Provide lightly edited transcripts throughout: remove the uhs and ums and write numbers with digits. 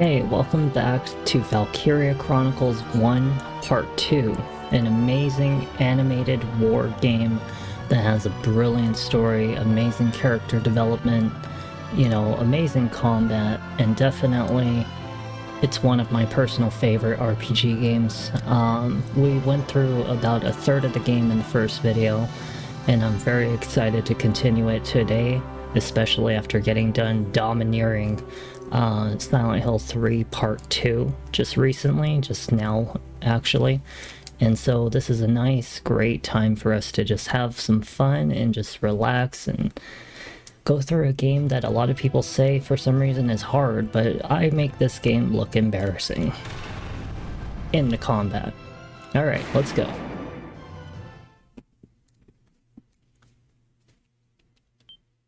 Hey, welcome back to Valkyria Chronicles 1 Part 2, an amazing animated war game that has a brilliant story, amazing character development, amazing combat, and definitely it's one of my personal favorite RPG games. We went through about a third of the game in the first video, and I'm very excited to continue it today, especially after getting done domineering Silent Hill 3 Part 2 just recently, just now actually. And so this is a nice, great time for us to just have some fun and just relax and go through a game that a lot of people say for some reason is hard, but I make this game look embarrassing in the combat. Alright, let's go.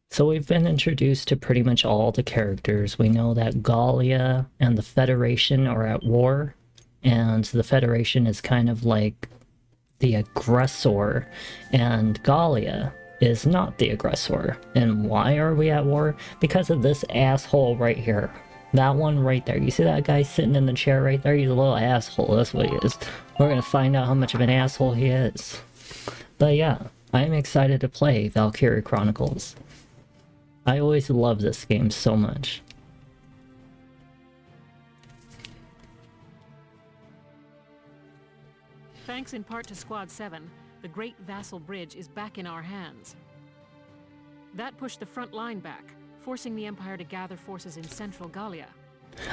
So we've been introduced to pretty much all the characters. We know that Gallia and the Federation are at war, and the Federation is kind of like the aggressor, and Gallia is not the aggressor. And why are we at war? Because of this asshole right here. That one right there. You see that guy sitting in the chair right there? He's a little asshole, that's what he is. We're gonna find out how much of an asshole he is. But yeah, I'm excited to play Valkyria Chronicles. I always love this game so much. Thanks in part to Squad 7, the Great Vassal Bridge is back in our hands. That pushed the front line back, forcing the Empire to gather forces in central Gallia.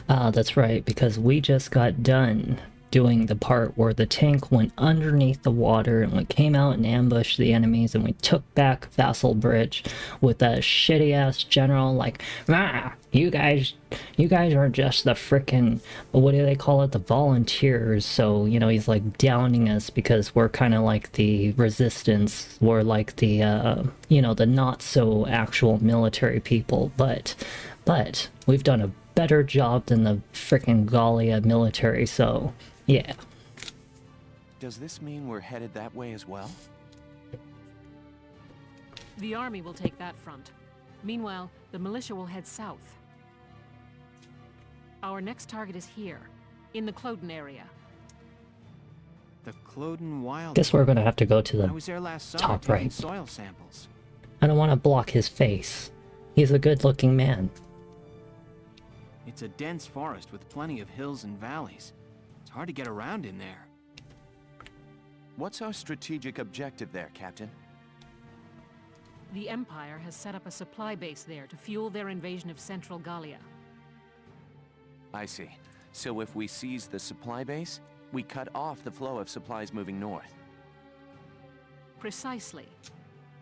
Ah, that's right, because we just got done doing the part where the tank went underneath the water and we came out and ambushed the enemies and we took back Vassal Bridge with that shitty ass general like, ah, you guys are just the frickin', what do they call it, the volunteers. So, he's like downing us because we're kind of like the resistance, we're like the, the not so actual military people, but we've done a better job than the frickin' Gallia military, so yeah. Does this mean we're headed that way as well? The army will take that front. Meanwhile, the militia will head south. Our next target is here, in the Cloden area. The Cloden Wild. Guess we're gonna have to go to the I was there last summer top taking right. soil samples. I don't want to block his face. He's a good-looking man. It's a dense forest with plenty of hills and valleys. It's hard to get around in there. What's our strategic objective there, Captain? The Empire has set up a supply base there to fuel their invasion of central Gallia. I see. So if we seize the supply base, we cut off the flow of supplies moving north. Precisely.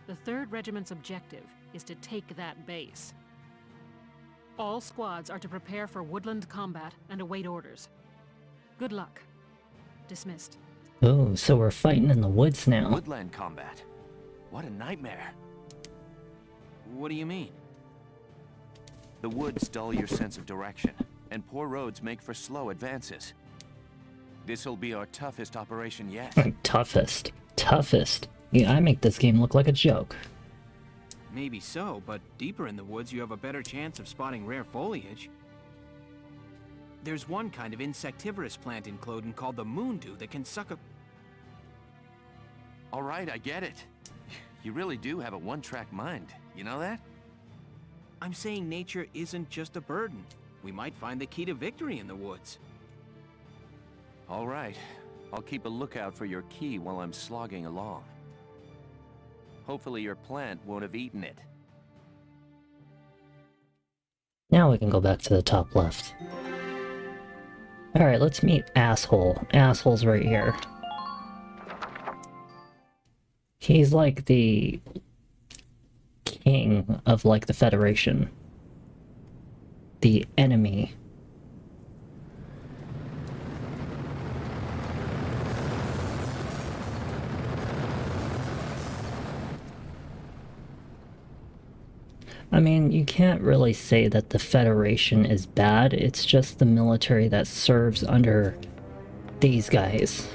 The 3rd Regiment's objective is to take that base. All squads are to prepare for woodland combat and await orders. Good luck. Dismissed. Oh, so we're fighting in the woods now. Woodland combat? What a nightmare. What do you mean? The woods dull your sense of direction, and poor roads make for slow advances. This'll be our toughest operation yet. Toughest. Yeah, I make this game look like a joke. Maybe so, but deeper in the woods you have a better chance of spotting rare foliage. There's one kind of insectivorous plant in Cloden called the moondew that can suck a... All right, I get it. You really do have a one-track mind. You know that? I'm saying nature isn't just a burden. We might find the key to victory in the woods. All right. I'll keep a lookout for your key while I'm slogging along. Hopefully your plant won't have eaten it. Now we can go back to the top left. Alright, let's meet Asshole. Asshole's right here. He's like the king of like the Federation. The enemy. I mean, you can't really say that the Federation is bad, it's just the military that serves under these guys.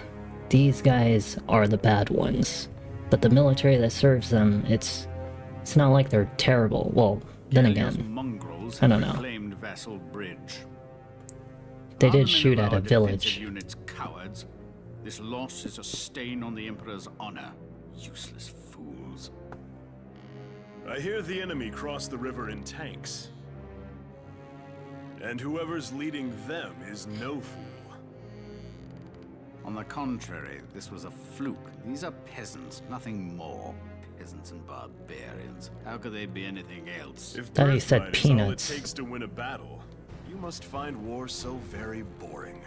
These guys are the bad ones. But the military that serves them, it's not like they're terrible. Well, then again, mongrels I don't know. Reclaimed Vassal Bridge. They Are did the men shoot of at our a defensive village. units cowards? This loss is a stain on the Emperor's honor. Useless fools. I hear the enemy crossed the river in tanks. And whoever's leading them is no fool. On the contrary, this was a fluke. These are peasants, nothing more. Peasants and barbarians. How could they be anything else? If Thought he said birthright is all it peanuts. takes to win a battle, you must find war so very boring.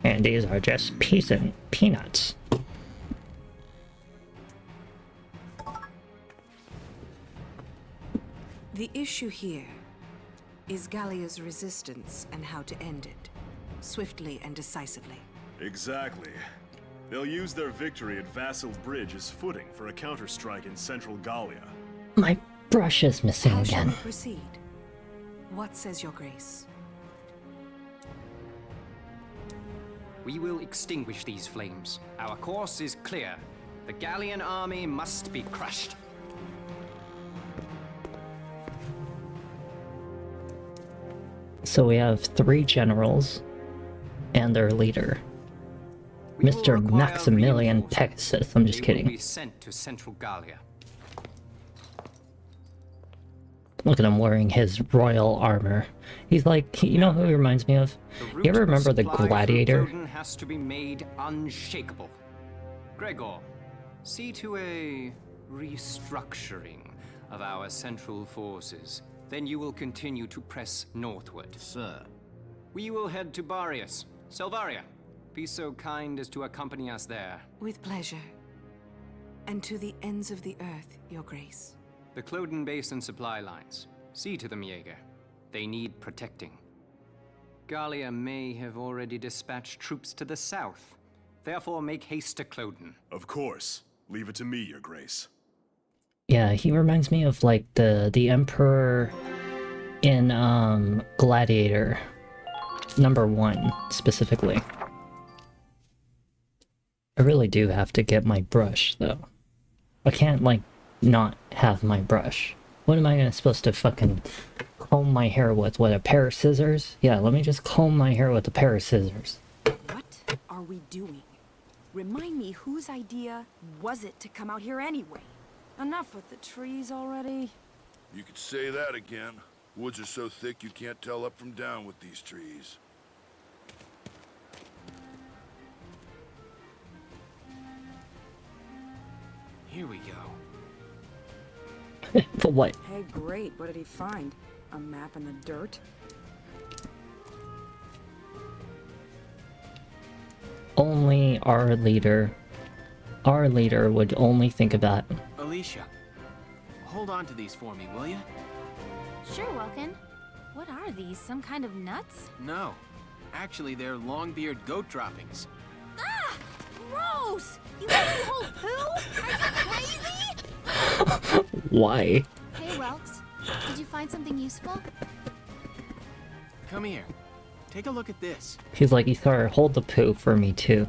And these are just peanuts. The issue here is Gallia's resistance and how to end it, swiftly and decisively. Exactly. They'll use their victory at Vassal Bridge as footing for a counterstrike in central Gallia. My brush is missing How shall again. we proceed? What says your grace? We will extinguish these flames. Our course is clear. The Gallian army must be crushed. So we have 3 generals and their leader, We will Mr. require Maximilian reinforcements. Pegasus. I'm just They will kidding. be sent to Central Gallia. Look at him wearing his royal armor. He's like, you know who he reminds me of? The You route ever of remember the supply through Gladiator? Cloden has to be made unshakable. Gregor, see to a restructuring of our central forces. Then you will continue to press northward. Sir, We will head to Barius. Selvaria, be so kind as to accompany us there. With pleasure. And to the ends of the earth, your grace. The Cloden Basin supply lines. See to them, Jaeger. They need protecting. Gallia may have already dispatched troops to the south. Therefore, make haste to Cloden. Of course. Leave it to me, your grace. Yeah, he reminds me of like the Emperor in Gladiator #1 specifically. I really do have to get my brush though. I can't like not have my brush. What am I supposed to fucking comb my hair with? What, a pair of scissors? Yeah, let me just comb my hair with a pair of scissors. What are we doing? Remind me, whose idea was it to come out here anyway? Enough with the trees already. You could say that again. Woods are so thick you can't tell up from down with these trees. Here we go. But what? Hey, great. What did he find? A map in the dirt? Only our leader would only think of that. Alicia, hold on to these for me, will you? Sure, Welkin. What are these? Some kind of nuts? No. Actually, they're long-beard goat droppings. Ah! Gross! You let me hold poo? Are you crazy? Why? Hey, Welks. Did you find something useful? Come here. Take a look at this. He's like, Ithar, hold the poo for me too.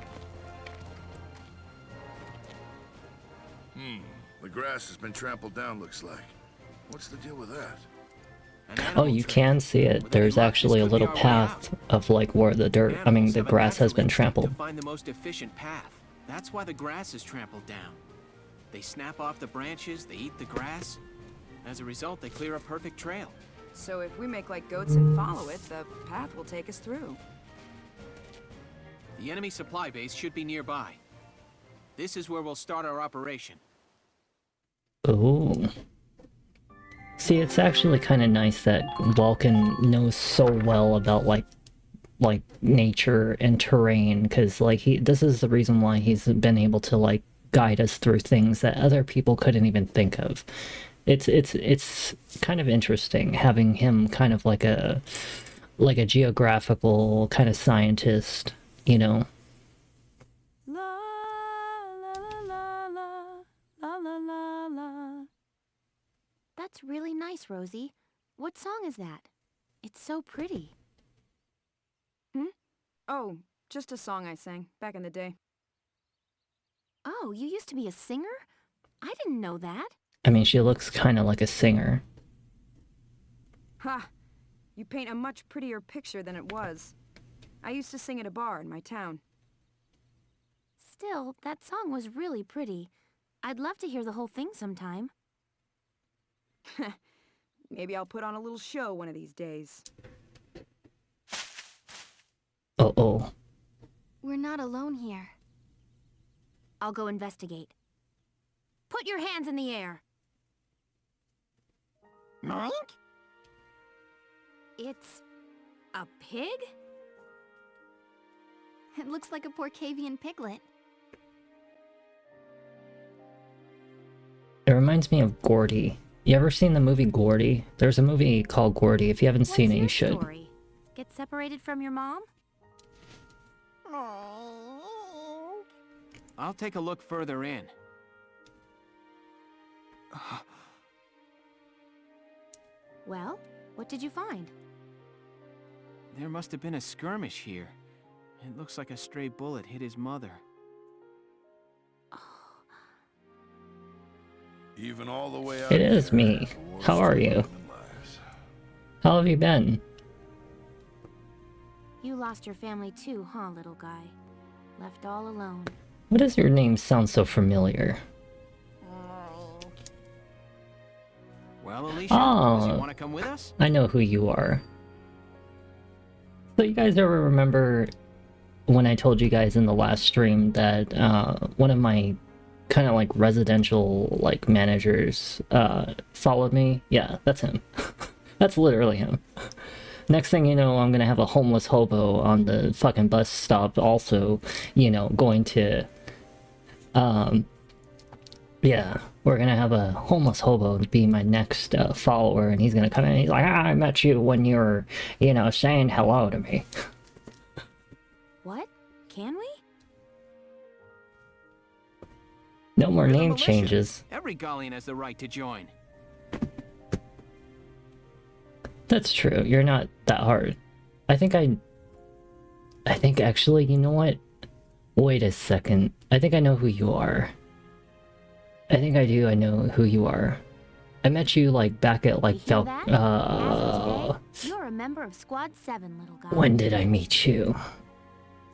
The grass has been trampled down, looks like. What's the deal with that? An Oh, animal you trail. can see it. With any There's luck, actually a this could be little our way path out. of like where the dirt, I mean Animals the have a grass has natural been instinct trampled. To find the most efficient path. That's why the grass is trampled down. They snap off the branches, they eat the grass. As a result, they clear a perfect trail. So if we make like goats and follow it, the path will take us through. The enemy supply base should be nearby. This is where we'll start our operation. Ooh. See, it's actually kind of nice that Vulcan knows so well about like nature and terrain, because like this is the reason why he's been able to like guide us through things that other people couldn't even think of. It's kind of interesting having him kind of like a geographical kind of scientist, you know. La la la la la la la la. That's really nice, Rosie. What song is that? It's so pretty. Oh, just a song I sang back in the day. Oh, you used to be a singer? I didn't know that. I mean, she looks kind of like a singer. Ha! You paint a much prettier picture than it was. I used to sing at a bar in my town. Still, that song was really pretty. I'd love to hear the whole thing sometime. Maybe I'll put on a little show one of these days. Uh-oh. We're not alone here. I'll go investigate. Put your hands in the air! Mike? It's... a pig? It looks like a Porcavian piglet. It reminds me of Gordy. You ever seen the movie Gordy? There's a movie called Gordy. If you haven't seen it, you should. Story? Get separated from your mom? I'll take a look further in. Well, what did you find? There must have been a skirmish here. It looks like a stray bullet hit his mother. Even all the way out It is me. How are you? How have you been? You lost your family too, huh, little guy? Left all alone. Why does your name sound so familiar? Well, Alicia, does you Oh, want to come with us? I know who you are. So you guys ever remember when I told you guys in the last stream that one of my kind of like residential like managers followed me? Yeah, that's him. That's literally him. Next thing you know, I'm gonna have a homeless hobo on the fucking bus stop also, you know, going to yeah, we're gonna have a homeless hobo be my next follower, and he's gonna come in and he's like, I met you when you were, you know, saying hello to me. What? Can we? No more We're the name militia. changes. Every Gallian has the right to join. That's true, you're not that hard. I think actually, you know what? Wait a second. I think I know who you are. I think I do, I know who you are. I met you, like, back at, like, You hear that? As of today, you're a member of Squad 7, little guy. when did I meet you?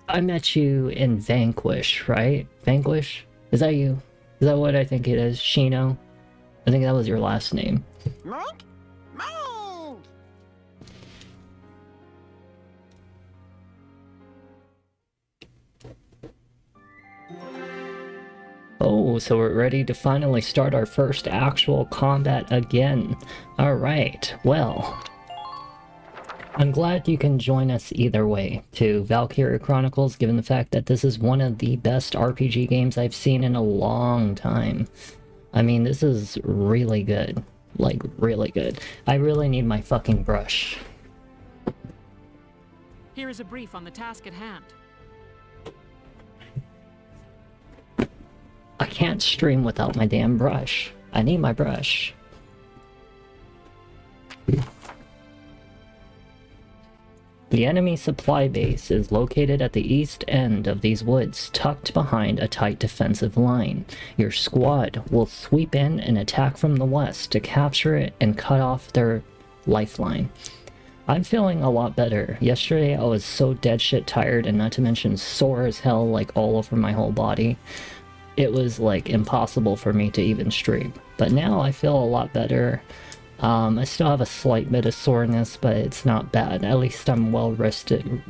I met you in Vanquish, right? Vanquish? Is that you? Is that what I think it is? Shino? I think that was your last name. Mike? Mike! Oh, so we're ready to finally start our first actual combat again. Alright, well. I'm glad you can join us either way to Valkyria Chronicles, given the fact that this is one of the best RPG games I've seen in a long time. I mean, this is really good. Like, really good. I really need my fucking brush. Here is a brief on the task at hand. I can't stream without my damn brush. I need my brush. The enemy supply base is located at the east end of these woods, tucked behind a tight defensive line. Your squad will sweep in and attack from the west to capture it and cut off their lifeline. I'm feeling a lot better. Yesterday I was so dead shit tired, and not to mention sore as hell, like all over my whole body. It was like impossible for me to even stream. But now I feel a lot better. I still have a slight bit of soreness, but it's not bad. At least I'm well rested,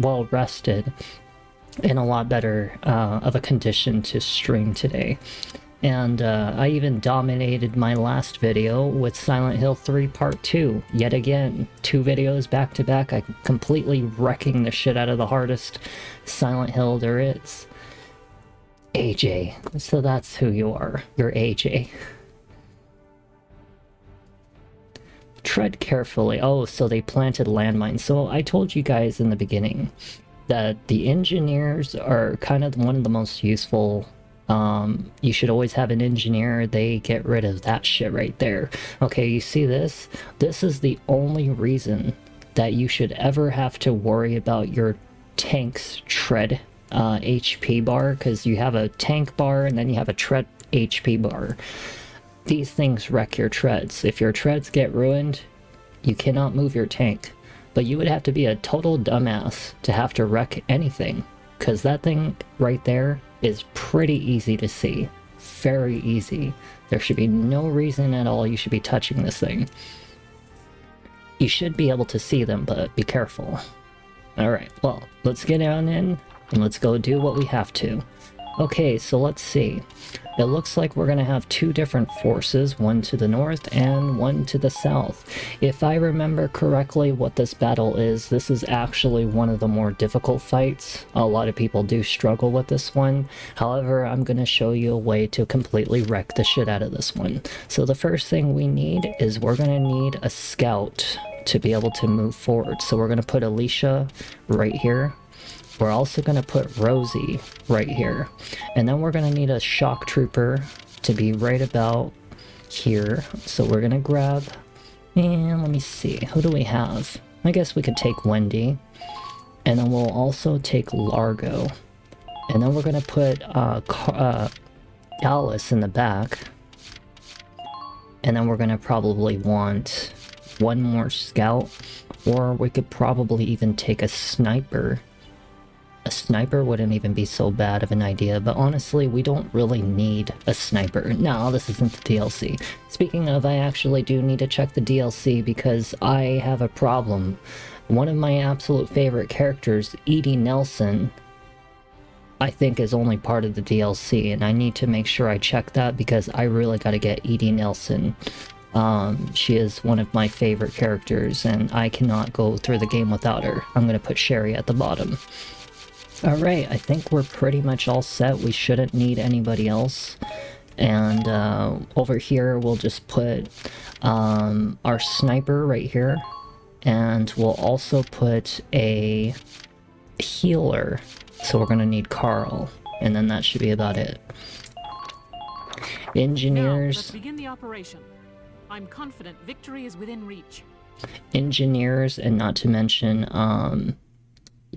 in a lot better of a condition to stream today. And I even dominated my last video with Silent Hill 3 Part 2. Yet again, 2 videos back to back, I completely wrecking the shit out of the hardest Silent Hill there is. AJ. So that's who you are. You're AJ. Tread carefully. Oh, so they planted landmines. So I told you guys in the beginning that the engineers are kind of one of the most useful. You should always have an engineer. They get rid of that shit right there. Okay, you see this? This is the only reason that you should ever have to worry about your tank's tread HP bar, because you have a tank bar and then you have a tread HP bar. These things wreck your treads. If your treads get ruined, you cannot move your tank. but you would have to be a total dumbass to have to wreck anything, because that thing right there is pretty easy to see. Very easy. There should be no reason at all you should be touching this thing. You should be able to see them, but be careful. Alright, well, let's get on in and let's go do what we have to. Okay, so let's see. It looks like we're going to have two different forces, one to the north and one to the south. If I remember correctly what this battle is, this is actually one of the more difficult fights. A lot of people do struggle with this one. However, I'm going to show you a way to completely wreck the shit out of this one. So the first thing we need is we're going to need a scout to be able to move forward. So we're going to put Alicia right here. We're also going to put Rosie right here. And then we're going to need a shock trooper to be right about here. So we're going to grab... And let me see. Who do we have? I guess we could take Wendy. And then we'll also take Largo. And then we're going to put Alice in the back. And then we're going to probably want one more scout. Or we could probably even take a sniper. A sniper wouldn't even be so bad of an idea, but honestly, we don't really need a sniper. No, this isn't the DLC. Speaking of, I actually do need to check the DLC because I have a problem. One of my absolute favorite characters, Edie Nelson, I think is only part of the DLC, and I need to make sure I check that because I really gotta get Edie Nelson. She is one of my favorite characters, and I cannot go through the game without her. I'm gonna put Sherry at the bottom. Alright, I think we're pretty much all set. We shouldn't need anybody else. And over here we'll just put our sniper right here. And we'll also put a healer. So we're going to need Carl. And then that should be about it. Engineers. Now, let's begin the operation. I'm confident victory is within reach. Engineers, and not to mention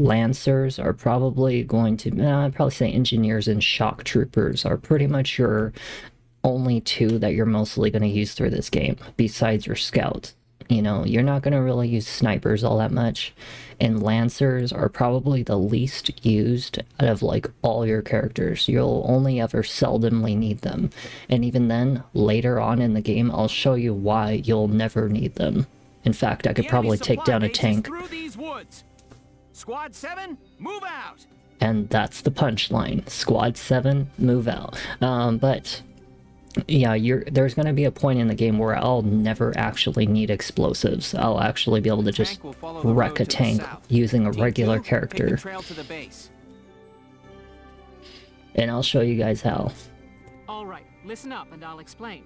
Lancers are probably going to, I'd probably say engineers and shock troopers are pretty much your only two that you're mostly going to use through this game, besides your scouts. You know, you're not going to really use snipers all that much, and Lancers are probably the least used out of like all your characters. You'll only ever seldomly need them, and even then, later on in the game, I'll show you why you'll never need them. In fact, I could probably take down a tank. Squad 7, move out! And that's the punchline. Squad 7, move out. But yeah, there's going to be a point in the game where I'll never actually need explosives. I'll actually be able to just wreck a tank using a regular character. And I'll show you guys how. Alright, listen up and I'll explain.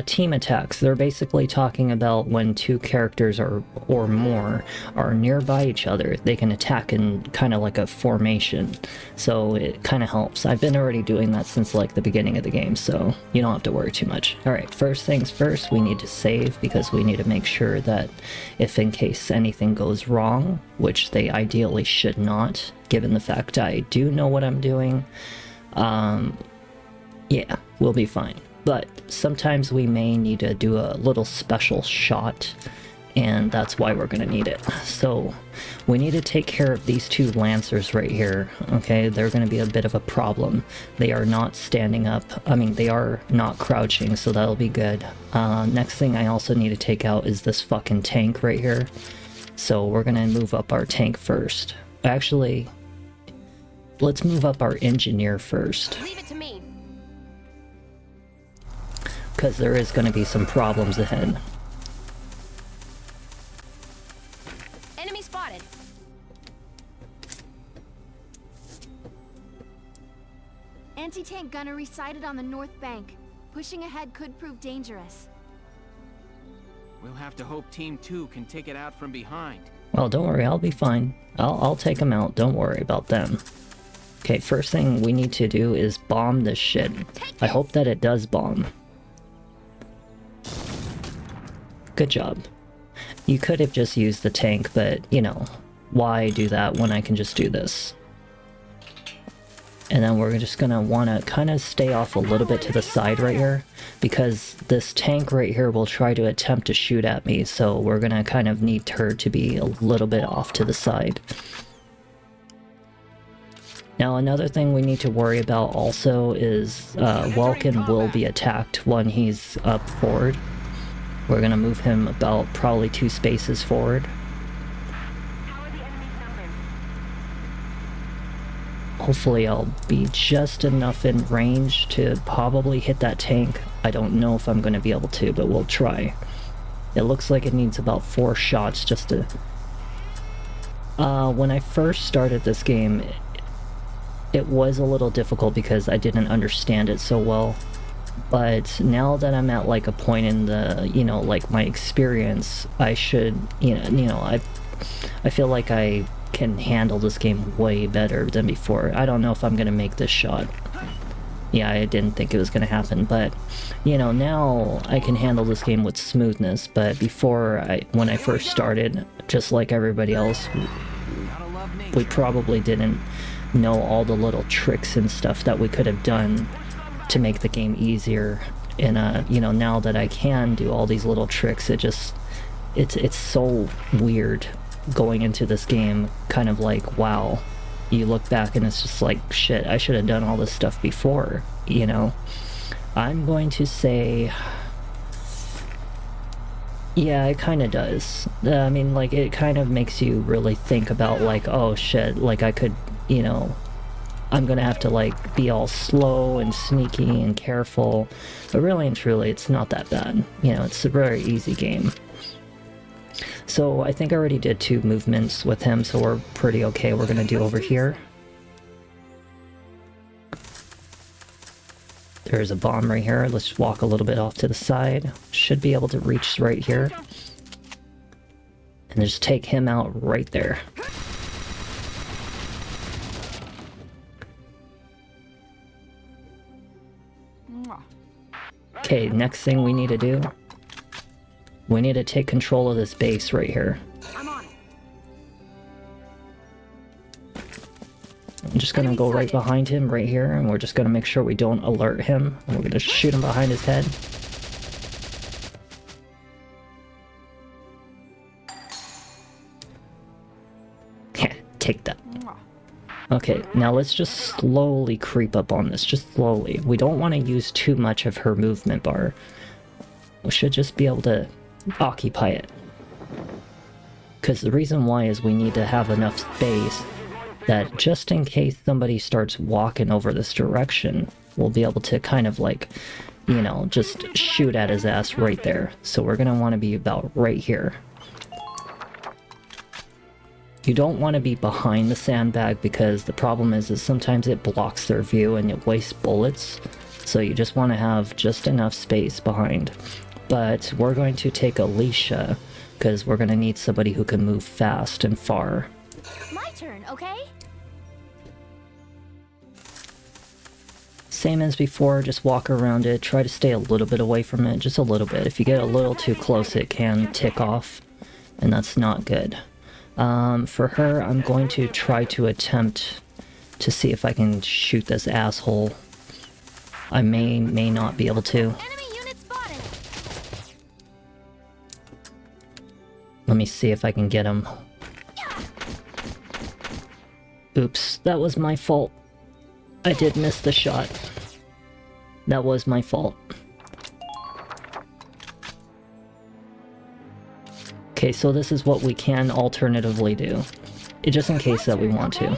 Team attacks. They're basically talking about when two characters or more are nearby each other, they can attack in kind of like a formation. So it kind of helps. I've been already doing that since like the beginning of the game, so you don't have to worry too much. Alright, first things first, we need to save because we need to make sure that if in case anything goes wrong, which they ideally should not, given the fact I do know what I'm doing, yeah, we'll be fine. But sometimes we may need to do a little special shot, and that's why we're going to need it. So we need to take care of these two Lancers right here, okay? They're going to be a bit of a problem. They are not standing up. I mean, they are not crouching, so that'll be good. Next thing I also need to take out is this fucking tank right here. So we're going to move up our tank first. Actually, let's move up our engineer first. Leave it to me. Because there is going to be some problems ahead. Enemy spotted. Anti-tank gunnery sighted on the north bank. Pushing ahead could prove dangerous. We'll have to hope Team 2 can take it out from behind. Well, don't worry, I'll be fine. I'll take them out, don't worry about them. Okay, first thing we need to do is bomb this shit. I hope that it does bomb. Good job. You could have just used the tank, but, you know, why do that when I can just do this? And then we're just gonna wanna kind of stay off a little bit to the side right here, because this tank right here will try to attempt to shoot at me, so we're gonna kind of need her to be a little bit off to the side. Now another thing we need to worry about also is Welkin will be attacked when he's up forward. We're gonna move him about probably 2 spaces forward. Hopefully I'll be just enough in range to probably hit that tank. I don't know if I'm going to be able to, but we'll try. It looks like it needs about 4 shots just to... when I first started this game, it was a little difficult because I didn't understand it so well. But now that I'm at like a point in the, you know, like my experience, I should, I feel like I can handle this game way better than before. I don't know if I'm gonna make this shot. Yeah, I didn't think it was gonna happen, but you know, now I can handle this game with smoothness. But before, when I first started, just like everybody else, we probably didn't know all the little tricks and stuff that we could have done to make the game easier. And you know, now that I can do all these little tricks, it's so weird going into this game, kind of like, wow, you look back and it's just like, shit, I should have done all this stuff before, you know? I'm going to say, yeah, it kind of does. I mean, like, it kind of makes you really think about, like, oh shit, like I could, you know, I'm gonna have to like be all slow and sneaky and careful, but really and truly it's not that bad. You know, it's a very easy game. So I think I already did 2 movements with him, so we're pretty okay. We're gonna do over here. There's a bomb right here. Let's walk a little bit off to the side. Should be able to reach right here. And just take him out right there. Okay, next thing we need to do, we need to take control of this base right here. I'm just gonna go right behind him right here, and we're just gonna make sure we don't alert him. And we're gonna shoot him behind his head. Take that. Okay, now let's just slowly creep up on this, just slowly. We don't want to use too much of her movement bar. We should just be able to occupy it. Because the reason why is we need to have enough space that just in case somebody starts walking over this direction, we'll be able to kind of like, you know, just shoot at his ass right there. So we're going to want to be about right here. You don't want to be behind the sandbag because the problem is sometimes it blocks their view and it wastes bullets. So you just want to have just enough space behind. But we're going to take Alicia because we're going to need somebody who can move fast and far. My turn, okay? Same as before, just walk around it, try to stay a little bit away from it, just a little bit. If you get a little too close, it can tick off, and that's not good. For her, I'm going to try to attempt to see if I can shoot this asshole. I may not be able to. Enemy unit spotted. Let me see if I can get him. Oops, that was my fault. I did miss the shot. That was my fault. Okay, so this is what we can alternatively do. Just in case that we want to.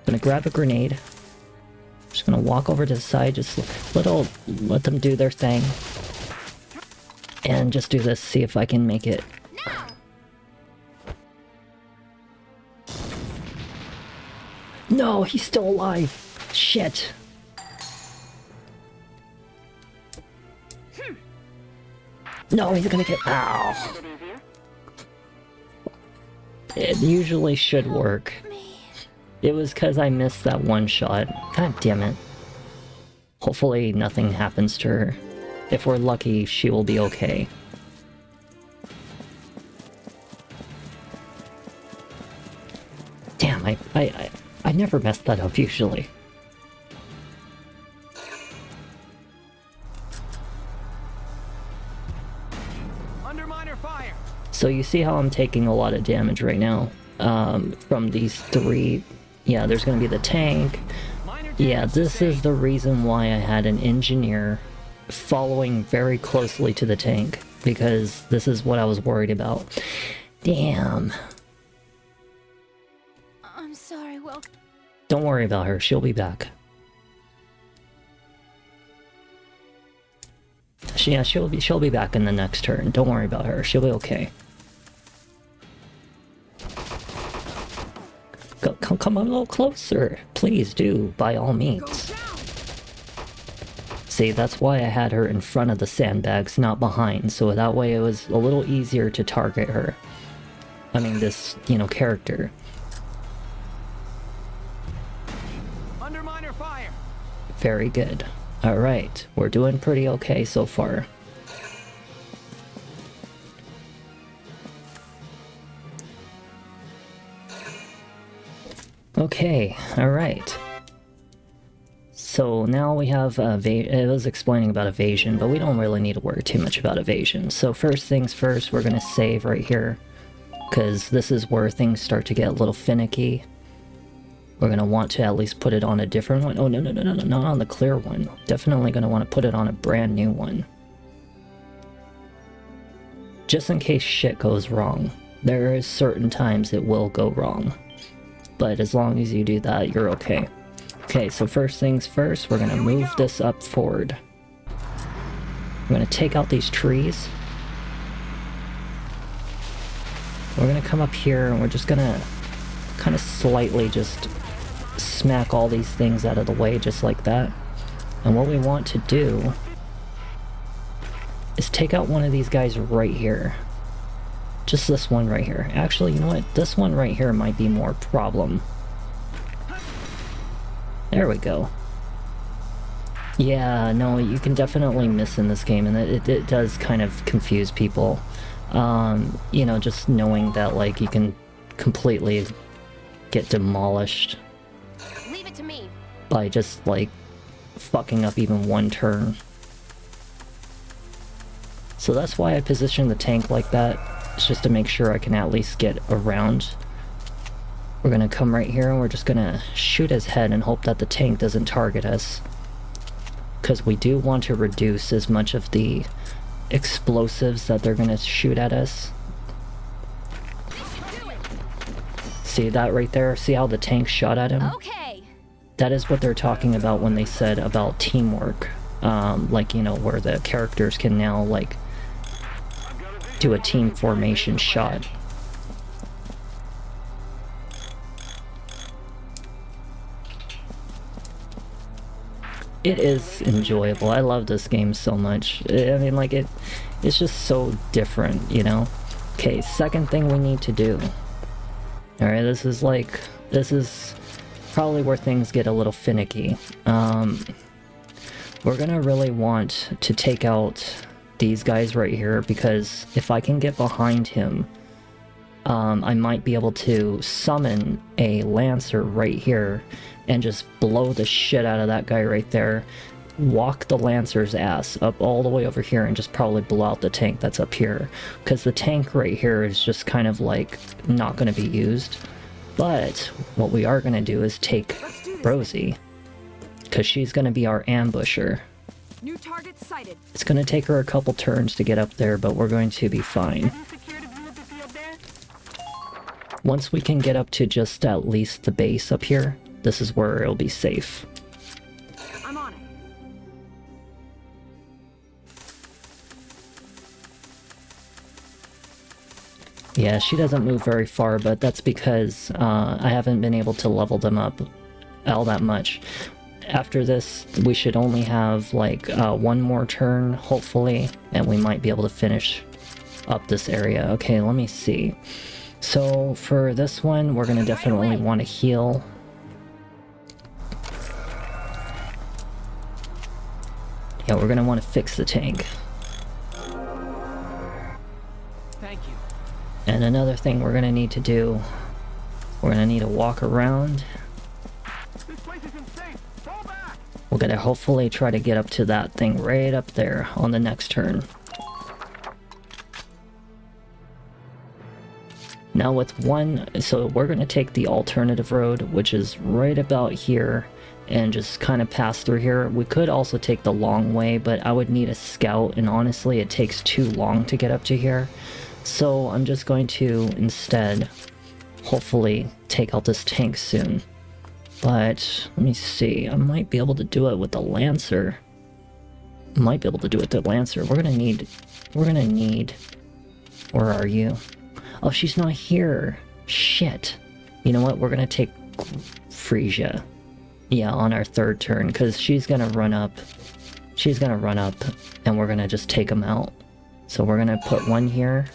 Gonna grab a grenade. Just gonna walk over to the side, just let them do their thing. And just do this, see if I can make it. No, he's still alive! Shit! No, he's gonna get... Ow! It usually should work. It was because I missed that one shot. God damn it. Hopefully nothing happens to her. If we're lucky, she will be okay. Damn, I never mess that up usually. Underminer fire. So you see how I'm taking a lot of damage right now from these three. Yeah, there's going to be the tank. Yeah, this is the reason why I had an engineer following very closely to the tank, because this is what I was worried about. Damn. I'm sorry, Will. Don't worry about her, she'll be back. She'll be back in the next turn. Don't worry about her, she'll be okay. Come a little closer. Please do, by all means. See, that's why I had her in front of the sandbags, not behind, so that way it was a little easier to target her. I mean, this, you know, character. Underminer fire. Very good. Alright, we're doing pretty okay so far. Okay, alright. So now we have, it was explaining about evasion, but we don't really need to worry too much about evasion. So first things first, we're gonna save right here, because this is where things start to get a little finicky. We're gonna want to at least put it on a different one. Oh, no, not on the clear one. Definitely gonna want to put it on a brand new one. Just in case shit goes wrong. There is certain times it will go wrong. But as long as you do that, you're okay. Okay, so first things first, we're gonna move this up forward. We're gonna take out these trees. We're gonna come up here and we're just gonna kind of slightly just smack all these things out of the way just like that. And what we want to do is take out one of these guys right here. Just this one right here. Actually, you know what? This one right here might be more problem. There we go. Yeah, no, you can definitely miss in this game, and it does kind of confuse people. You know, just knowing that, like, you can completely get demolished. Leave it to me. By just, like, fucking up even one turn. So that's why I positioned the tank like that. It's just to make sure I can at least get around. We're gonna come right here and we're just gonna shoot his head and hope that the tank doesn't target us. Because we do want to reduce as much of the explosives that they're gonna shoot at us. See that right there? See how the tank shot at him? Okay. That is what they're talking about when they said about teamwork. Like, you know, where the characters can now, like, do a team formation shot. It is enjoyable. I love this game so much. I mean, like, it's just so different, you know? Okay, second thing we need to do. Alright, this is probably where things get a little finicky. We're gonna really want to take out these guys right here, because if I can get behind him, I might be able to summon a Lancer right here and just blow the shit out of that guy right there, walk the Lancer's ass up all the way over here and just probably blow out the tank that's up here, because the tank right here is just kind of like not going to be used. But what we are going to do is take Rosie, because she's going to be our ambusher. New target sighted. It's going to take her a couple turns to get up there, but we're going to be fine. Once we can get up to just at least the base up here, this is where it'll be safe. I'm on it. Yeah, she doesn't move very far, but that's because I haven't been able to level them up all that much. After this, we should only have like one more turn, hopefully, and we might be able to finish up this area. Okay, let me see. So for this one, we're gonna definitely want to heal. Yeah, we're gonna want to fix the tank. Thank you. And another thing we're gonna need to do, we're gonna need to walk around We're gonna hopefully try to get up to that thing right up there on the next turn. Now with one, so we're gonna take the alternative road, which is right about here, and just kind of pass through here. We could also take the long way, but I would need a scout, and honestly it takes too long to get up to here. So I'm just going to instead hopefully take out this tank soon. But let me see, I might be able to do it with the Lancer. We're gonna need, where are you? Oh, she's not here. Shit. You know what, we're gonna take Frisia. Yeah, on our third turn, because she's gonna run up, and we're gonna just take them out. So we're gonna put one here,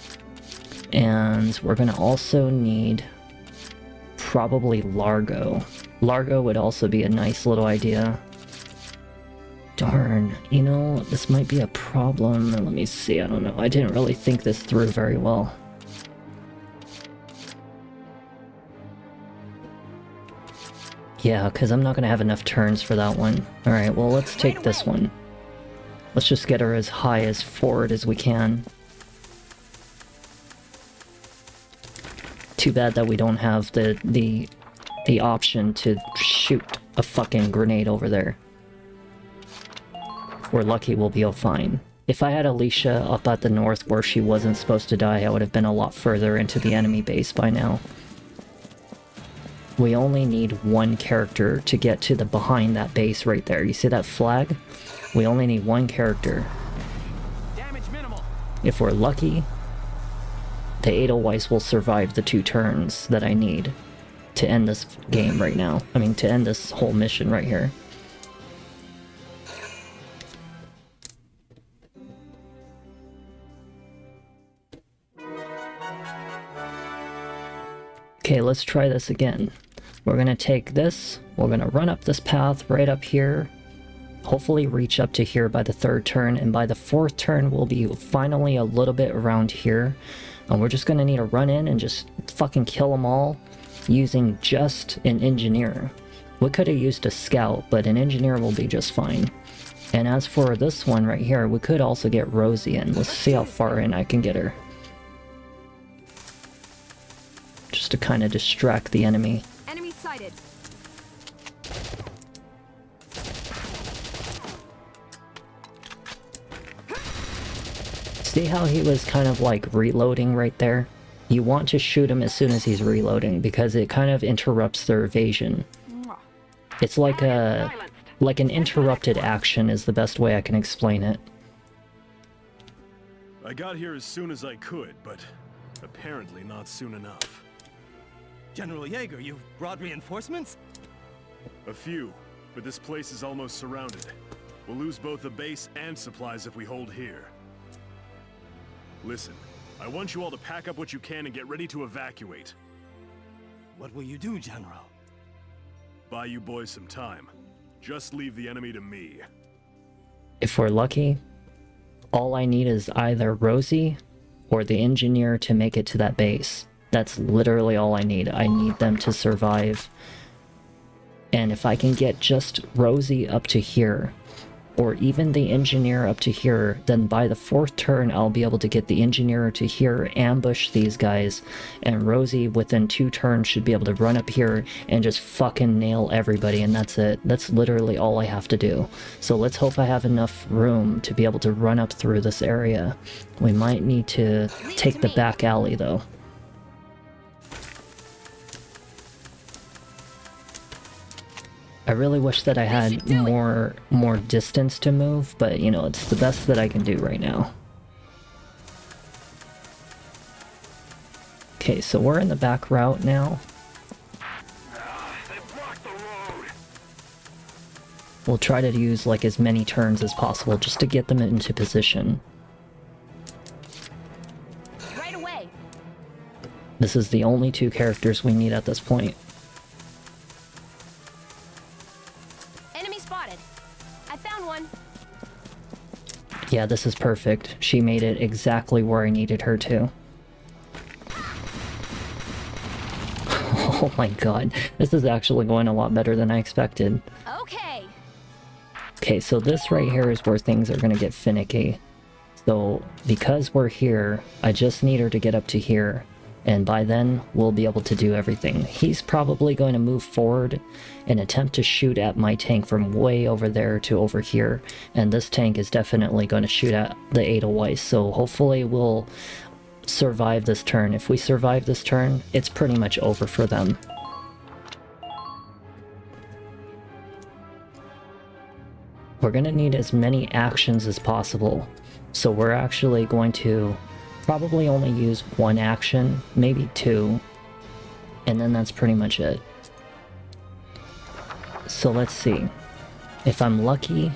and we're gonna also need probably Largo. Largo would also be a nice little idea. Darn, you know, this might be a problem. Let me see, I don't know. I didn't really think this through very well. Yeah, because I'm not going to have enough turns for that one. Alright, well, let's take this one. Let's just get her as high as forward as we can. Too bad that we don't have the option to shoot a fucking grenade over there. If we're lucky, we'll be all fine. If I had Alicia up at the north where she wasn't supposed to die, I would have been a lot further into the enemy base by now. We only need one character to get to the behind that base right there. You see that flag? We only need one character. Damage minimal. If we're lucky, the Edelweiss will survive the 2 turns that I need to end this game right now. I mean, to end this whole mission right here. Okay, let's try this again. We're gonna take this, we're gonna run up this path right up here, hopefully reach up to here by the 3rd turn, and by the 4th turn we'll be finally a little bit around here, and we're just gonna need to run in and just fucking kill them all using just an engineer. We could have used a scout, but an engineer will be just fine. And as for this one right here, we could also get Rosie in. Let's see how far in I can get her. Just to kind of distract the enemy. Enemy sighted. See how he was kind of like reloading right there? You want to shoot him as soon as he's reloading because it kind of interrupts their evasion. It's like an interrupted action is the best way I can explain it. I got here as soon as I could, but apparently not soon enough. General Jaeger, you brought reinforcements? A few, but this place is almost surrounded. We'll lose both the base and supplies if we hold here. Listen, I want you all to pack up what you can and get ready to evacuate. What will you do, General? Buy you boys some time. Just leave the enemy to me. If we're lucky, all I need is either Rosie or the engineer to make it to that base. That's literally all I need. I need them to survive. And if I can get just Rosie up to here, or even the engineer up to here, then by the 4th turn I'll be able to get the engineer to here, ambush these guys, and Rosie within 2 turns should be able to run up here and just fucking nail everybody, and that's it. That's literally all I have to do. So let's hope I have enough room to be able to run up through this area. We might need to take the back alley though. I really wish that I had more distance to move, but you know, it's the best that I can do right now. Okay, so we're in the back route now. We'll try to use like as many turns as possible just to get them into position. Right away. This is the only 2 characters we need at this point. Yeah, this is perfect. She made it exactly where I needed her to. Oh my god, this is actually going a lot better than I expected. Okay. Okay, so this right here is where things are gonna get finicky. So, because we're here, I just need her to get up to here, and by then, we'll be able to do everything. He's probably going to move forward and attempt to shoot at my tank from way over there to over here, and this tank is definitely going to shoot at the Edelweiss, so hopefully we'll survive this turn. If we survive this turn, it's pretty much over for them. We're going to need as many actions as possible. So we're actually going to probably only use one action, maybe two, and then that's pretty much it. So let's see. If I'm lucky,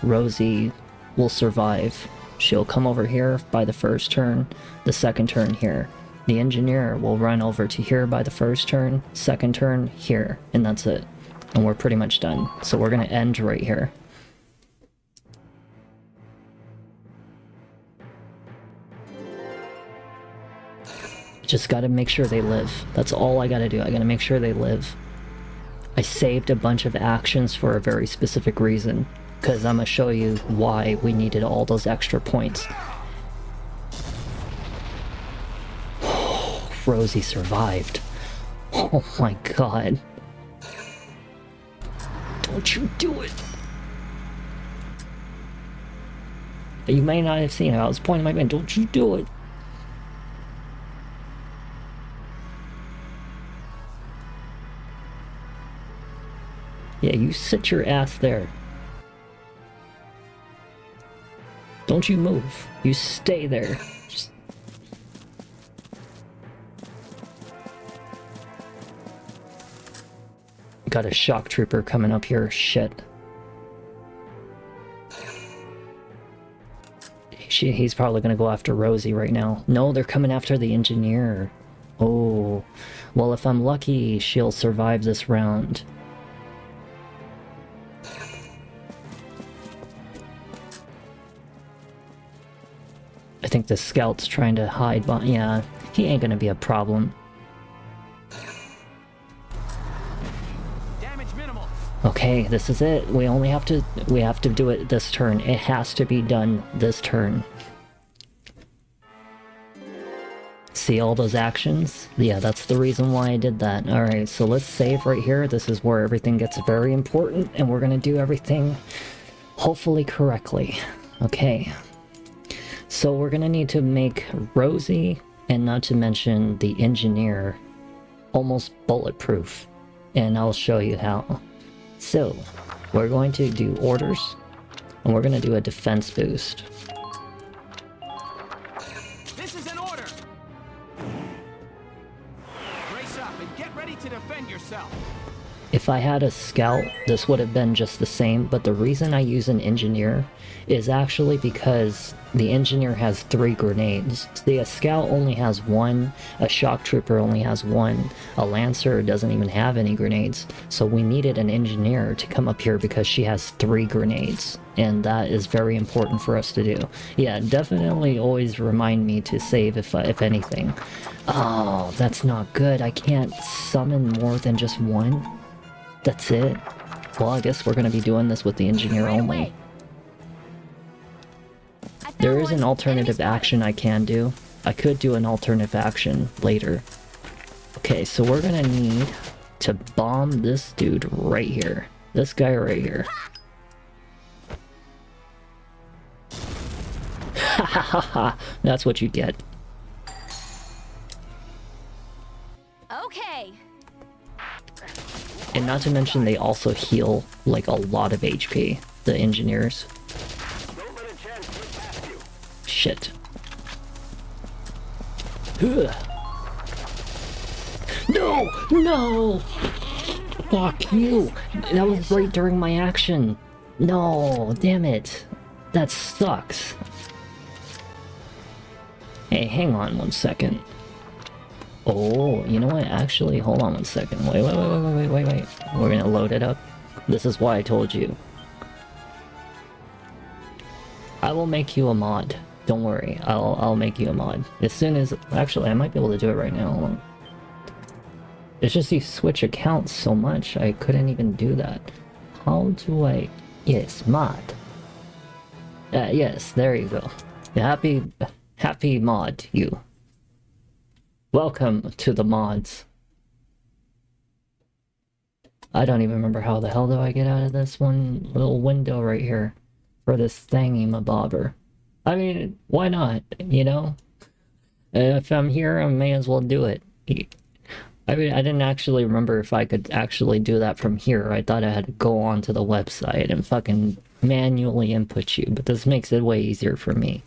Rosie will survive. She'll come over here by the first turn, the second turn here. The engineer will run over to here by the first turn, second turn here, and that's it. And we're pretty much done. So we're gonna end right here. Just gotta make sure they live. That's all I gotta do. I gotta make sure they live. I saved a bunch of actions for a very specific reason, because I'm gonna show you why we needed all those extra points. Rosie survived. Oh my god. Don't you do it! You may not have seen it. I was pointing my gun. Don't you do it! Yeah, you sit your ass there. Don't you move. You stay there. Just... Got a shock trooper coming up here. Shit. He's probably gonna go after Rosie right now. No, they're coming after the engineer. Oh. Well, if I'm lucky, she'll survive this round. I think the scout's trying to hide behind. Yeah, he ain't gonna be a problem. Damage minimal. Okay, this is it. We have to do it this turn. It has to be done this turn. See all those actions? Yeah, that's the reason why I did that. Alright, so let's save right here. This is where everything gets very important, and we're gonna do everything hopefully correctly. Okay. So we're gonna need to make Rosie, and not to mention the engineer, almost bulletproof. And I'll show you how. So, we're going to do orders, and we're gonna do a defense boost. This is an order! Brace up and get ready to defend yourself! If I had a scout, this would have been just the same, but the reason I use an engineer is actually because the engineer has 3 grenades. See, a scout only has 1, a shock trooper only has 1, a lancer doesn't even have any grenades, so we needed an engineer to come up here because she has 3 grenades, and that is very important for us to do. Yeah, definitely always remind me to save if anything. Oh, that's not good. I can't summon more than just 1? That's it? Well, I guess we're gonna be doing this with the engineer only. There is an alternative action I can do. I could do an alternative action later. Okay, so we're gonna need to bomb this dude right here. This guy right here. Ha ha ha ha! That's what you get. Okay. And not to mention they also heal like a lot of HP, the engineers. Shit. Ugh. No! No! Fuck you! That was right during my action. No, damn it. That sucks. Hey, hang on 1 second. Oh, you know what? Actually, hold on 1 second. Wait. We're gonna load it up. This is why I told you. I will make you a mod. Don't worry. I'll make you a mod. As soon as... Actually, I might be able to do it right now. Hold on. It's just you switch accounts so much, I couldn't even do that. how do I... Yes, mod. Yes, there you go. Happy mod, you. Welcome to the mods. I don't even remember how the hell do I get out of this one little window right here for this thingy-mabobber. I mean, why not, you know? If I'm here, I may as well do it. I mean, I didn't actually remember if I could actually do that from here. I thought I had to go onto the website and fucking manually input you, but this makes it way easier for me.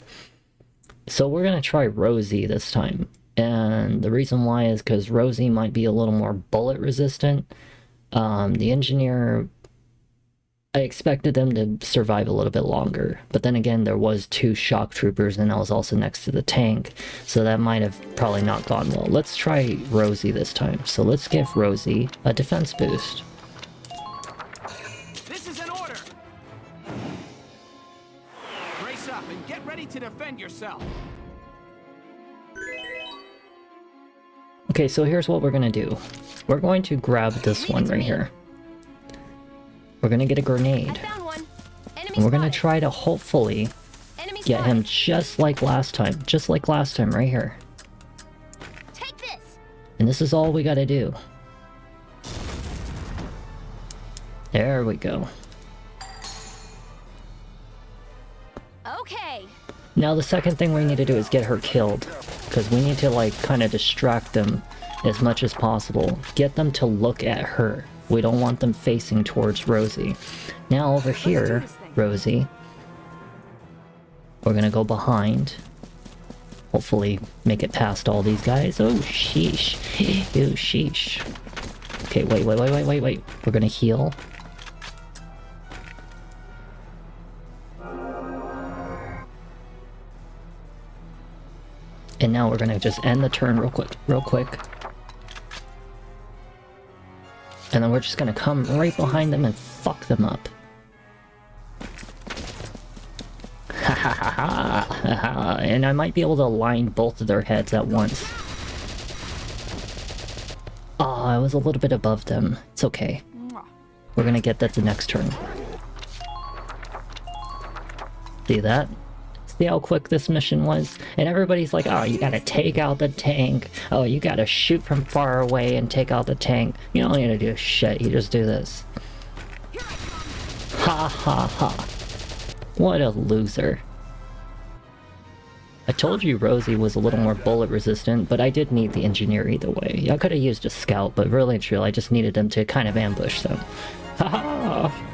So we're gonna try Rosie this time. And the reason why is because Rosie might be a little more bullet resistant. The engineer, I expected them to survive a little bit longer, but then again there was 2 shock troopers and I was also next to the tank, so that might have probably not gone well. Let's try Rosie this time. So let's give Rosie a defense boost. This is an order! Brace up and get ready to defend yourself! Okay, so here's what we're gonna do. We're going to grab this one right here. We're gonna get a grenade. And we're gonna try to hopefully get him just like last time. Just like last time, right here. Take this. And this is all we gotta do. There we go. Okay. Now the second thing we need to do is get her killed. Because we need to like kind of distract them as much as possible. Get them to look at her. We don't want them facing towards Rosie. Now over here, Rosie, we're gonna go behind. Hopefully make it past all these guys. Oh sheesh. Oh sheesh. Okay, wait. We're gonna heal. And now we're gonna just end the turn real quick. And then we're just gonna come right behind them and fuck them up. Ha ha ha ha. And I might be able to align both of their heads at once. Oh, I was a little bit above them. It's okay. We're gonna get that the next turn. See that? See how quick this mission was? And everybody's like, oh, you gotta take out the tank. Oh, you gotta shoot from far away and take out the tank. You don't need to do shit, you just do this. Ha ha ha. What a loser. I told you Rosie was a little more bullet resistant, but I did need the engineer either way. I could have used a scout, but really and truly I just needed them to kind of ambush them. Ha ha!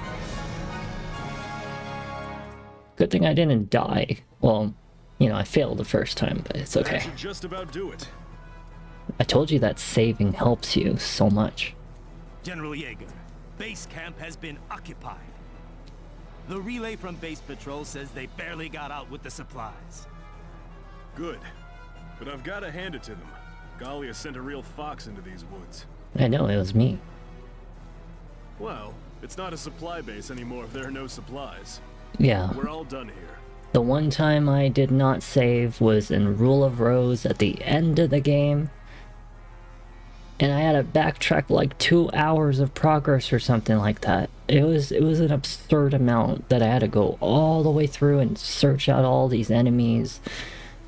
Good thing I didn't die. Well, you know, I failed the first time, but it's okay. That should just about do it. I told you that saving helps you so much. General Yeager, base camp has been occupied. The relay from base patrol says they barely got out with the supplies. Good. But I've got to hand it to them. Gallia sent a real fox into these woods. I know, it was me. Well, it's not a supply base anymore if there are no supplies. Yeah. We're all done here. The one time I did not save was in Rule of Rose at the end of the game. And I had to backtrack like 2 hours of progress or something like that. It was an absurd amount that I had to go all the way through and search out all these enemies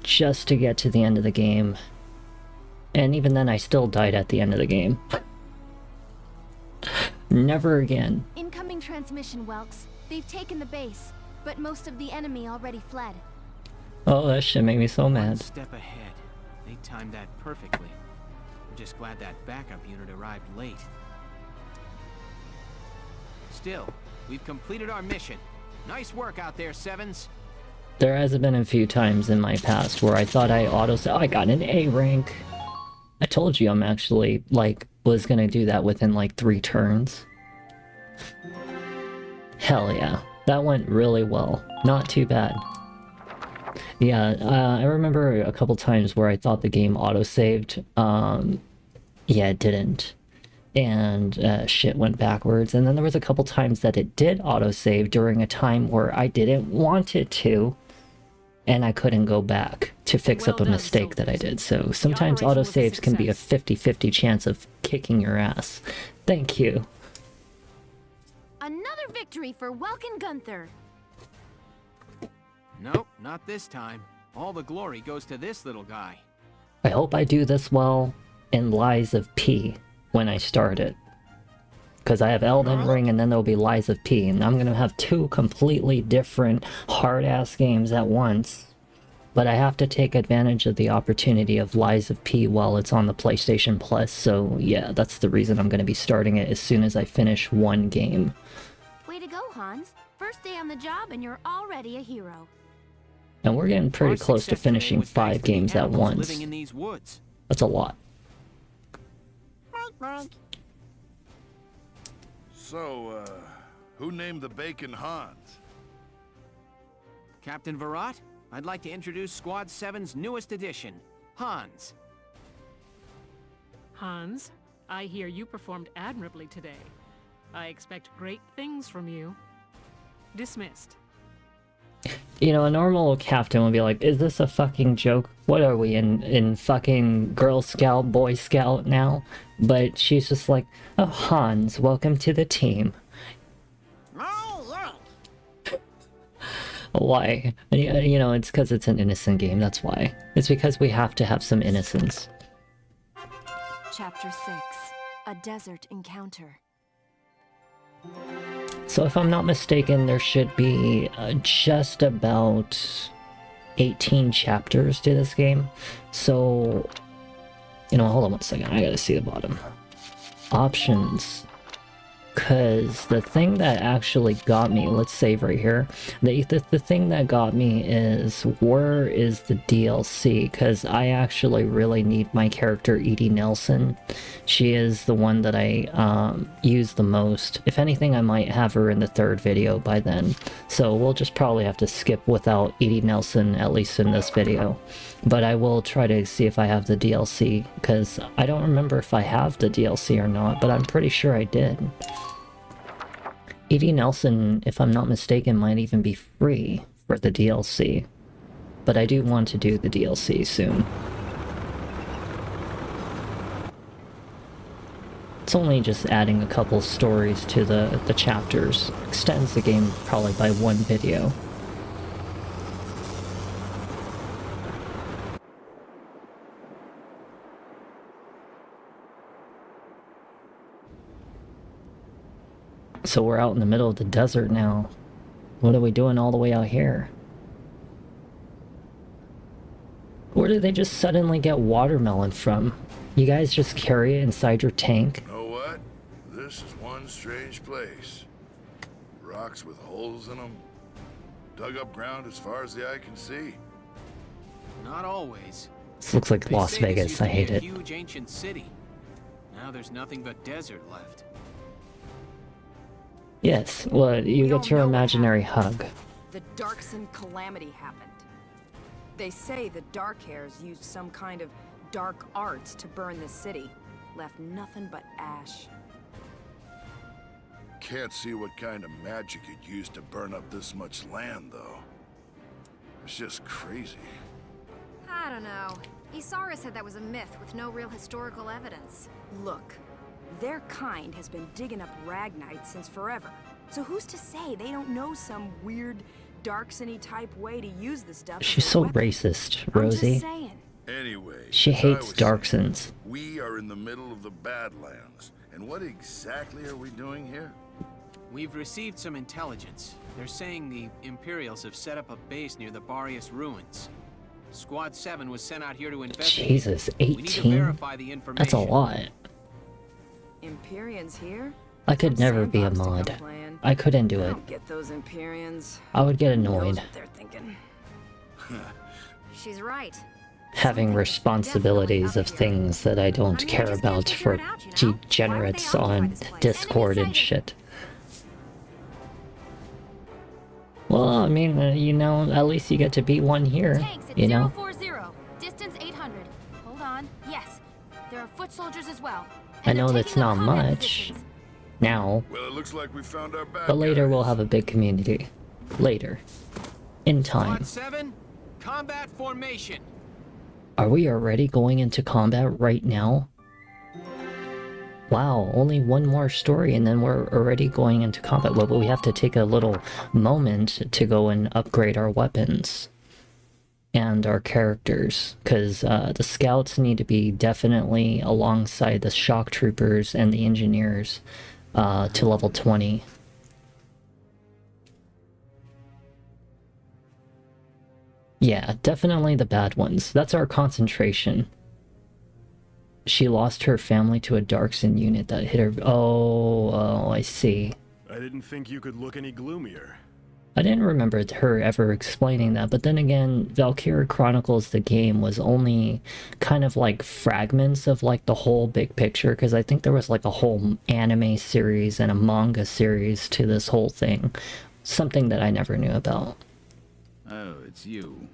just to get to the end of the game. And even then I still died at the end of the game. Never again. Incoming transmission, Welks. They've taken the base, but most of the enemy already fled. Oh, that shit made me so mad. One step ahead. They timed that perfectly. I'm just glad that backup unit arrived late. Still, we've completed our mission. Nice work out there, Sevens. There has been a few times in my past where I thought I I got an A rank. I told you I'm actually, like, was gonna do that within like 3 turns. Hell yeah. That went really well. Not too bad. Yeah, I remember a couple times where I thought the game auto-saved. Yeah, it didn't. And shit went backwards. And then there was a couple times that it did auto-save during a time where I didn't want it to. And I couldn't go back to fix up a mistake that I did. So sometimes auto-saves can be a 50-50 chance of kicking your ass. Thank you. Another victory for Welkin Gunther. Nope, not this time. All the glory goes to this little guy. I hope I do this well in Lies of P when I start it. Because I have Elden Ring and then there'll be Lies of P, and I'm gonna have two completely different hard-ass games at once. But I have to take advantage of the opportunity of Lies of P while it's on the PlayStation Plus, so yeah, that's the reason I'm gonna be starting it as soon as I finish one game. Way to go, Hans. First day on the job and you're already a hero. And we're getting pretty close to finishing 5 games at once. Living in these woods. That's a lot. So, who named the bacon Hans? Captain Virat, I'd like to introduce Squad 7's newest addition, Hans. Hans, I hear you performed admirably today. I expect great things from you. Dismissed. You know, a normal captain would be like, is this a fucking joke? What are we, in fucking Girl Scout, Boy Scout now? But she's just like, oh, Hans, welcome to the team. Why? You know, it's because it's an innocent game, that's why. It's because we have to have some innocence. Chapter 6. A Desert Encounter. So if I'm not mistaken, there should be just about 18 chapters to this game. So, you know, hold on one second, I gotta see the bottom. Options. Because the thing that actually got me, let's save right here. The thing that got me is, where is the DLC? Because I actually really need my character Edie Nelson. She is the one that I use the most. If anything, I might have her in the 3rd video by then. So we'll just probably have to skip without Edie Nelson, at least in this video. But I will try to see if I have the DLC, because I don't remember if I have the DLC or not, but I'm pretty sure I did. Edie Nelson, if I'm not mistaken, might even be free for the DLC. But I do want to do the DLC soon. It's only just adding a couple stories to the chapters. Extends the game probably by 1 video. So we're out in the middle of the desert now. What are we doing all the way out here? Where did they just suddenly get watermelon from? You guys just carry it inside your tank? You know what? This is one strange place. Rocks with holes in them. Dug up ground as far as the eye can see. Not always. This looks like Las Vegas, I hate it. Huge ancient city. Now there's nothing but desert left. Yes, well, you get your imaginary hug. The Darkson calamity happened. They say the Dark Hairs used some kind of dark arts to burn the city. Left nothing but ash. Can't see what kind of magic you'd use to burn up this much land, though. It's just crazy. I don't know. Isara said that was a myth with no real historical evidence. Look, their kind has been digging up Ragnite since forever. So who's to say they don't know some weird Darksony type way to use the stuff? She's so racist, Rosie. Anyway, She hates Darksons. We are in the middle of the Badlands. And what exactly are we doing here? We've received some intelligence. They're saying the Imperials have set up a base near the Barrius ruins. Squad 7 was sent out here to investigate. Jesus, 18? We need to verify the information. That's a lot. Imperians here? I could never be a mod. I couldn't do it. Don't get those Imperians. I would get annoyed. What they're thinking. She's right. Having responsibilities of things that I don't care about for degenerates on Discord and shit. Well, I mean, you know, at least you get to beat one here, you know? 040, distance 800. Hold on. Yes, there are foot soldiers as well. I know that's not much now, Well, it looks like we found our bad but later guys. we'll have a big community. Later. In time. Squad 7, combat formation. Are we already going into combat right now? Wow, only one more story and then we're already going into combat. Well, but we have to take a little moment to go and upgrade our weapons and our characters, because the scouts need to be definitely alongside the shock troopers and the engineers to level 20. Yeah, definitely the bad ones. That's our concentration. She lost her family to a Darkson unit that hit her. Oh, I see. I didn't think you could look any gloomier. I didn't remember her ever explaining that, but then again, Valkyria Chronicles, the game, was only kind of like fragments of like the whole big picture, because I think there was like a whole anime series and a manga series to this whole thing. Something that I never knew about. Oh, it's you.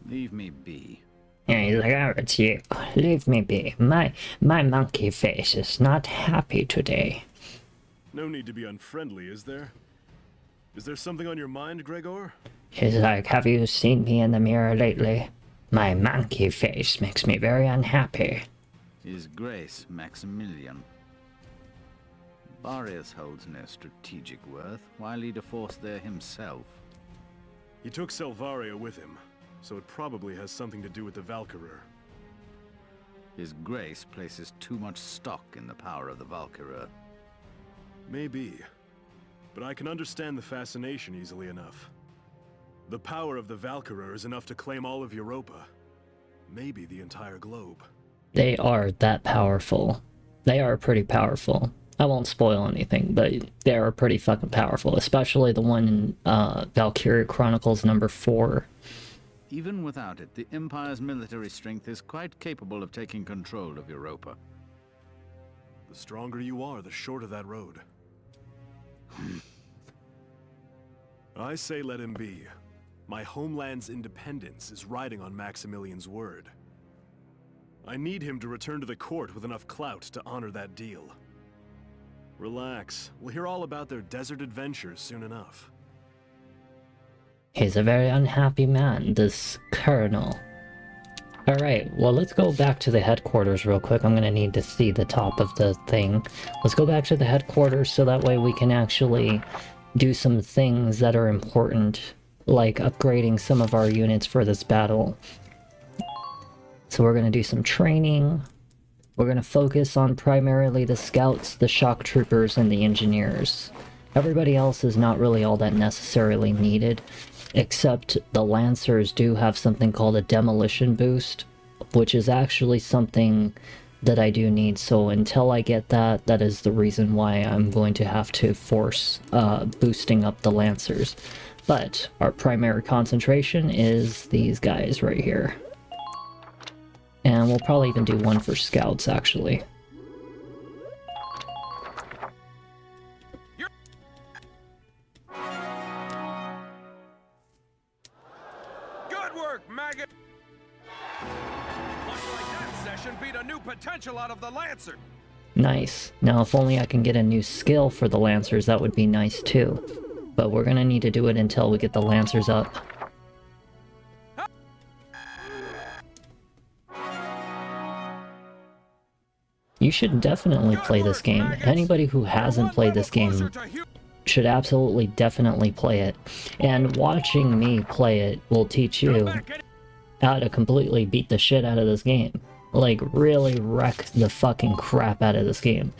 Leave me be. Yeah, he's like, oh, it's you. Leave me be. My monkey face is not happy today. No need to be unfriendly, is there? Is there something on your mind, Gregor? He's like, have you seen me in the mirror lately? My monkey face makes me very unhappy. His Grace Maximilian. Barrios holds no strategic worth. Why lead a force there himself? He took Selvaria with him, so it probably has something to do with the Valkyrie. His Grace places too much stock in the power of the Valkyrie. Maybe, but I can understand the fascination easily enough. The power of the Valkyrie is enough to claim all of Europa. Maybe the entire globe. They are that powerful. They are pretty powerful. I won't spoil anything, but they are pretty fucking powerful, especially the one in Valkyria Chronicles number 4. Even without it, the Empire's military strength is quite capable of taking control of Europa. The stronger you are, the shorter that road. I say let him be. My homeland's independence is riding on Maximilian's word. I need him to return to the court with enough clout to honor that deal. Relax. We'll hear all about their desert adventures soon enough. He's a very unhappy man, this colonel. Alright, well, let's go back to the headquarters real quick. I'm gonna need to see the top of the thing. Let's go back to the headquarters so that way we can actually do some things that are important, like upgrading some of our units for this battle. So we're gonna do some training. We're gonna focus on primarily the scouts, the shock troopers, and the engineers. Everybody else is not really all that necessarily needed, except the Lancers do have something called a demolition boost, which is actually something that I do need. So until I get that, that is the reason why I'm going to have to force boosting up the Lancers. But our primary concentration is these guys right here. And we'll probably even do one for scouts, actually. Good work, maggot! Looks like that session beat a new potential out of the Lancer. Nice. Now, if only I can get a new skill for the Lancers, that would be nice too. But we're gonna need to do it until we get the Lancers up. You should definitely play this game. Anybody who hasn't played this game should absolutely definitely play it. And watching me play it will teach you how to completely beat the shit out of this game. Like, really wreck the fucking crap out of this game.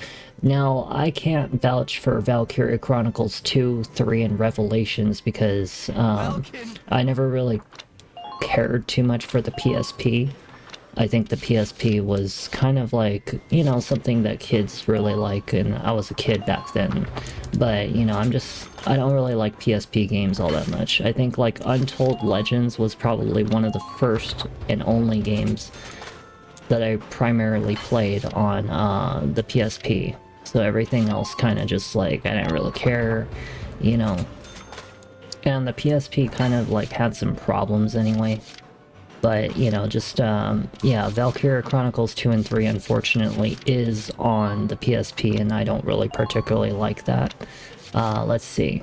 Now, I can't vouch for Valkyria Chronicles 2, 3, and Revelations because I never really cared too much for the PSP. I think the PSP was kind of like, you know, something that kids really like, and I was a kid back then. But, you know, I don't really like PSP games all that much. I think, like, Untold Legends was probably one of the first and only games that I primarily played on the PSP. So everything else kind of just, like, I didn't really care, you know. And the PSP kind of, like, had some problems anyway. But, you know, just, yeah, Valkyria Chronicles 2 and 3, unfortunately, is on the PSP, and I don't really particularly like that. Let's see.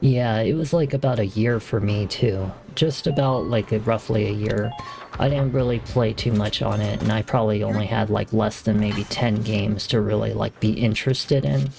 Yeah, it was like about a year for me too. Just about like roughly a year. I didn't really play too much on it, and I probably only had like less than maybe 10 games to really like be interested in.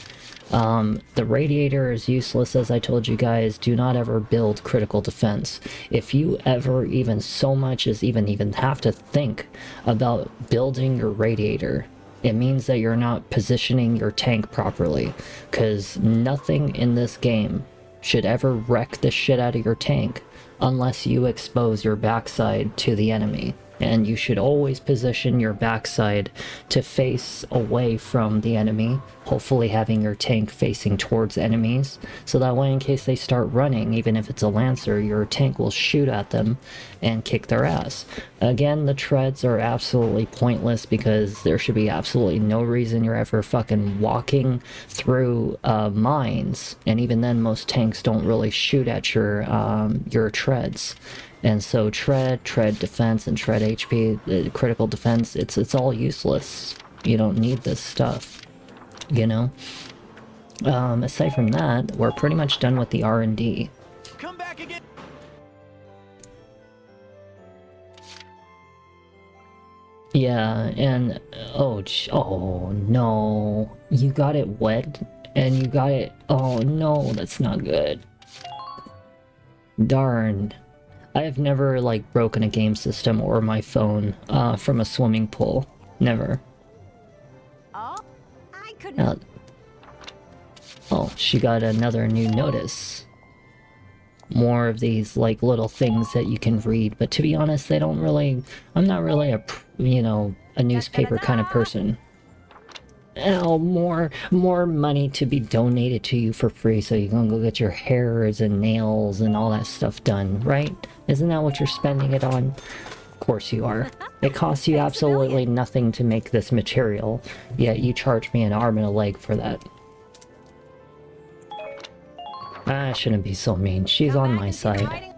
The radiator is useless, as I told you guys. Do not ever build critical defense. If you ever even so much as even have to think about building your radiator, it means that you're not positioning your tank properly, because nothing in this game should ever wreck the shit out of your tank unless you expose your backside to the enemy. And you should always position your backside to face away from the enemy, hopefully having your tank facing towards enemies, so that way in case they start running, even if it's a Lancer, your tank will shoot at them and kick their ass. Again, the treads are absolutely pointless because there should be absolutely no reason you're ever fucking walking through mines, and even then most tanks don't really shoot at your treads. And so tread defense, and tread HP, critical defense, it's all useless. You don't need this stuff, you know? Aside from that, we're pretty much done with the R&D. Come back again. Yeah, and oh no, you got it wet, and you got it, oh no, that's not good. Darn. I have never, like, broken a game system or my phone from a swimming pool. Never. Oh, I couldn't. Oh, she got another new notice. More of these, like, little things that you can read, but to be honest, they don't really... I'm not really a, you know, a newspaper kind of person. Oh, more money to be donated to you for free so you can go get your hairs and nails and all that stuff done, right? Isn't that what you're spending it on? Of course you are. It costs you absolutely nothing to make this material, yet you charge me an arm and a leg for that. I shouldn't be so mean. She's on my side.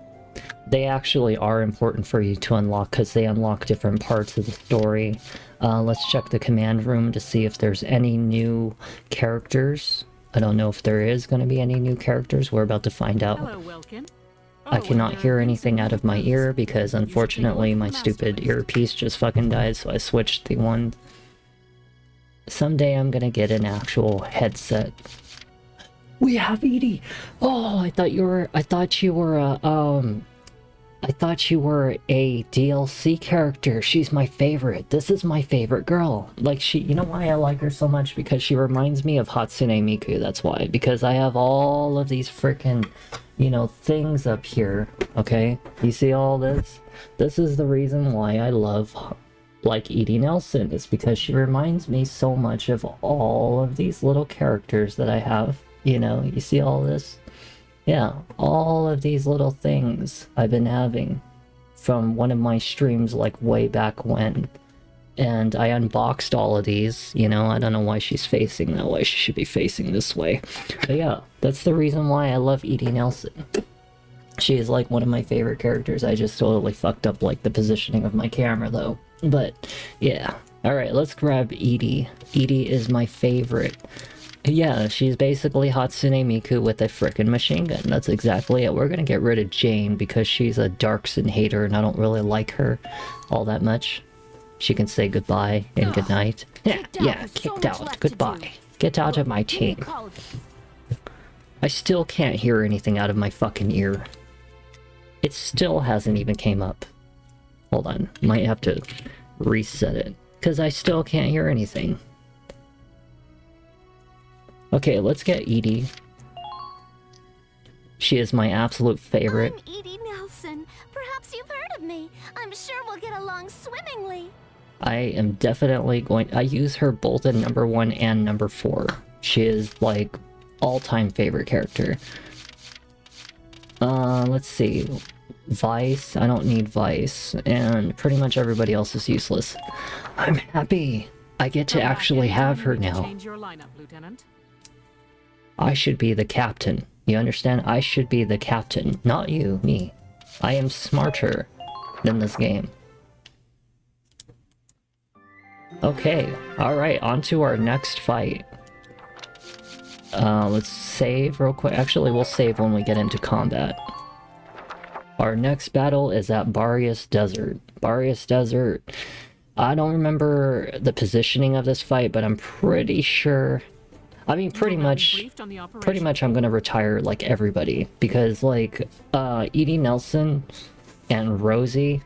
They actually are important for you to unlock because they unlock different parts of the story. Let's check the command room to see if there's any new characters. I don't know if there is going to be any new characters. We're about to find out. Hello, Welkin. I cannot hear anything out of my ear because unfortunately my stupid earpiece just fucking died, so I switched the one. Someday I'm gonna get an actual headset. We have Edie! Oh, I thought you were a DLC character. She's my favorite. This is my favorite girl. Like, you know why I like her so much? Because she reminds me of Hatsune Miku, that's why. Because I have all of these freaking, you know, things up here, okay? You see all this? This is the reason why I love, like, Edie Nelson. It's because she reminds me so much of all of these little characters that I have. You know, you see all this? Yeah, all of these little things I've been having from one of my streams like way back when. And I unboxed all of these, you know, I don't know why she's facing that way, she should be facing this way. But yeah, that's the reason why I love Edie Nelson. She is like one of my favorite characters. I just totally fucked up like the positioning of my camera though. But yeah, alright, let's grab Edie. Edie is my favorite. Yeah, she's basically Hatsune Miku with a frickin' machine gun. That's exactly it. We're gonna get rid of Jane because she's a Darkson hater and I don't really like her all that much. She can say goodbye and goodnight. Yeah, kicked out. Goodbye. Get out of my team. I still can't hear anything out of my fucking ear. It still hasn't even came up. Hold on, might have to reset it because I still can't hear anything. Okay, let's get Edie. She is my absolute favorite. I'm Edie Nelson. Perhaps you've heard of me. I'm sure we'll get along swimmingly. I am definitely going... I use her both in number 1 and number 4. She is, like, all-time favorite character. Let's see. Vice, I don't need Vice. And pretty much everybody else is useless. I'm happy. I get to actually have her now. Change your lineup, Lieutenant. I should be the captain. You understand? I should be the captain. Not you, me. I am smarter than this game. Okay, alright, on to our next fight. Let's save real quick. Actually, we'll save when we get into combat. Our next battle is at Barrius Desert. Barrius Desert, I don't remember the positioning of this fight, but I'm pretty sure... I mean, pretty much I'm gonna retire, like, everybody. Because, like, Edie Nelson and Rosie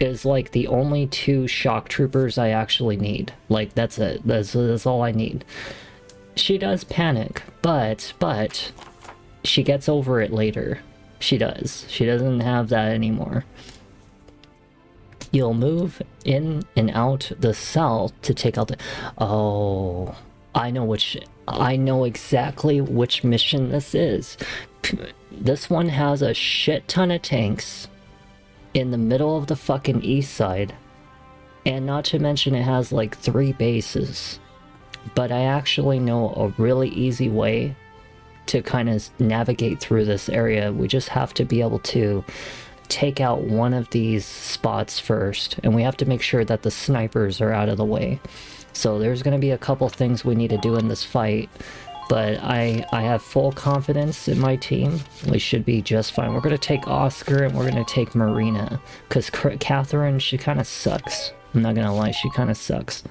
is, like, the only 2 shock troopers I actually need. Like, that's it. That's all I need. She does panic, but she gets over it later. She does. She doesn't have that anymore. You'll move in and out the cell to take out the... Oh, I know exactly which mission this is. This one has a shit ton of tanks in the middle of the fucking east side. And not to mention it has like 3 bases. But I actually know a really easy way to kind of navigate through this area. We just have to be able to take out one of these spots first, and we have to make sure that the snipers are out of the way. So there's going to be a couple things we need to do in this fight, but I have full confidence in my team. We should be just fine. We're going to take Oscar and we're going to take Marina, because Catherine, she kind of sucks. I'm not going to lie, she kind of sucks.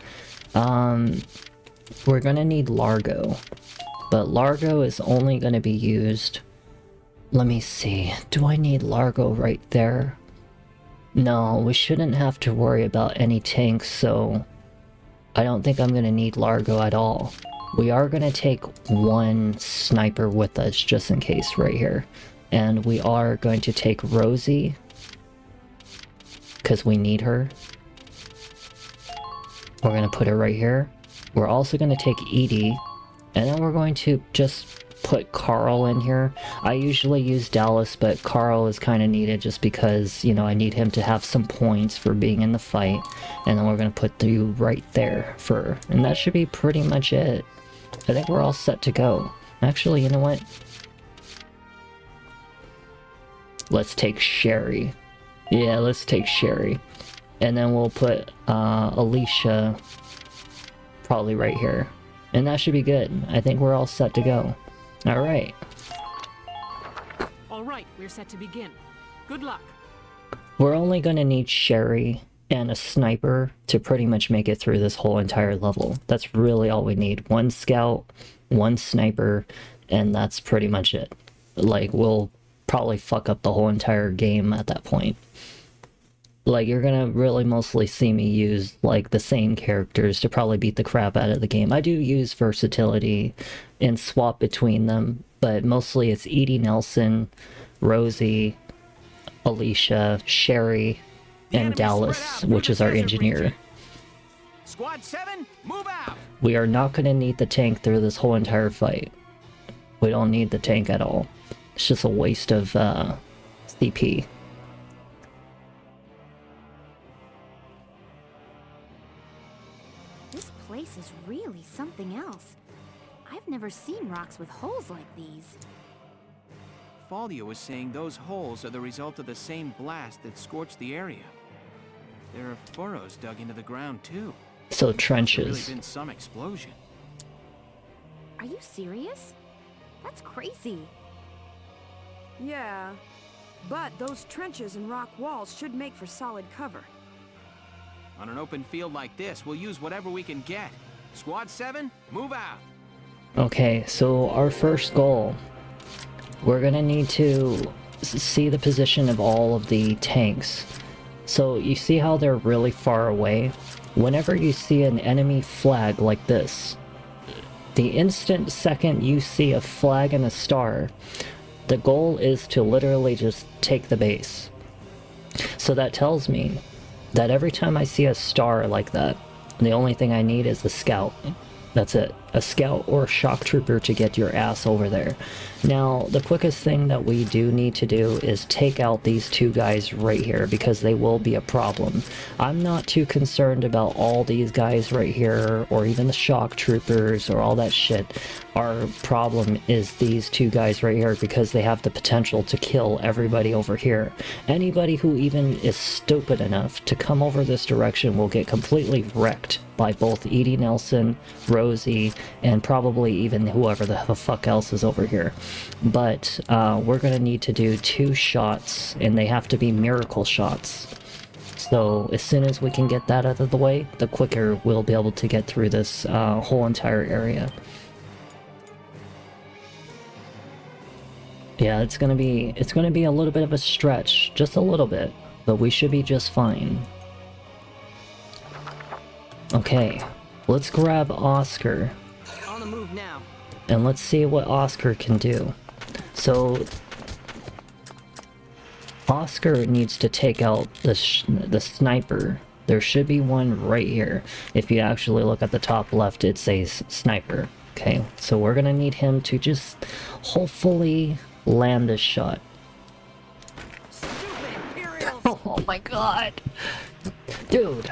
We're going to need Largo. But Largo is only going to be used... Let me see. Do I need Largo right there? No, we shouldn't have to worry about any tanks, so... I don't think I'm going to need Largo at all. We are going to take 1 sniper with us, just in case, right here. And we are going to take Rosie. Because we need her. We're going to put her right here. We're also going to take Edie. And then we're going to just put Carl in here. I usually use Dallas, but Carl is kind of needed just because, you know, I need him to have some points for being in the fight. And then we're going to put you right there for... And that should be pretty much it. I think we're all set to go. Actually, you know what? Let's take Sherry. Yeah, let's take Sherry. And then we'll put Alicia probably right here. And that should be good. I think we're all set to go. Alright. Alright, we're set to begin. Good luck. We're only gonna need Sherry and a sniper to pretty much make it through this whole entire level. That's really all we need. 1 scout, 1 sniper, and that's pretty much it. Like, we'll probably fuck up the whole entire game at that point. Like, you're gonna really mostly see me use, like, the same characters to probably beat the crap out of the game. I do use versatility and swap between them, but mostly it's Edie Nelson, Rosie, Alicia, Sherry, and Dallas, which is our engineer. Squad 7, move out! We are not gonna need the tank through this whole entire fight. We don't need the tank at all. It's just a waste of, CP. This place is really something else. I've never seen rocks with holes like these. Faldia was saying those holes are the result of the same blast that scorched the area. There are furrows dug into the ground too. So There's trenches. really been some explosion. Are you serious? That's crazy. Yeah, but those trenches and rock walls should make for solid cover. On an open field like this, we'll use whatever we can get. Squad 7, move out! Okay, so our first goal. We're gonna need to see the position of all of the tanks. So you see how they're really far away? Whenever you see an enemy flag like this, the instant second you see a flag and a star, the goal is to literally just take the base. So that tells me that every time I see a star like that, the only thing I need is a scout. That's it. A scout or a shock trooper to get your ass over there. Now, the quickest thing that we do need to do is take out these 2 guys right here, because they will be a problem. I'm not too concerned about all these guys right here, or even the shock troopers, or all that shit. Our problem is these 2 guys right here, because they have the potential to kill everybody over here. Anybody who even is stupid enough to come over this direction will get completely wrecked by both Edie Nelson, Rosie, and probably even whoever the fuck else is over here. But we're gonna need to do 2 shots, and they have to be miracle shots. So as soon as we can get that out of the way, the quicker we'll be able to get through this whole entire area. Yeah, it's gonna be a little bit of a stretch, just a little bit, but we should be just fine. Okay, let's grab Oscar. On the move now. And let's see what Oscar can do. So Oscar needs to take out the sniper. There should be one right here. If you actually look at the top left, it says sniper. Okay, so we're gonna need him to just hopefully land this shot. Oh my god. Dude.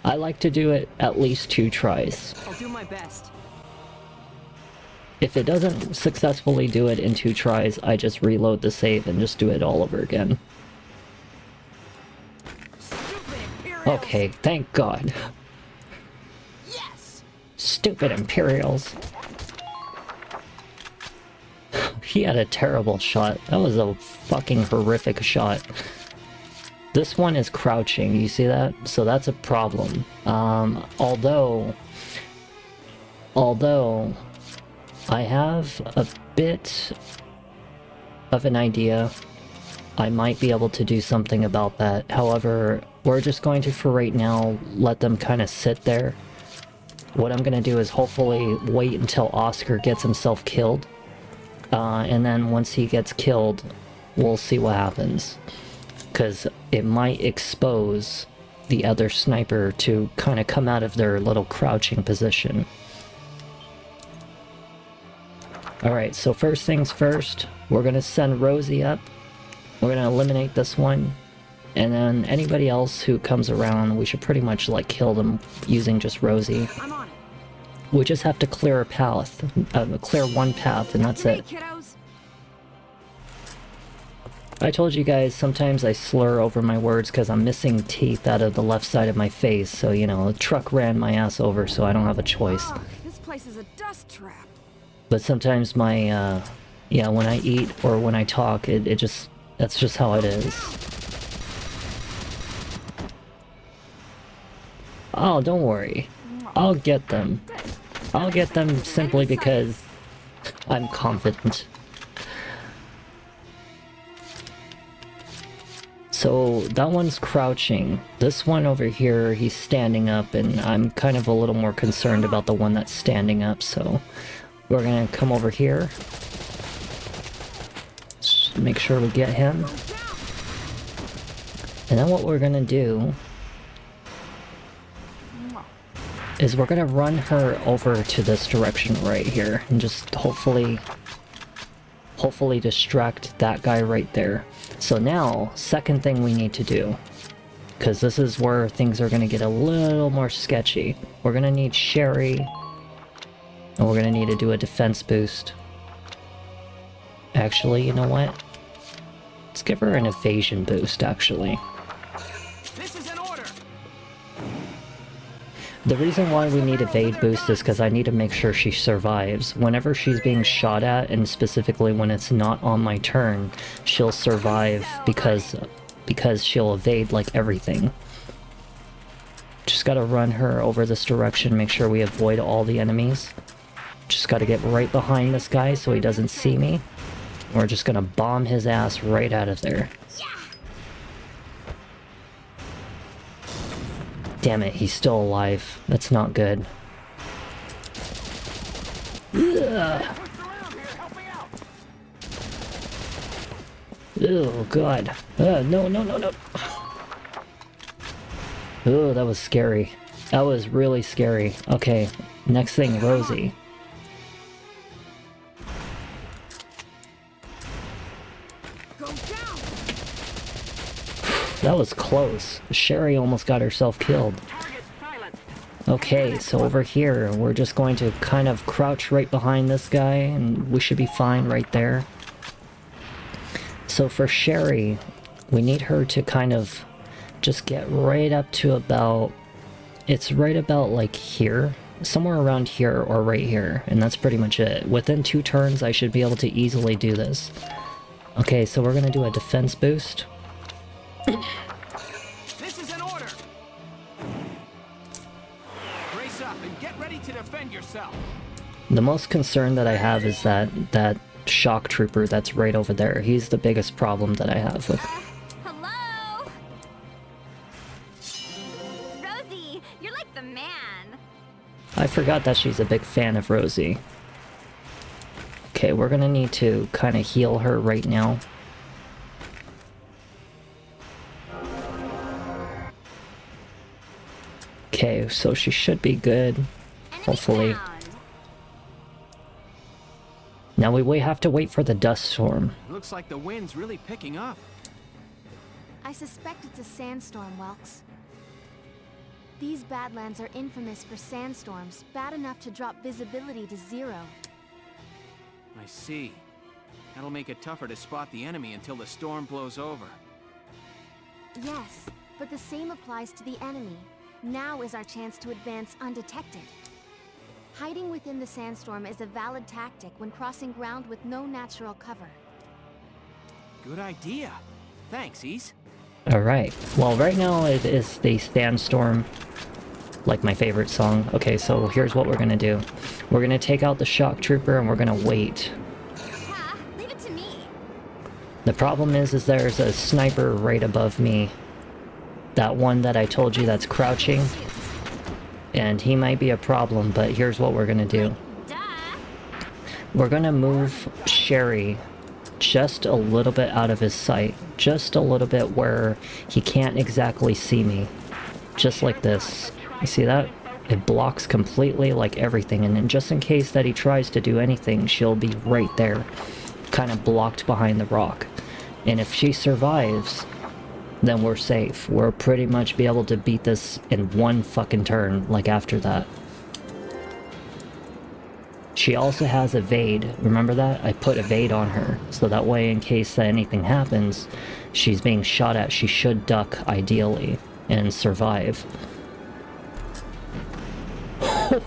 I like to do it at least 2 tries. I'll do my best. If it doesn't successfully do it in 2 tries, I just reload the save and just do it all over again. Okay, thank God. Yes. Stupid Imperials. He had a terrible shot. That was a fucking horrific shot. This one is crouching, you see that? So that's a problem. Although I have a bit of an idea. I might be able to do something about that. However, we're just going to, for right now, let them kind of sit there. What I'm going to do is hopefully wait until Oscar gets himself killed. And then once he gets killed, we'll see what happens. Because it might expose the other sniper to kind of come out of their little crouching position. Alright, so first things first, we're going to send Rosie up. We're going to eliminate this one. And then anybody else who comes around, we should pretty much like kill them using just Rosie. I'm on it. We just have to clear a path, clear one path, and that's it. I told you guys sometimes I slur over my words because I'm missing teeth out of the left side of my face, so you know, the truck ran my ass over, so I don't have a choice. Oh, this place is a dust trap. But sometimes my, yeah, when I eat or when I talk, that's just how it is. Oh, don't worry. I'll get them. I'll get them simply because I'm confident. So that one's crouching. This one over here, he's standing up, and I'm kind of a little more concerned about the one that's standing up, so we're gonna come over here. Just make sure we get him. And then what we're gonna do is we're gonna run her over to this direction right here and just hopefully distract that guy right there. So now, second thing we need to do, because this is where things are gonna get a little more sketchy. We're gonna need Sherry, and we're gonna need to do a defense boost. Actually, you know what? Let's give her an evasion boost, actually. This is an order. The reason why we need evade boost is because I need to make sure she survives. Whenever she's being shot at, and specifically when it's not on my turn, she'll survive because she'll evade like everything. Just gotta run her over this direction, make sure we avoid all the enemies. Just gotta get right behind this guy so he doesn't see me. We're just gonna bomb his ass right out of there. Damn it, he's still alive. That's not good. Ugh. Oh god. No. Oh, that was scary. That was really scary. Okay, next thing, Rosie. That was close. Sherry almost got herself killed. Okay, so over here, we're just going to kind of crouch right behind this guy, and we should be fine right there. So for Sherry, we need her to kind of just get right up to about It's right about like here, somewhere around here or right here, and that's pretty much it. Within 2 turns I should be able to easily do this. Okay, so we're gonna do a defense boost. This is an order! Brace up and get ready to defend yourself! The most concern that I have is that shock trooper that's right over there. He's the biggest problem that I have with. Hello? Rosie, you're like the man. I forgot that she's a big fan of Rosie. Okay, we're gonna need to kind of heal her right now. Okay, so she should be good. Hopefully. Now we have to wait for the dust storm. Looks like the wind's really picking up. I suspect it's a sandstorm, Welks. These Badlands are infamous for sandstorms, bad enough to drop visibility to 0. I see. That'll make it tougher to spot the enemy until the storm blows over. Yes, but the same applies to the enemy. Now is our chance to advance undetected. Hiding within the sandstorm is a valid tactic when crossing ground with no natural cover. Good idea. Thanks, Ease. Alright, well right now it is the sandstorm, like my favorite song. Okay, so here's what we're gonna do. We're gonna take out the shock trooper and we're gonna wait. Yeah, leave it to me. The problem is there's a sniper right above me. That one that I told you that's crouching. And he might be a problem, but here's what we're gonna do. We're gonna move Sherry just a little bit out of his sight. Just a little bit where he can't exactly see me. Just like this. You see that? It blocks completely like everything, and then just in case that he tries to do anything, she'll be right there. Kind of blocked behind the rock. And if she survives, then we're safe. We'll pretty much be able to beat this in 1 fucking turn, like after that. She also has evade. Remember that? I put evade on her, so that way in case that anything happens, she's being shot at, she should duck, ideally, and survive.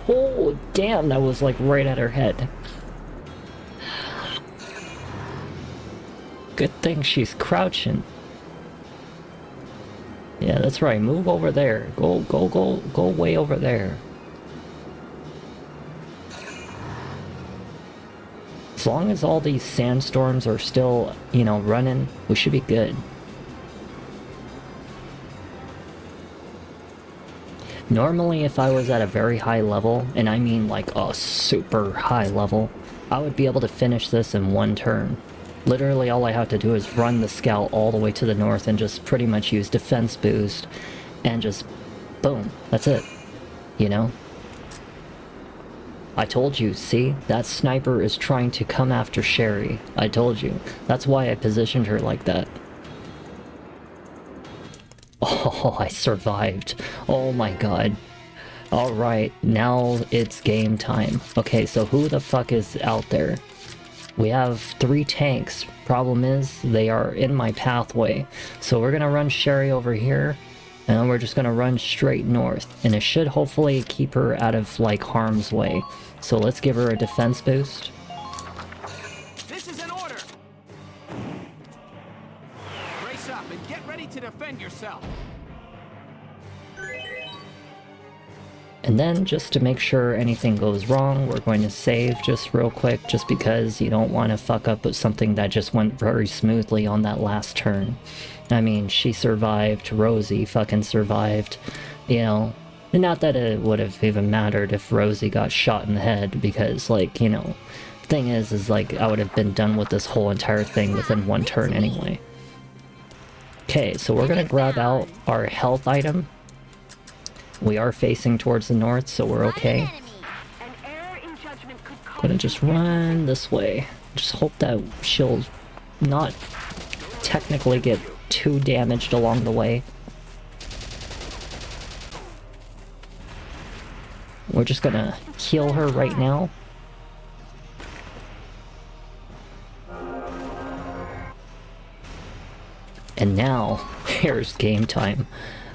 Oh, damn, that was like right at her head. Good thing she's crouching. Yeah, that's right. Move over there. Go way over there. As long as all these sandstorms are still, you know, running, we should be good. Normally, if I was at a very high level, and I mean like a super high level, I would be able to finish this in 1 turn. Literally all I have to do is run the scout all the way to the north and just pretty much use defense boost and just boom, that's it, you know? I told you, see? That sniper is trying to come after Sherry. I told you. That's why I positioned her like that. Oh, I survived. Oh my god. Alright, now it's game time. Okay, so who the fuck is out there? We have 3 tanks. Problem is, they are in my pathway. So we're gonna run Sherry over here, and then we're just gonna run straight north. And it should hopefully keep her out of, like, harm's way. So let's give her a defense boost. This is an order! Brace up and get ready to defend yourself! And then, just to make sure anything goes wrong, we're going to save just real quick, just because you don't want to fuck up with something that just went very smoothly on that last turn. I mean, she survived, Rosie fucking survived, you know. And not that it would have even mattered if Rosie got shot in the head, because, like, you know, thing is like, I would have been done with this whole entire thing within 1 turn anyway. Okay, so we're gonna grab out our health item. We are facing towards the north, so we're okay. Gonna just run this way. Just hope that she'll not technically get too damaged along the way. We're just gonna heal her right now. And now, here's game time.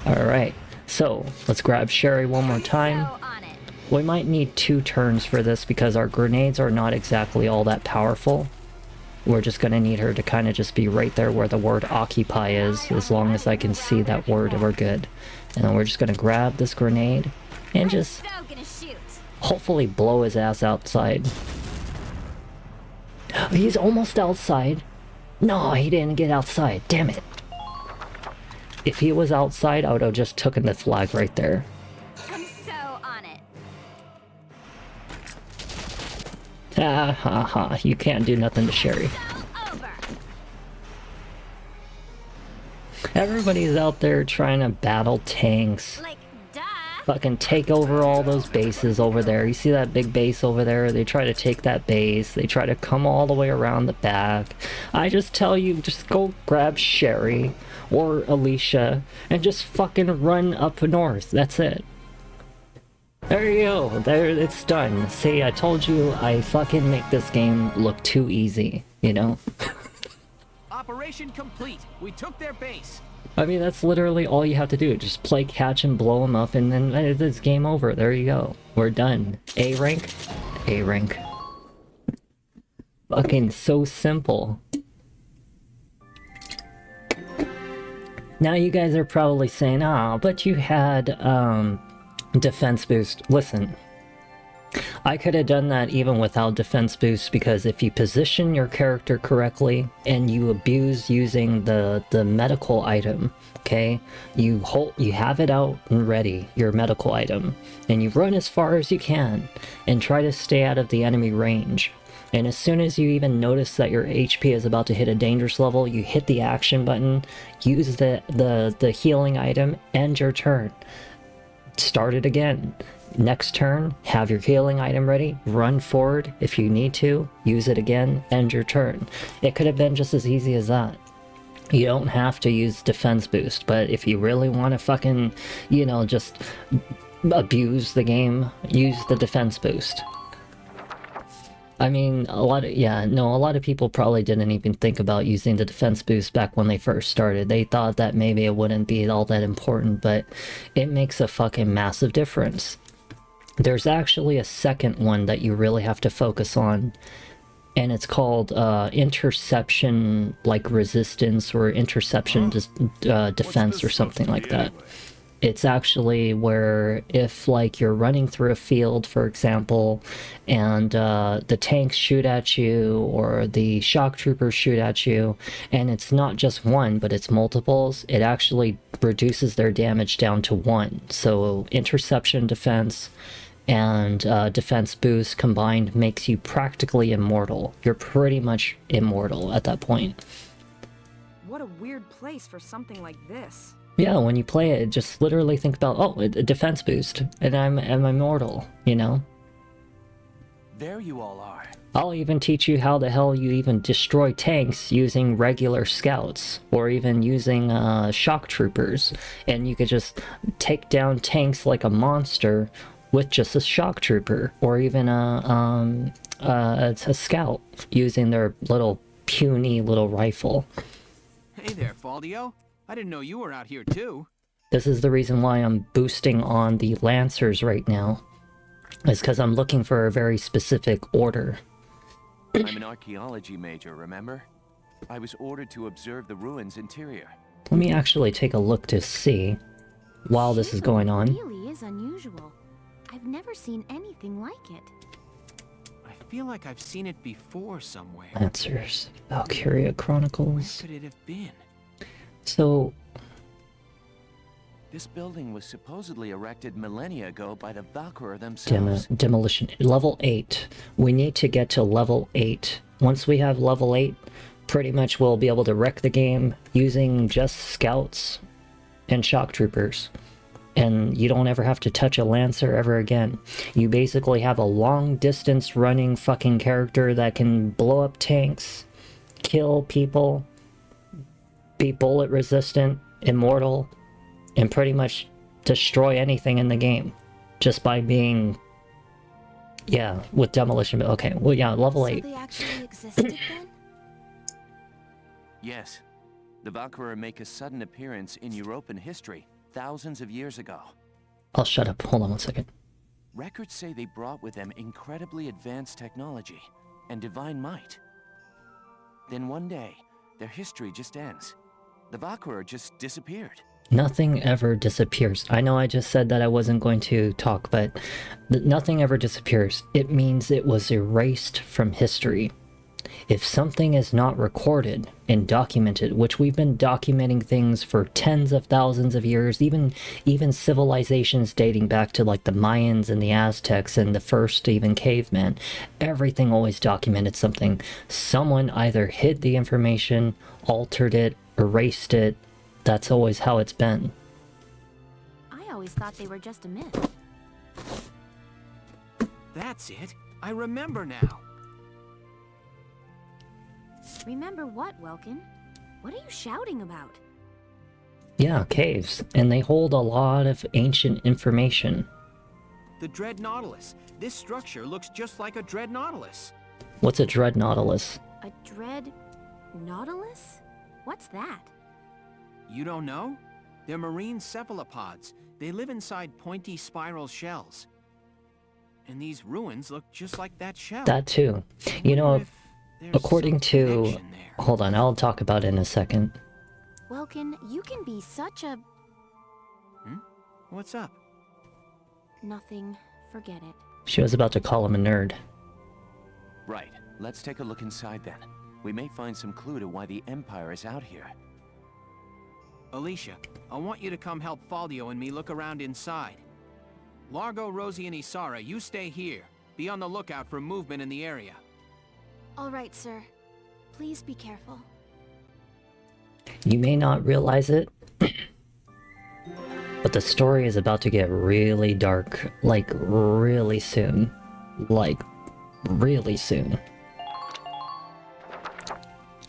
Alright, So, let's grab Sherry one more time. We might need 2 turns for this because our grenades are not exactly all that powerful. We're just gonna need her to kind of just be right there where the word occupy is, as long as I can see that word, we're good. And then we're just gonna grab this grenade and just hopefully blow his ass outside. He's almost outside. No, he didn't get outside. Damn it. If he was outside, I would have just taken the flag right there. I'm so on it. Ha ha ha. You can't do nothing to Sherry. Everybody's out there trying to battle tanks. Fucking take over all those bases over there. You see that big base over there? They try to take that base. They try to come all the way around the back. I just tell you, just go grab Sherry or Alicia and just fucking run up north. That's it. There you go. There, it's done. See, I told you I fucking make this game look too easy, you know? Operation complete. We took their base. I mean, that's literally all you have to do. Just play catch and blow them up, and then it's game over. There you go. We're done. A rank? A rank. Fucking so simple. Now you guys are probably saying, ah, but you had, defense boost. Listen. I could have done that even without defense boost, because if you position your character correctly and you abuse using the medical item, okay, you have it out and ready, your medical item, and you run as far as you can and try to stay out of the enemy range. And as soon as you even notice that your HP is about to hit a dangerous level, you hit the action button, use the healing item, end your turn. Start it again. Next turn, have your healing item ready, run forward if you need to, use it again, end your turn. It could have been just as easy as that. You don't have to use defense boost, but if you really want to fucking, you know, just abuse the game, use the defense boost. I mean, a lot of people probably didn't even think about using the defense boost back when they first started. They thought that maybe it wouldn't be all that important, but it makes a fucking massive difference. There's actually a second one that you really have to focus on, and it's called interception, like resistance, or interception defense, or something like that. It's actually where if, like, you're running through a field, for example, and the tanks shoot at you, or the shock troopers shoot at you, and it's not just one, but it's multiples, it actually reduces their damage down to 1. So interception defense and defense boost combined makes you practically immortal. You're pretty much immortal at that point. What a weird place for something like this. Yeah, when you play it, just literally think about, oh, a defense boost, and I'm immortal, you know? There you all are. I'll even teach you how the hell you even destroy tanks using regular scouts, or even using shock troopers, and you could just take down tanks like a monster with just a shock trooper, or even a scout using their little puny little rifle. Hey there, Faldio. I didn't know you were out here too. This is the reason why I'm boosting on the Lancers right now, is because I'm looking for a very specific order. I'm an archaeology major, remember? I was ordered to observe the ruins' interior. Let me actually take a look to see while this is going on. It really is unusual. I've never seen anything like it. I feel like I've seen it before somewhere. Lancers, Valkyria Chronicles. Where could it have been? So, this building was supposedly erected millennia ago by the Valkyria themselves. demolition. Level 8. We need to get to level 8. Once we have level 8, pretty much we'll be able to wreck the game using just scouts and shock troopers. And you don't ever have to touch a Lancer ever again. You basically have a long distance running fucking character that can blow up tanks, kill people, be bullet resistant, immortal, and pretty much destroy anything in the game just by being, yeah, with demolition. Okay, well, yeah, level 8. So they actually existed then? Yes. The Valkyria make a sudden appearance in European history, thousands of years ago. I'll shut up. Hold on one second. Records say they brought with them incredibly advanced technology and divine might. Then one day, their history just ends. The Valkyria just disappeared. Nothing ever disappears. I know I just said that I wasn't going to talk, but nothing ever disappears. It means it was erased from history. If something is not recorded and documented, which we've been documenting things for tens of thousands of years, even civilizations dating back to like the Mayans and the Aztecs and the first even cavemen, everything always documented something. Someone either hid the information, altered it, erased it. That's always how it's been. I always thought they were just a myth. That's it. I remember now. Remember what, Welkin? What are you shouting about? Yeah, caves. And they hold a lot of ancient information. The Dread Nautilus. This structure looks just like a Dread Nautilus. What's a dread nautilus? A dread nautilus? What's that? You don't know? They're marine cephalopods. They live inside pointy spiral shells. And these ruins look just like that shell. That too. You know, according to... Hold on, I'll talk about it in a second. Welkin, you can be such a... What's up? Nothing. Forget it. She was about to call him a nerd. Right. Let's take a look inside then. We may find some clue to why the Empire is out here. Alicia, I want you to come help Faldio and me look around inside. Largo, Rosie, and Isara, you stay here. Be on the lookout for movement in the area. All right, sir. Please be careful. You may not realize it, but the story is about to get really dark, like really soon. Like, really soon.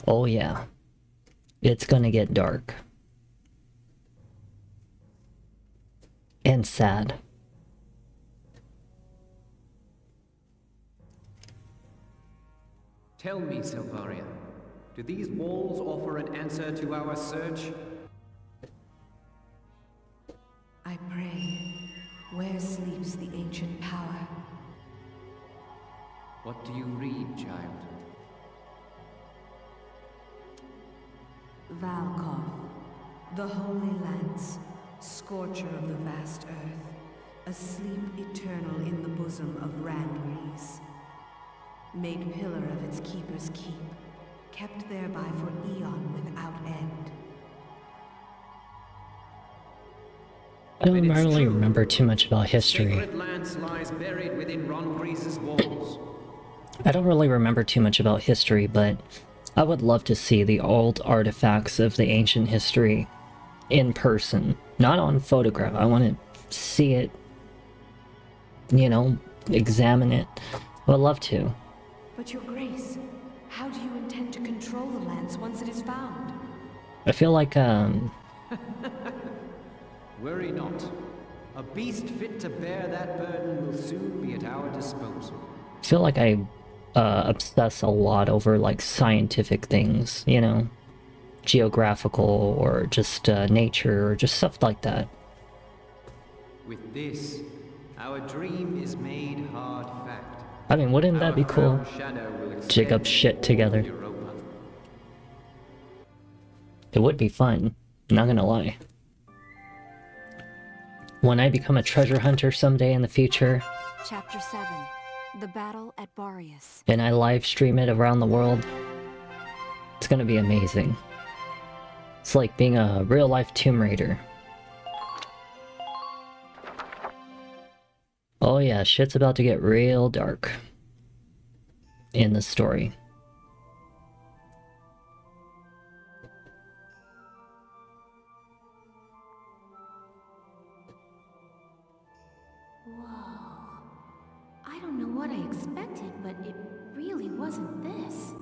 Oh yeah. It's gonna get dark. And sad. Tell me, Silvaria, do these walls offer an answer to our search? I pray, where sleeps the ancient power? What do you read, child? Valkov, the Holy Lance, scorcher of the vast earth, asleep eternal in the bosom of Randrees. Made pillar of its keeper's keep, kept thereby for eon without end. I don't really remember too much about history. Sacred Lance lies buried within Randrees' walls. I don't really remember too much about history, but I would love to see the old artifacts of the ancient history in person. Not on photograph. I want to see it, you know, examine it. I would love to. But your grace, how do you intend to control the lance once it is found? I feel like, Worry not. A beast fit to bear that burden will soon be at our disposal. I feel like I obsess a lot over, like, scientific things, you know? Geographical, or just nature, or just stuff like that. With this, our dream is made hard fact. I mean, wouldn't that be cool? Jig up shit together. It would be fun, not gonna lie. When I become a treasure hunter someday in the future, Chapter 7. The Battle at Barius. and I live stream it around the world, it's gonna be amazing. It's like being a real-life Tomb Raider. Oh yeah, shit's about to get real dark in the story. Whoa. I don't know what I expected, but it really wasn't this.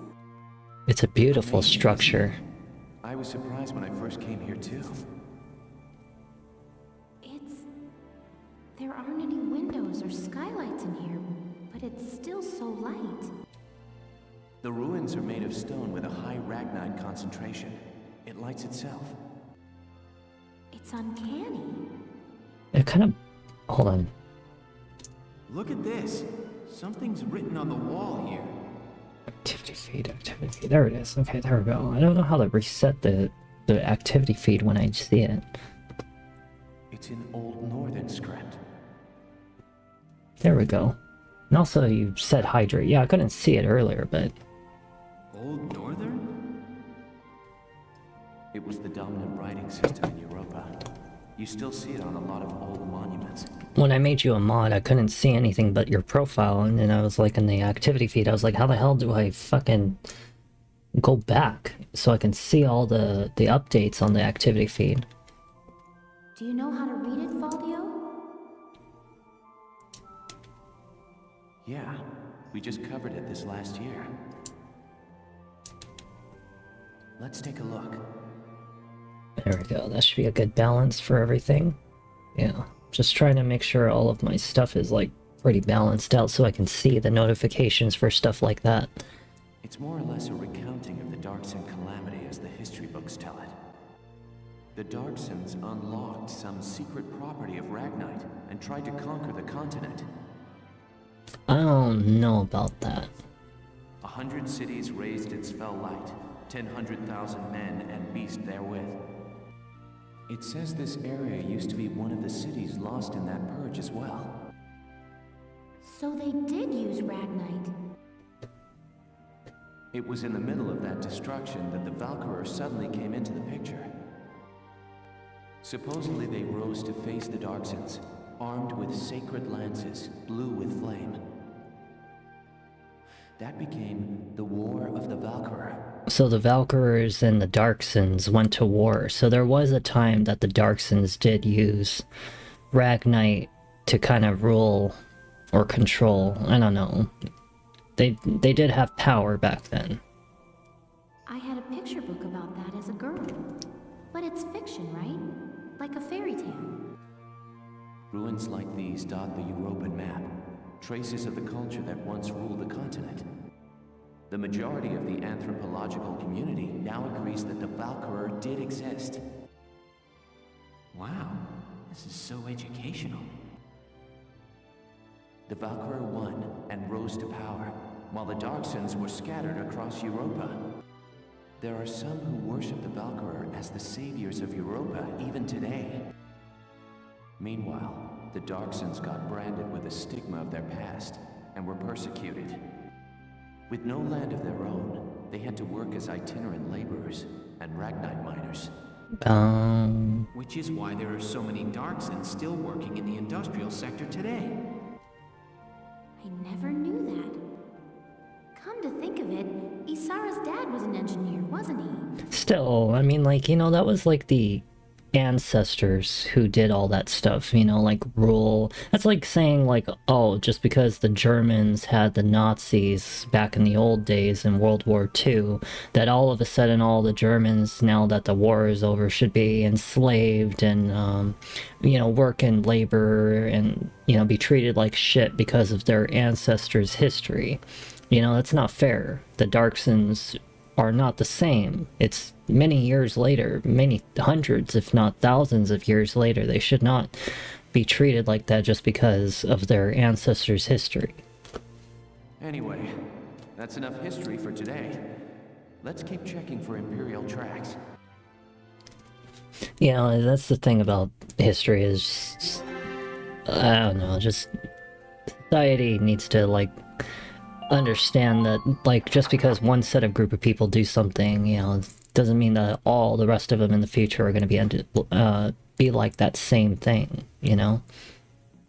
It's a beautiful structure. I was surprised when I first came here too. There aren't any windows or skylights in here, but it's still so light. The ruins are made of stone with a high ragnite concentration. It lights itself. It It's uncanny. It kind of... Hold on. Look at this. Something's written on the wall here. Activity feed, activity feed. There it is. Okay, there we go. I don't know how to reset the activity feed when I see it. It's in Old Northern script. There we go. And also you said hydrate. Yeah, I couldn't see it earlier, but... Old Northern? It was the dominant writing system in Europa. You still see it on a lot of old monuments. When I made you a mod, I couldn't see anything but your profile, and then I was like in the activity feed, I was like, how the hell do I fucking go back so I can see all the updates on the activity feed? Do you know how to read it, Faldio? Yeah, we just covered it this last year. Let's take a look. There we go. That should be a good balance for everything. Yeah. Just trying to make sure all of my stuff is like pretty balanced out so I can see the notifications for stuff like that. It's more or less a recounting of the Darkson calamity as the history books tell it. The Darksons unlocked some secret property of Ragnite and tried to conquer the continent. I don't know about that. 100 cities raised its fell light, 100,000 men and beasts therewith. It says this area used to be one of the cities lost in that purge as well. So they did use Ragnite. It was in the middle of that destruction that the Valkyrie suddenly came into the picture. Supposedly they rose to face the Darksons, armed with sacred lances, blue with flame. That became the War of the Valkyrie. So the Valkyries and the Darksons went to war. So there was a time that the Darksons did use Ragnite to kind of rule or control. I don't know. They did have power back then. I had a picture book about that as a girl. But it's fiction, right? Like a fairy tale. Ruins like these dot the European map, traces of the culture that once ruled the continent. The majority of the anthropological community now agrees that the Valkyrie did exist. Wow, this is so educational. The Valkyrie won and rose to power, while the Darksons were scattered across Europa. There are some who worship the Valkyrie as the saviors of Europa even today. Meanwhile, the Darksons got branded with the stigma of their past and were persecuted. With no land of their own, they had to work as itinerant laborers and Ragnite miners. Which is why there are so many Darksons still working in the industrial sector today. I never knew that. Come to think of it, Isara's dad was an engineer, wasn't he? Still, I mean, like, you know, that was like the ancestors who did all that stuff, you know, like rule. That's like saying like, oh, just because the Germans had the Nazis back in the old days in World War II, that all of a sudden all the Germans, now that the war is over, should be enslaved and, you know, work in labor and, you know, be treated like shit because of their ancestors' history. You know, that's not fair. The Darksons are not the same. It's many years later, many hundreds, if not thousands of years later. They should not be treated like that just because of their ancestors' history. Anyway, that's enough history for today. Let's keep checking for Imperial tracks. You know, that's the thing about history is, I don't know, just society needs to, like, understand that, like, just because one set of group of people do something, you know, doesn't mean that all the rest of them in the future are going to be like that same thing, you know?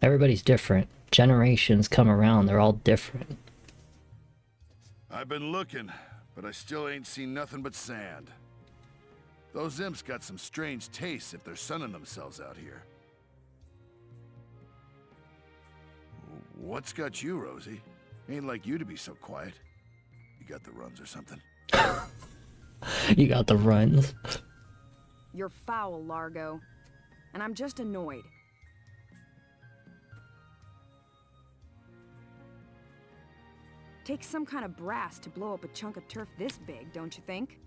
Everybody's different. Generations come around, they're all different. I've been looking, but I still ain't seen nothing but sand. Those imps got some strange tastes if they're sunning themselves out here. What's got you, Rosie? Ain't like you to be so quiet. You got the runs or something? You got the runs. You're foul, Largo. And I'm just annoyed. Takes some kind of brass to blow up a chunk of turf this big, don't you think?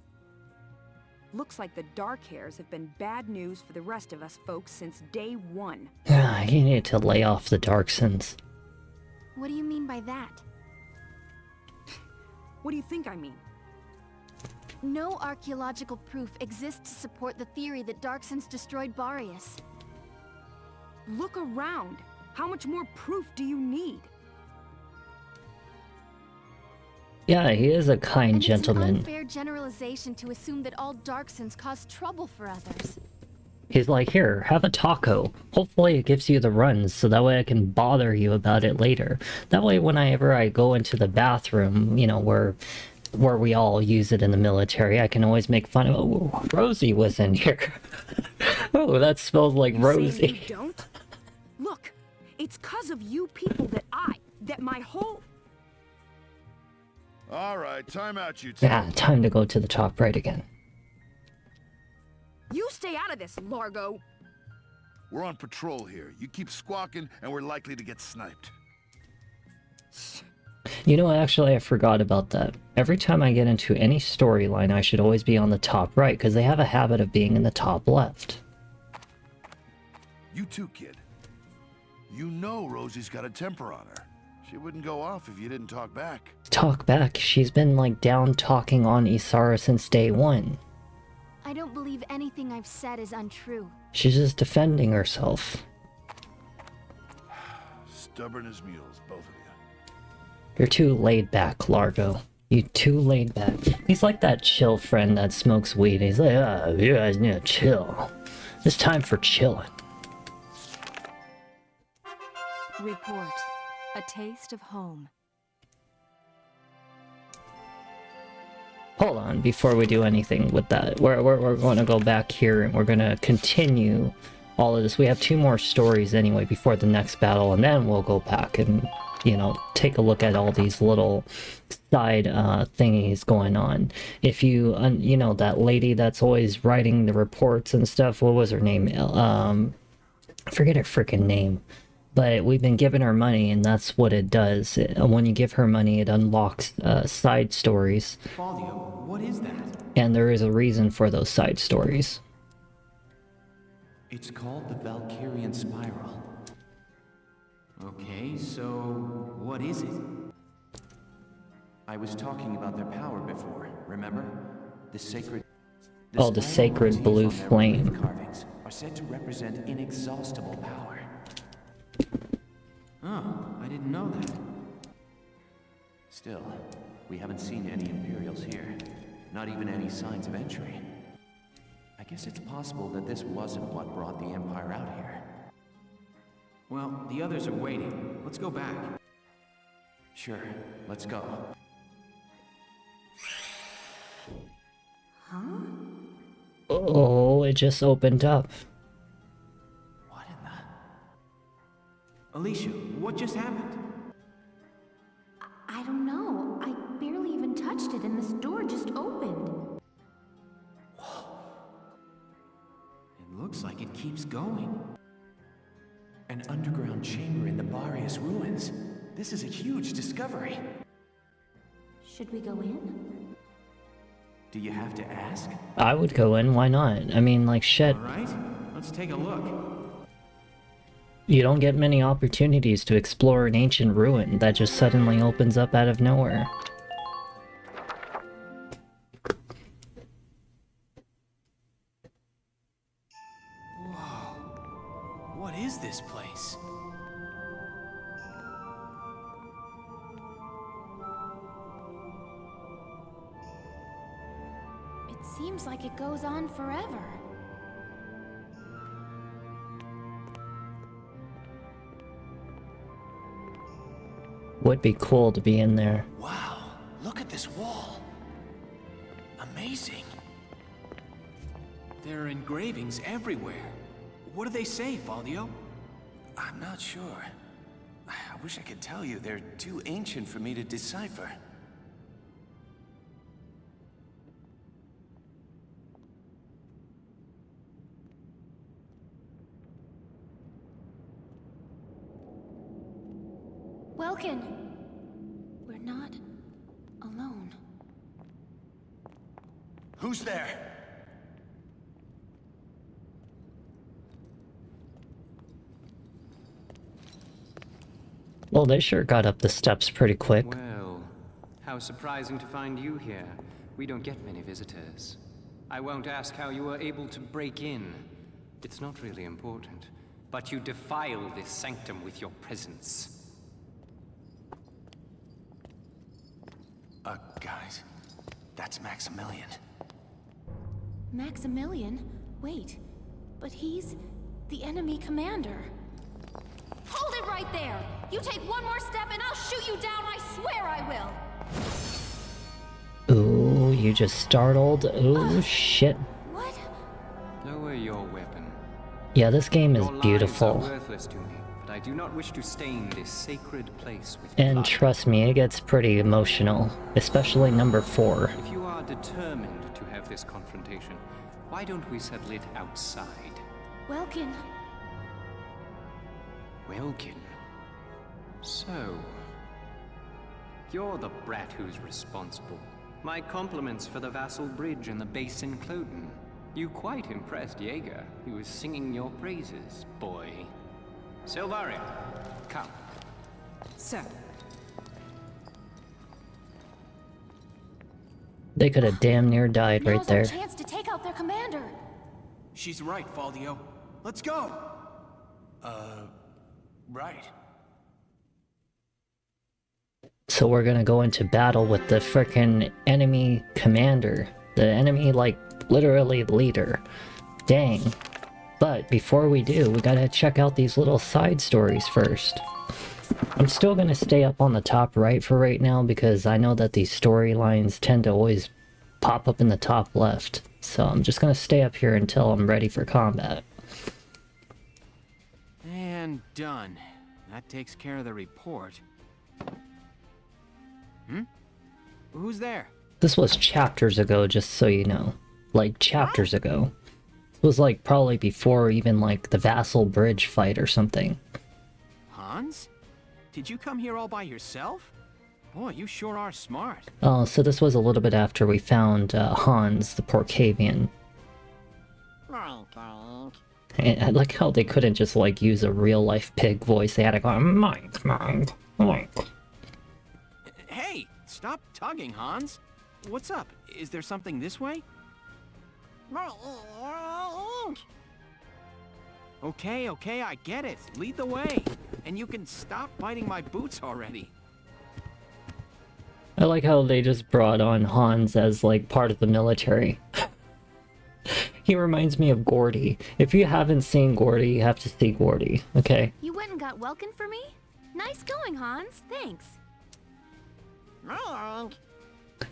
Looks like the dark hairs have been bad news for the rest of us folks since day one. You need to lay off the Darksons. What do you mean by that? What do you think I mean? No archaeological proof exists to support the theory that Darksons destroyed Barius. Look around. How much more proof do you need? Yeah, he is a kind gentleman. It's an unfair generalization to assume that all Darksons cause trouble for others. He's like, here, have a taco. Hopefully it gives you the runs, so that way I can bother you about it later. That way whenever I go into the bathroom, you know, where we all use it in the military, I can always make fun of, oh, Rosie was in here. Oh, that smells like Rosie. You don't? Look, it's 'cause of you people that my whole... Alright, time out, you two. Yeah, time to go to the top right again. You stay out of this, Largo. We're on patrol here. You keep squawking, and we're likely to get sniped. You know, actually, I forgot about that. Every time I get into any storyline, I should always be on the top right, because they have a habit of being in the top left. You too, kid. You know Rosie's got a temper on her. She wouldn't go off if you didn't talk back. Talk back? She's been, like, down talking on Isara since day one. I don't believe anything I've said is untrue. She's just defending herself. Stubborn as mules, both of you. You're too laid back, Largo. You too laid back. He's like that chill friend that smokes weed. He's like, you guys need to chill. It's time for chilling. Report. A taste of home. Hold on, before we do anything with that, we're going to go back here and we're going to continue all of this. We have 2 more stories anyway before the next battle, and then we'll go back and, you know, take a look at all these little side thingies going on. If you, you know, that lady that's always writing the reports and stuff, what was her name? I forget her freaking name. But we've been giving her money, and that's what it does. When you give her money, it unlocks side stories. Faldio, what is that? And there is a reason for those side stories. It's called the Valkyrian Spiral. Okay, so what is it? I was talking about their power before, remember? The sacred... Oh, the sacred blue flame. Carvings are said to represent inexhaustible power. Oh, I didn't know that. Still, we haven't seen any Imperials here. Not even any signs of entry. I guess it's possible that this wasn't what brought the Empire out here. Well, the others are waiting. Let's go back. Sure, let's go. Huh? Oh, it just opened up. Alicia, what just happened? I don't know. I barely even touched it and this door just opened. It looks like it keeps going. An underground chamber in the Barius ruins. This is a huge discovery. Should we go in? Do you have to ask? I would go in, why not? I mean, like, shit. Alright, let's take a look. You don't get many opportunities to explore an ancient ruin that just suddenly opens up out of nowhere. Whoa. What is this place? It seems like it goes on forever. Would be cool to be in there. Wow, look at this wall. Amazing. There are engravings everywhere. What do they say, Faldio? I'm not sure. I wish I could tell you. They're too ancient for me to decipher. Welkin! We're not alone. Who's there? Well, they sure got up the steps pretty quick. Well, how surprising to find you here. We don't get many visitors. I won't ask how you were able to break in. It's not really important. But you defile this sanctum with your presence. Guys, that's Maximilian. Maximilian? Wait, but he's the enemy commander. Hold it right there! You take one more step and I'll shoot you down, I swear I will! Ooh, you just startled. Ooh, shit. What? Lower your weapon. Yeah, this game is Your beautiful. lives are worthless to me, but I do not wish to stain this sacred place with And blood. trust me, it gets pretty emotional. Especially number 4. If you are determined to have this confrontation, why don't we settle it outside? Welkin. Welkin? So... you're the brat who's responsible. My compliments for the Vassal Bridge and the base in Cloden. You quite impressed Jaeger. He was singing your praises, boy. Silvaria, come. Sir. They could have damn near died right there. Now's our chance to take out their commander. She's right, Faldio. Let's go! Right. So we're gonna go into battle with the frickin' enemy commander. The enemy, like, literally leader. Dang. But before we do, we gotta check out these little side stories first. I'm still gonna stay up on the top right for right now because I know that these storylines tend to always pop up in the top left. So I'm just gonna stay up here until I'm ready for combat. And done. That takes care of the report. Who's there? This was chapters ago, just so you know. Like, chapters ago. It was like probably before even like the Vassal Bridge fight or something. Hans? Did you come here all by yourself? Boy, you sure are smart. Oh, so this was a little bit after we found Hans, the Porcavian. And I like how they couldn't just like use a real life pig voice. They had to go, Mike, Mike, Mike. Hey, stop tugging, Hans. What's up? Is there something this way? Okay, I get it. Lead the way. And you can stop biting my boots already. I like how they just brought on Hans as like part of the military. He reminds me of Gordy. If you haven't seen Gordy, you have to see Gordy, okay? You went and got Welkin for me? Nice going, Hans. Thanks.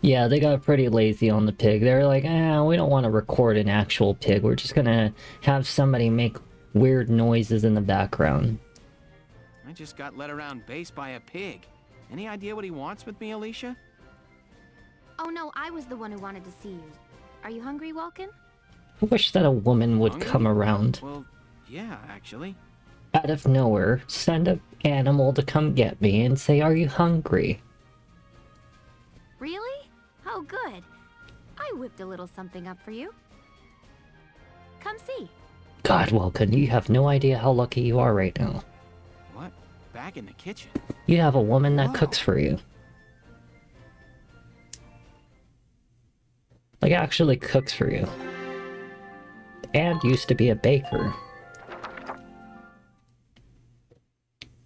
Yeah, they got pretty lazy on the pig. They were like, we don't want to record an actual pig. We're just gonna have somebody make weird noises in the background. I just got led around base by a pig. Any idea what he wants with me, Alicia? Oh no, I was the one who wanted to see you. Are you hungry, Welkin? I wish that a woman would Hungry? come around. Well, yeah, actually. Out of nowhere, send an animal to come get me and say, are you hungry? Really? Oh, good. I whipped a little something up for you. Come see. God, Welkin, you have no idea how lucky you are right now. What? Back in the kitchen? You have a woman that Whoa. cooks for you. Like, actually cooks for you. And used to be a baker.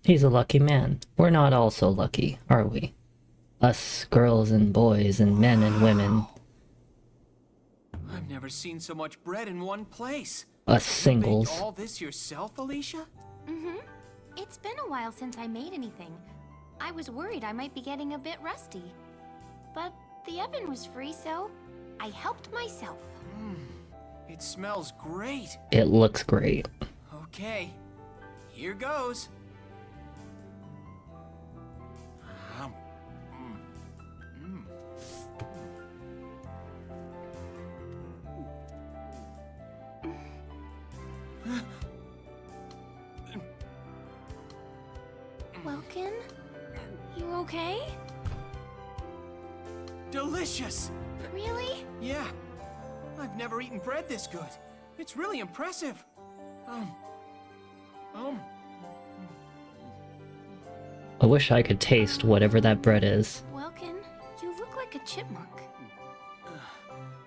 He's a lucky man. We're not all so lucky, are we? Us girls and boys and men and women. I've never seen so much bread in one place. Us singles. You baked all this yourself, Alicia? Mm-hmm. It's been a while since I made anything. I was worried I might be getting a bit rusty. But the oven was free, so I helped myself. It smells great. It looks great. Okay, here goes. Welkin? You okay? Delicious! Really? Yeah. I've never eaten bread this good. It's really impressive. I wish I could taste whatever that bread is. Welkin, you look like a chipmunk.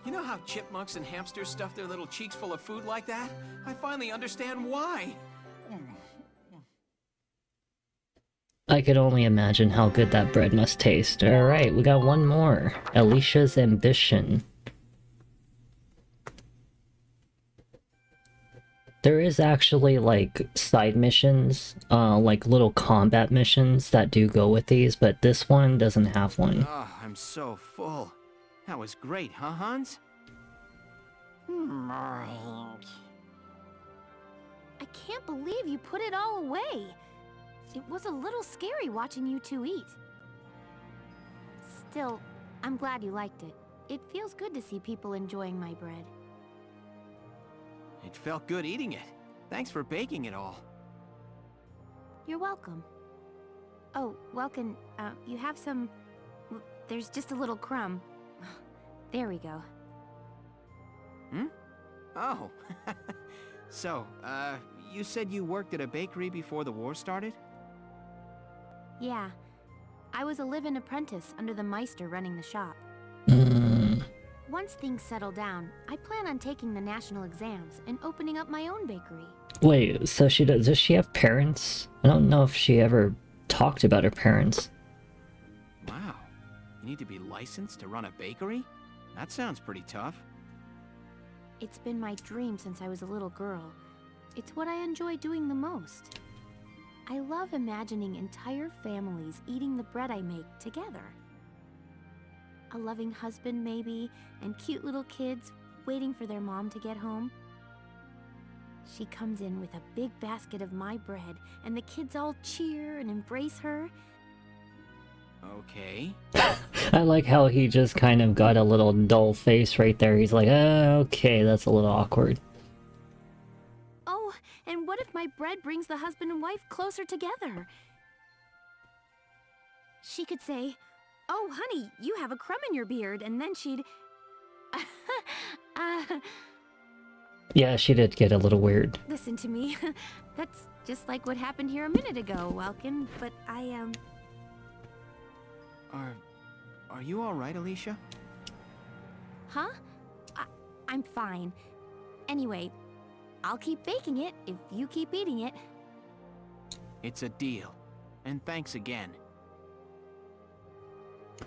You know how chipmunks and hamsters stuff their little cheeks full of food like that? I finally understand why. I could only imagine how good that bread must taste. Alright, we got one more. Alicia's Ambition. There is actually, like, side missions, like little combat missions that do go with these, but this one doesn't have one. Oh, I'm so full. That was great, huh, Hans? I can't believe you put it all away. It was a little scary watching you two eat. Still, I'm glad you liked it. It feels good to see people enjoying my bread. It felt good eating it. Thanks for baking it all. You're welcome. Oh, Welkin, you have some... There's just a little crumb. There we go. Hmm? Oh. So, you said you worked at a bakery before the war started? Yeah. I was a live-in apprentice under the Meister running the shop. Once things settle down, I plan on taking the national exams and opening up my own bakery. Wait, so does she have parents? I don't know if she ever talked about her parents. Wow. You need to be licensed to run a bakery? That sounds pretty tough. It's been my dream since I was a little girl. It's what I enjoy doing the most. I love imagining entire families eating the bread I make together. A loving husband, maybe, and cute little kids waiting for their mom to get home. She comes in with a big basket of my bread, and the kids all cheer and embrace her. Okay. I like how he just kind of got a little dull face right there. He's like, okay, that's a little awkward. Oh, and what if my bread brings the husband and wife closer together? She could say, "Oh, honey, you have a crumb in your beard," and then she'd... Yeah, she did get a little weird. Listen to me. That's just like what happened here a minute ago, Welkin, but Are you alright, Alicia? Huh? I'm fine. Anyway, I'll keep baking it if you keep eating it. It's a deal. And thanks again.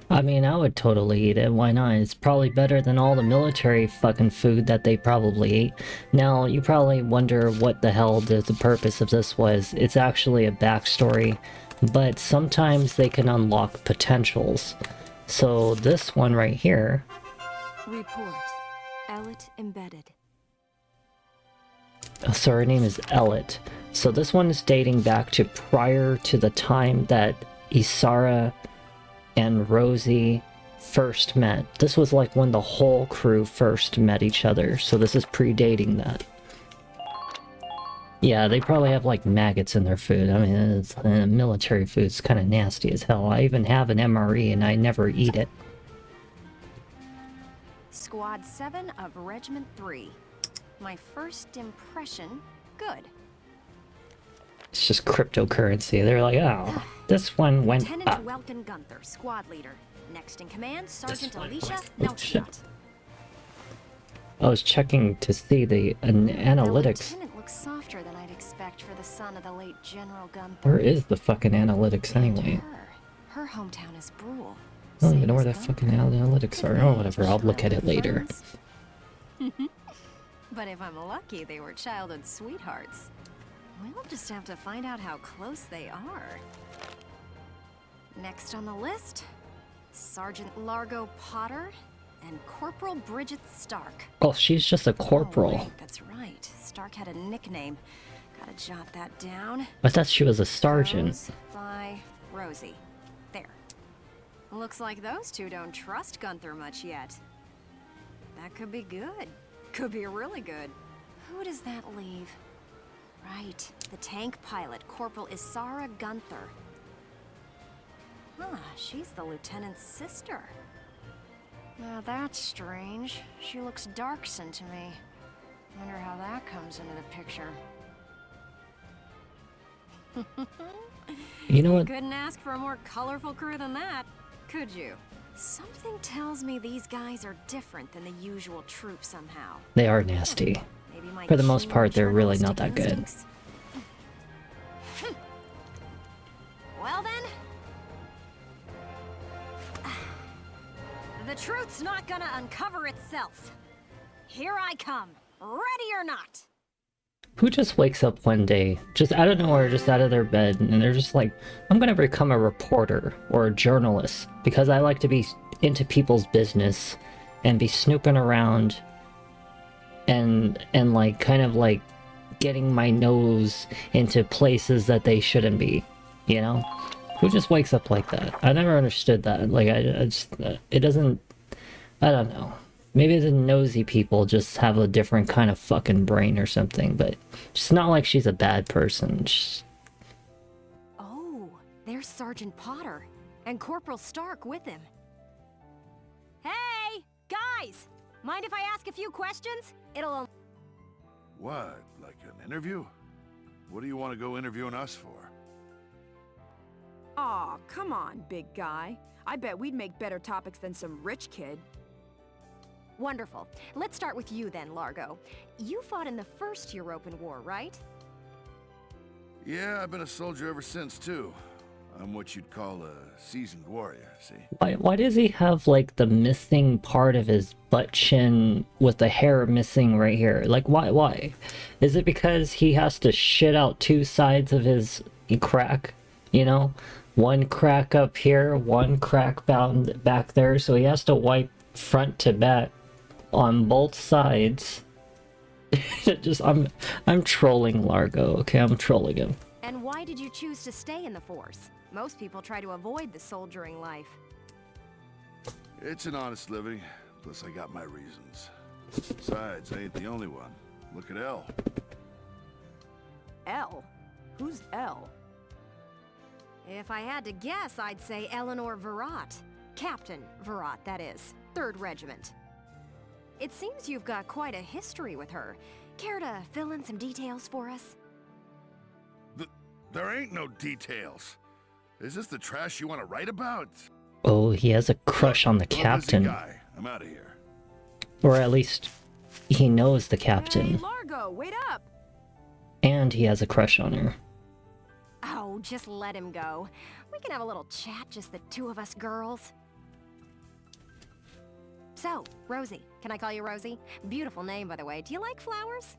I mean, I would totally eat it. Why not? It's probably better than all the military fucking food that they probably ate. Now, you probably wonder what the hell the purpose of this was. It's actually a backstory, but sometimes they can unlock potentials. So this one right here... Report. Ellet embedded. So her name is Ellet. So this one is dating back to prior to the time that Isara and Rosie first met. This was like when the whole crew first met each other, so this is predating that. Yeah, they probably have like maggots in their food. I mean, it's, military food's kind of nasty as hell. I even have an MRE and I never eat it. Squad 7 of Regiment 3. My first impression, good. It's just cryptocurrency. They're like, oh, this one went Lieutenant up. Welkin Gunther, squad leader. Next in command, Sergeant Alicia Melchiot. I was checking to see the analytics. The lieutenant looks softer than I'd expect for the son of the late General Gunther. Where is the fucking analytics anyway? Her hometown is Brule. I don't even know where the fucking analytics are. Oh, whatever. I'll look at it later. But if I'm lucky, they were childhood sweethearts. We'll just have to find out how close they are. Next on the list, Sergeant Largo Potter and Corporal Bridget Stark. Oh, she's just a corporal. Oh, wait, that's right. Stark had a nickname. Gotta jot that down. I thought she was a sergeant. Rose by Rosie. There. Looks like those two don't trust Gunther much yet. That could be good. Could be really good. Who does that leave? Right, the tank pilot, Corporal Isara Gunther. Huh, she's the lieutenant's sister. Now that's strange. She looks Darkson to me. Wonder how that comes into the picture. You know what? Couldn't ask for a more colorful crew than that, could you? Something tells me these guys are different than the usual troop somehow. They are nasty. Maybe my For the most keen part, they're really not journalistic that good. instincts? Well then, the truth's not gonna uncover itself. Here I come, ready or not. Who just wakes up one day, just out of nowhere, just out of their bed, and they're just like, I'm gonna become a reporter or a journalist because I like to be into people's business and be snooping around and like kind of like getting my nose into places that they shouldn't be, you know? Who just wakes up like that? I never understood that. Like, I just, it doesn't, I don't know. Maybe the nosy people just have a different kind of fucking brain or something, but it's not like she's a bad person. Oh, there's Sergeant Potter and Corporal Stark with him. Hey, guys! Mind if I ask a few questions? It'll... What? Like an interview? What do you want to go interviewing us for? Aw, come on, big guy. I bet we'd make better topics than some rich kid. Wonderful. Let's start with you then, Largo. You fought in the First European War, right? Yeah, I've been a soldier ever since, too. I'm what you'd call a seasoned warrior, see? Why does he have, like, the missing part of his butt chin with the hair missing right here? Like, why? Is it because he has to shit out two sides of his crack, you know? One crack up here, one crack bound back there, so he has to wipe front to back on both sides. I'm trolling Largo, okay? I'm trolling him. And why did you choose to stay in the force? Most people try to avoid the soldiering life. It's an honest living, plus I got my reasons. Besides, I ain't the only one. Look at Elle. Elle? Who's Elle? If I had to guess, I'd say Eleanor Virat. Captain Virat, that is. 3rd Regiment. It seems you've got quite a history with her. Care to fill in some details for us? There ain't no details. Is this the trash you want to write about? Oh, he has a crush on the captain. Guy. I'm out of here. Or at least he knows the captain. Hey, Largo, wait up! And he has a crush on her. Oh, just let him go. We can have a little chat, just the two of us girls. So, Rosie. Can I call you Rosie? Beautiful name, by the way. Do you like flowers?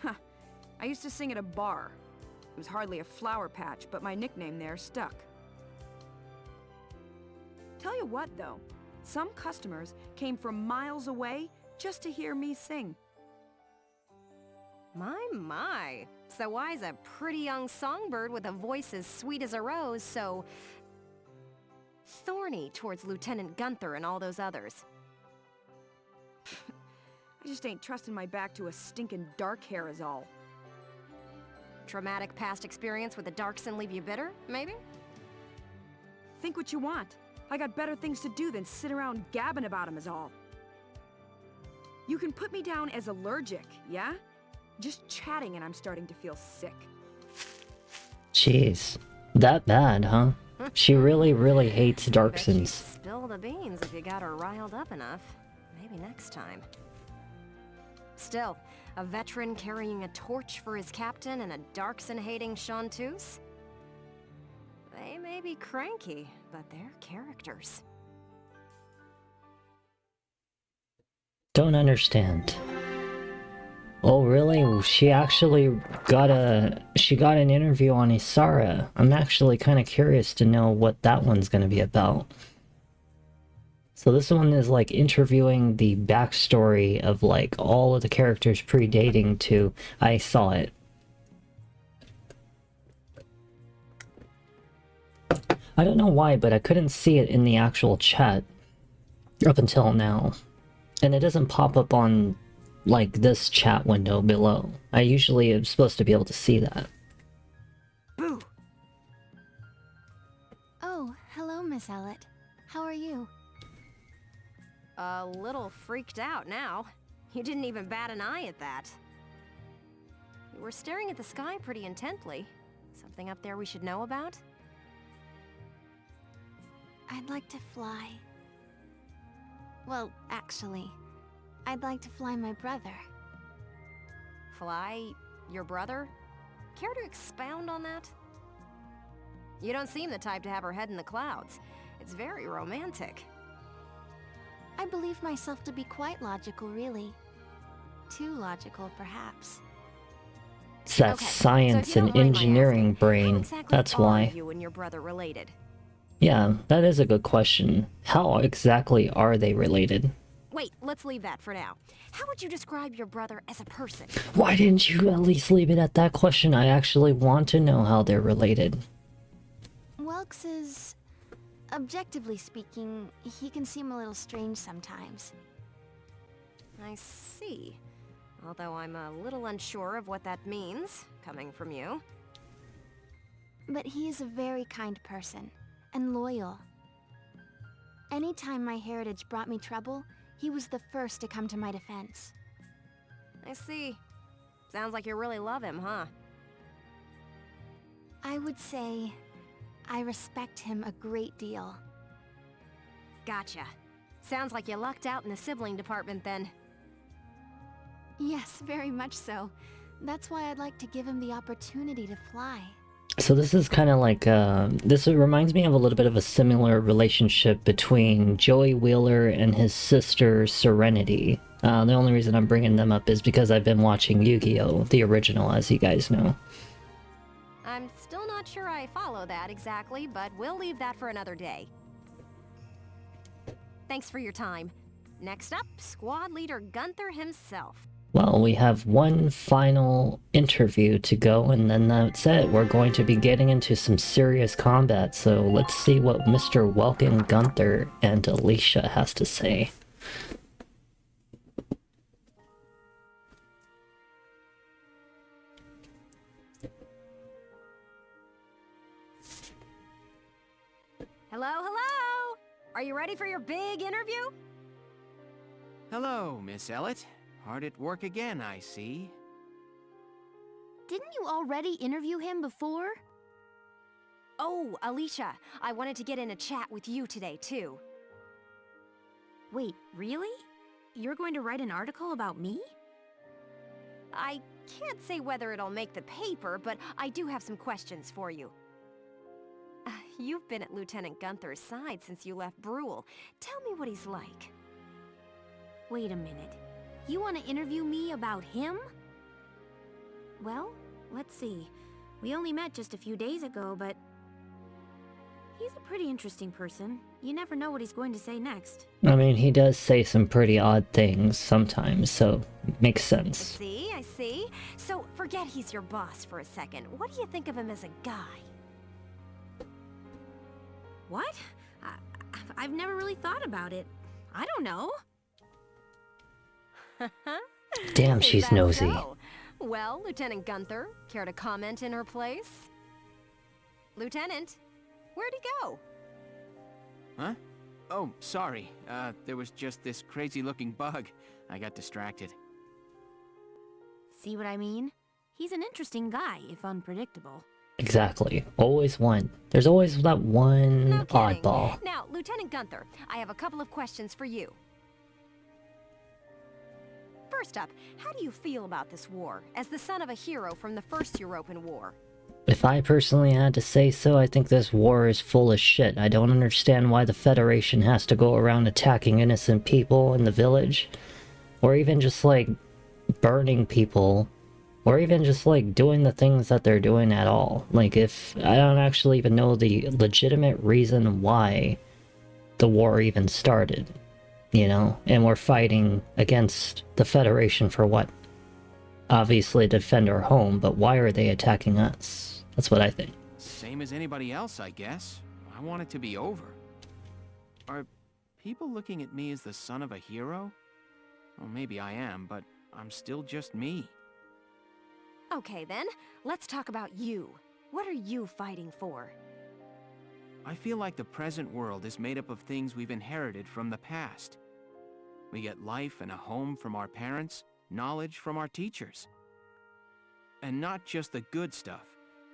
I used to sing at a bar. It was hardly a flower patch, but my nickname there stuck. Tell you what, though. Some customers came from miles away just to hear me sing. My. So why's a pretty young songbird with a voice as sweet as a rose so... thorny towards Lieutenant Gunther and all those others? I just ain't trusting my back to a stinking dark hair is all. Traumatic past experience with the Darkson leave you bitter, maybe? Think what you want. I got better things to do than sit around gabbing about him is all. You can put me down as allergic, yeah? Just chatting and I'm starting to feel sick. Jeez. That bad, huh? She really hates Darksons. Spill the beans if you got her riled up enough. Maybe next time. Still, a veteran carrying a torch for his captain and a Darkson-hating chanteuse? They may be cranky, but they're characters. Don't understand. Oh really? She actually got an interview on Isara. I'm actually kind of curious to know what that one's gonna be about. So this one is like interviewing the backstory of like all of the characters predating to I Saw It. I don't know why, but I couldn't see it in the actual chat up until now. And it doesn't pop up on like this chat window below. I usually am supposed to be able to see that. Boo! Oh, hello, Miss Ellett. How are you? A little freaked out now. You didn't even bat an eye at that. You were staring at the sky pretty intently. Something up there we should know about? I'd like to fly. Well, actually, I'd like to fly my brother. Fly your brother? Care to expound on that? You don't seem the type to have her head in the clouds. It's very romantic. I believe myself to be quite logical, really. Too logical, perhaps. It's that Okay, science so if you and don't mind my engineering asking, brain. how exactly That's are why. you and your brother related? Yeah, that is a good question. How exactly are they related? Wait, let's leave that for now. How would you describe your brother as a person? Why didn't you at least leave it at that question? I actually want to know how they're related. Welks is... objectively speaking, he can seem a little strange sometimes. I see. Although I'm a little unsure of what that means, coming from you. But he is a very kind person, and loyal. Anytime my heritage brought me trouble, he was the first to come to my defense. I see. Sounds like you really love him, huh? I would say I respect him a great deal. Gotcha. Sounds like you lucked out in the sibling department then. Yes, very much so. That's why I'd like to give him the opportunity to fly. So this is kind of like, this reminds me of a little bit of a similar relationship between Joey Wheeler and his sister Serenity. The only reason I'm bringing them up is because I've been watching Yu-Gi-Oh! The original, as you guys know. I'm still not sure I follow that exactly, but we'll leave that for another day. Thanks for your time. Next up, Squad Leader Gunther himself. Well, we have one final interview to go, and then that's it. We're going to be getting into some serious combat, so let's see what Mr. Welkin Gunther and Alicia has to say. Hello, hello! Are you ready for your big interview? Hello, Miss Ellett. Hard at work again, I see. Didn't you already interview him before? Oh, Alicia, I wanted to get in a chat with you today, too. Wait, really? You're going to write an article about me? I can't say whether it'll make the paper, but I do have some questions for you. You've been at Lieutenant Gunther's side since you left Brule. Tell me what he's like. Wait a minute. You want to interview me about him? Well, let's see. We only met just a few days ago, but... he's a pretty interesting person. You never know what he's going to say next. I mean, he does say some pretty odd things sometimes, so makes sense. I see. So, forget he's your boss for a second. What do you think of him as a guy? What? I've never really thought about it. I don't know. Damn, Is she's that nosy. so? Well, Lieutenant Gunther, care to comment in her place? Lieutenant, where'd he go? Huh? Oh, sorry. There was just this crazy-looking bug. I got distracted. See what I mean? He's an interesting guy, if unpredictable. Exactly. Always one. There's always that one No kidding. oddball. Now, Lieutenant Gunther, I have a couple of questions for you. First up, how do you feel about this war, as the son of a hero from the First European War? If I personally had to say so, I think this war is full of shit. I don't understand why the Federation has to go around attacking innocent people in the village. Or even just, like, burning people. Or even just, like, doing the things that they're doing at all. Like, if... I don't actually even know the legitimate reason why the war even started. You know? And we're fighting against the Federation for what? Obviously defend our home, but why are they attacking us? That's what I think. Same as anybody else, I guess. I want it to be over. Are people looking at me as the son of a hero? Well, maybe I am, but I'm still just me. Okay then, let's talk about you. What are you fighting for? I feel like the present world is made up of things we've inherited from the past. We get life and a home from our parents, knowledge from our teachers. And not just the good stuff.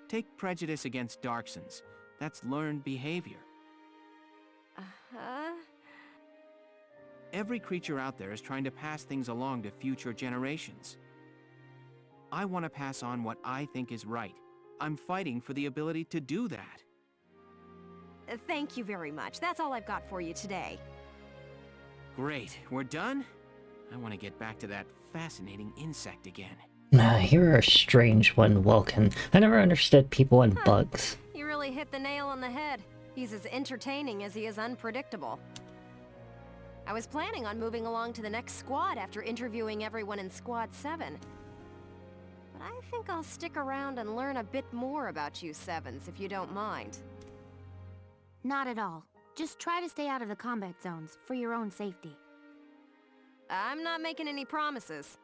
Take prejudice against Darksons. That's learned behavior. Uh-huh. Every creature out there is trying to pass things along to future generations. I want to pass on what I think is right. I'm fighting for the ability to do that. Thank you very much. That's all I've got for you today. Great. We're done? I want to get back to that fascinating insect again. You're a strange one, Welkin. I never understood people and bugs. You really hit the nail on the head. He's as entertaining as he is unpredictable. I was planning on moving along to the next squad after interviewing everyone in Squad 7. But I think I'll stick around and learn a bit more about you Sevens, if you don't mind. Not at all. Just try to stay out of the combat zones, for your own safety. I'm not making any promises.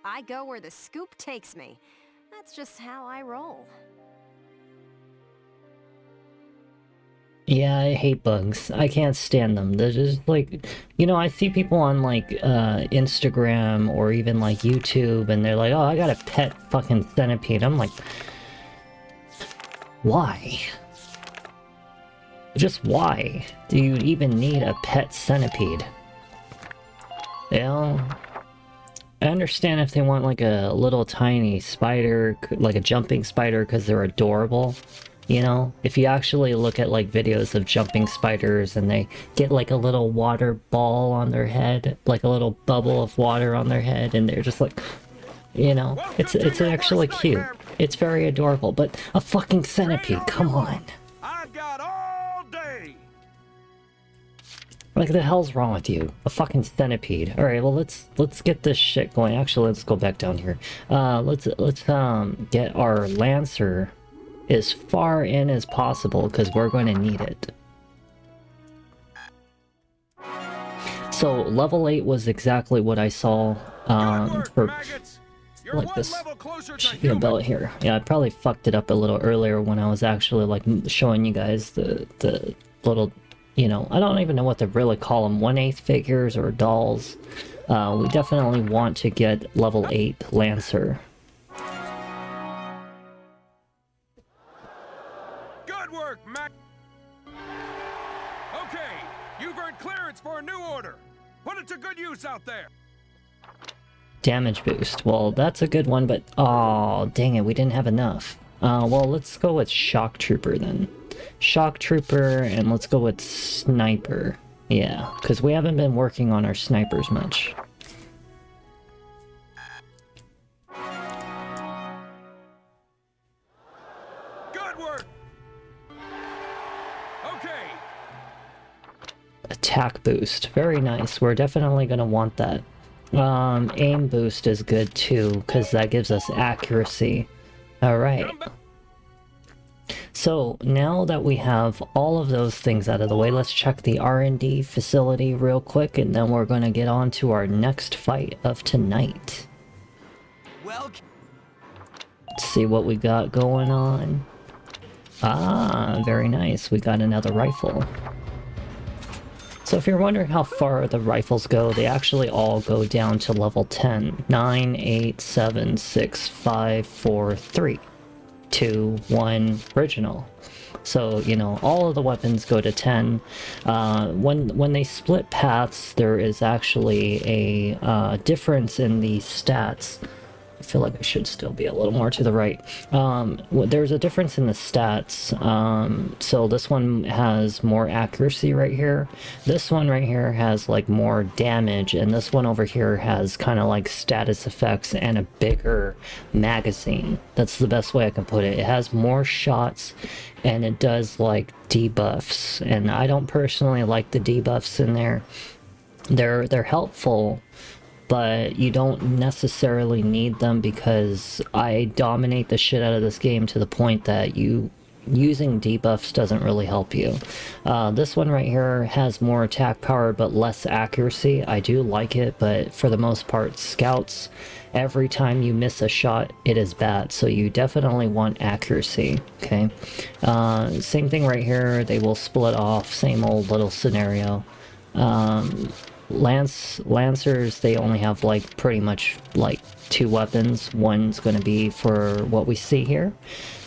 I go where the scoop takes me. That's just how I roll. Yeah, I hate bugs. I can't stand them. They're just like, you know, I see people on like Instagram or even like YouTube and they're like, oh, I got a pet fucking centipede. I'm like, why? Just why do you even need a pet centipede? You know, I understand if they want like a little tiny spider, like a jumping spider because they're adorable. You know, if you actually look at like videos of jumping spiders and they get like a little water ball on their head, like a little bubble of water on their head, and they're just like, you know, it's actually cute. It's very adorable, but a fucking centipede, come on. I've got all day. Like the hell's wrong with you? A fucking centipede. All right, well let's get this shit going. Actually, let's go back down here. Let's get our Lancer as far in as possible because we're going to need it. So level 8 was exactly what I saw for like this shield belt here. Yeah, I probably fucked it up a little earlier when I was actually like showing you guys the little, you know, I don't even know what to really call them, 1/8 figures or dolls. We definitely want to get level 8 Lancer. Okay, you've earned clearance for a new order. Put it to good use out there. Damage boost. Well, that's a good one, but oh, dang it, we didn't have enough. Well, let's go with Shock Trooper then. Shock Trooper, and let's go with Sniper. Yeah, because we haven't been working on our snipers much. Good work. Okay. Attack boost. Very nice. We're definitely going to want that. Aim boost is good too, because that gives us accuracy. Alright. So, now that we have all of those things out of the way, let's check the R&D facility real quick, and then we're going to get on to our next fight of tonight. Let's see what we got going on. Ah, very nice. We got another rifle. So if you're wondering how far the rifles go, they actually all go down to level 10. 9, 8, 7, 6, 5, 4, 3, 2, 1, original. So, you know, all of the weapons go to 10. When they split paths, there is actually a difference in the stats. I feel like I should still be a little more to the right. There's a difference in the stats. So this one has more accuracy right here. This one right here has like more damage, and this one over here has kind of like status effects and a bigger magazine. That's the best way I can put it. It has more shots, and it does like debuffs. And I don't personally like the debuffs in there. They're helpful, but you don't necessarily need them because I dominate the shit out of this game to the point that using debuffs doesn't really help you. This one right here has more attack power but less accuracy. I do like it, but for the most part, scouts, every time you miss a shot, it is bad. So you definitely want accuracy, okay? Same thing right here. They will split off, same old little scenario. Lancers, they only have like pretty much like two weapons. One's going to be for what we see here,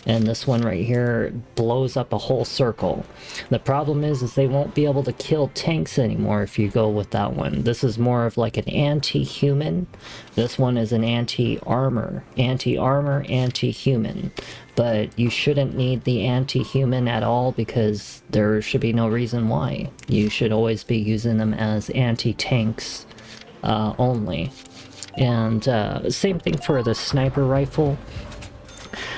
and this one right here blows up a whole circle. The problem is they won't be able to kill tanks anymore if you go with that one. This is more of like an anti-human. This one is an anti-armor, anti-human. But you shouldn't need the anti-human at all because there should be no reason why. You should always be using them as anti-tanks only. And same thing for the sniper rifle.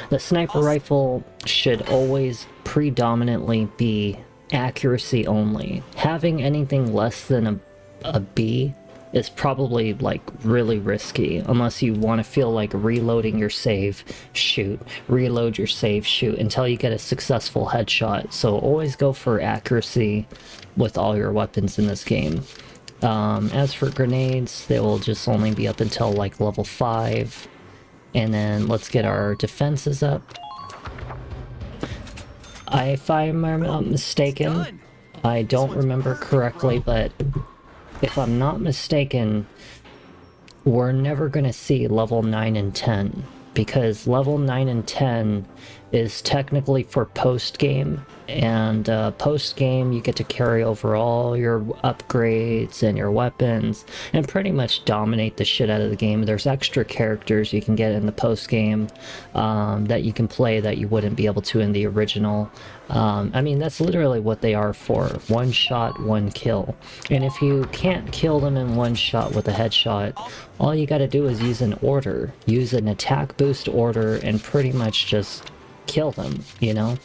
The sniper rifle should always predominantly be accuracy only. Having anything less than a B is probably like really risky unless you want to feel like reloading your save, shoot, reload your save, shoot until you get a successful headshot. So always go for accuracy with all your weapons in this game. As for grenades, they will just only be up until like level 5. And then let's get our defenses up. If I'm not mistaken, I don't remember correctly, but if I'm not mistaken, we're never going to see level 9 and 10. Because level 9 and 10 is technically for post-game, and post-game you get to carry over all your upgrades and your weapons and pretty much dominate the shit out of the game. There's extra characters you can get in the post-game that you can play that you wouldn't be able to in the original. I mean, that's literally what they are for. One shot, one kill. And if you can't kill them in one shot with a headshot, all you gotta do is use an order. Use an attack boost order and pretty much just kill them, you know?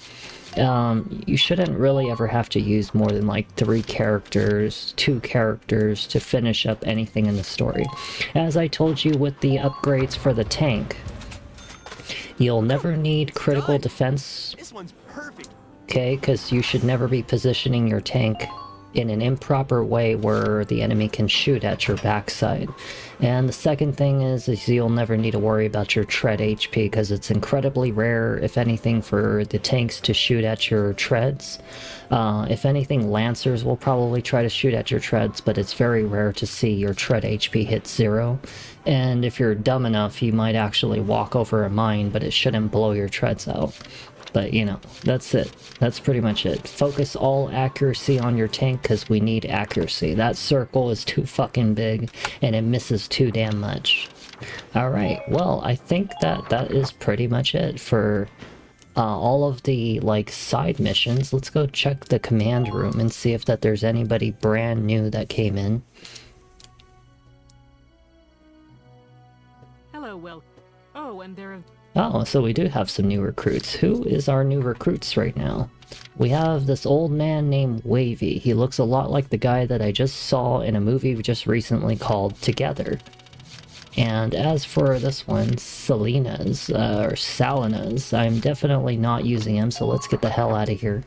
You shouldn't really ever have to use more than like 3 characters, 2 characters to finish up anything in the story. As I told you with the upgrades for the tank, you'll never need critical defense. This one's perfect. Okay, because you should never be positioning your tank in an improper way where the enemy can shoot at your backside. And the second thing is you'll never need to worry about your tread HP because it's incredibly rare, if anything, for the tanks to shoot at your treads. If anything, Lancers will probably try to shoot at your treads, but it's very rare to see your tread HP hit 0. And if you're dumb enough, you might actually walk over a mine, but it shouldn't blow your treads out. But, you know, that's it. That's pretty much it. Focus all accuracy on your tank because we need accuracy. That circle is too fucking big and it misses too damn much. Alright, well, I think that is pretty much it for all of the, like, side missions. Let's go check the command room and see if there's anybody brand new that came in. Hello, well. Oh, and there are... Oh, so we do have some new recruits. Who is our new recruits right now? We have this old man named Wavy. He looks a lot like the guy that I just saw in a movie just recently called Together. And as for this one, Salinas, or Salinas, I'm definitely not using him, so let's get the hell out of here.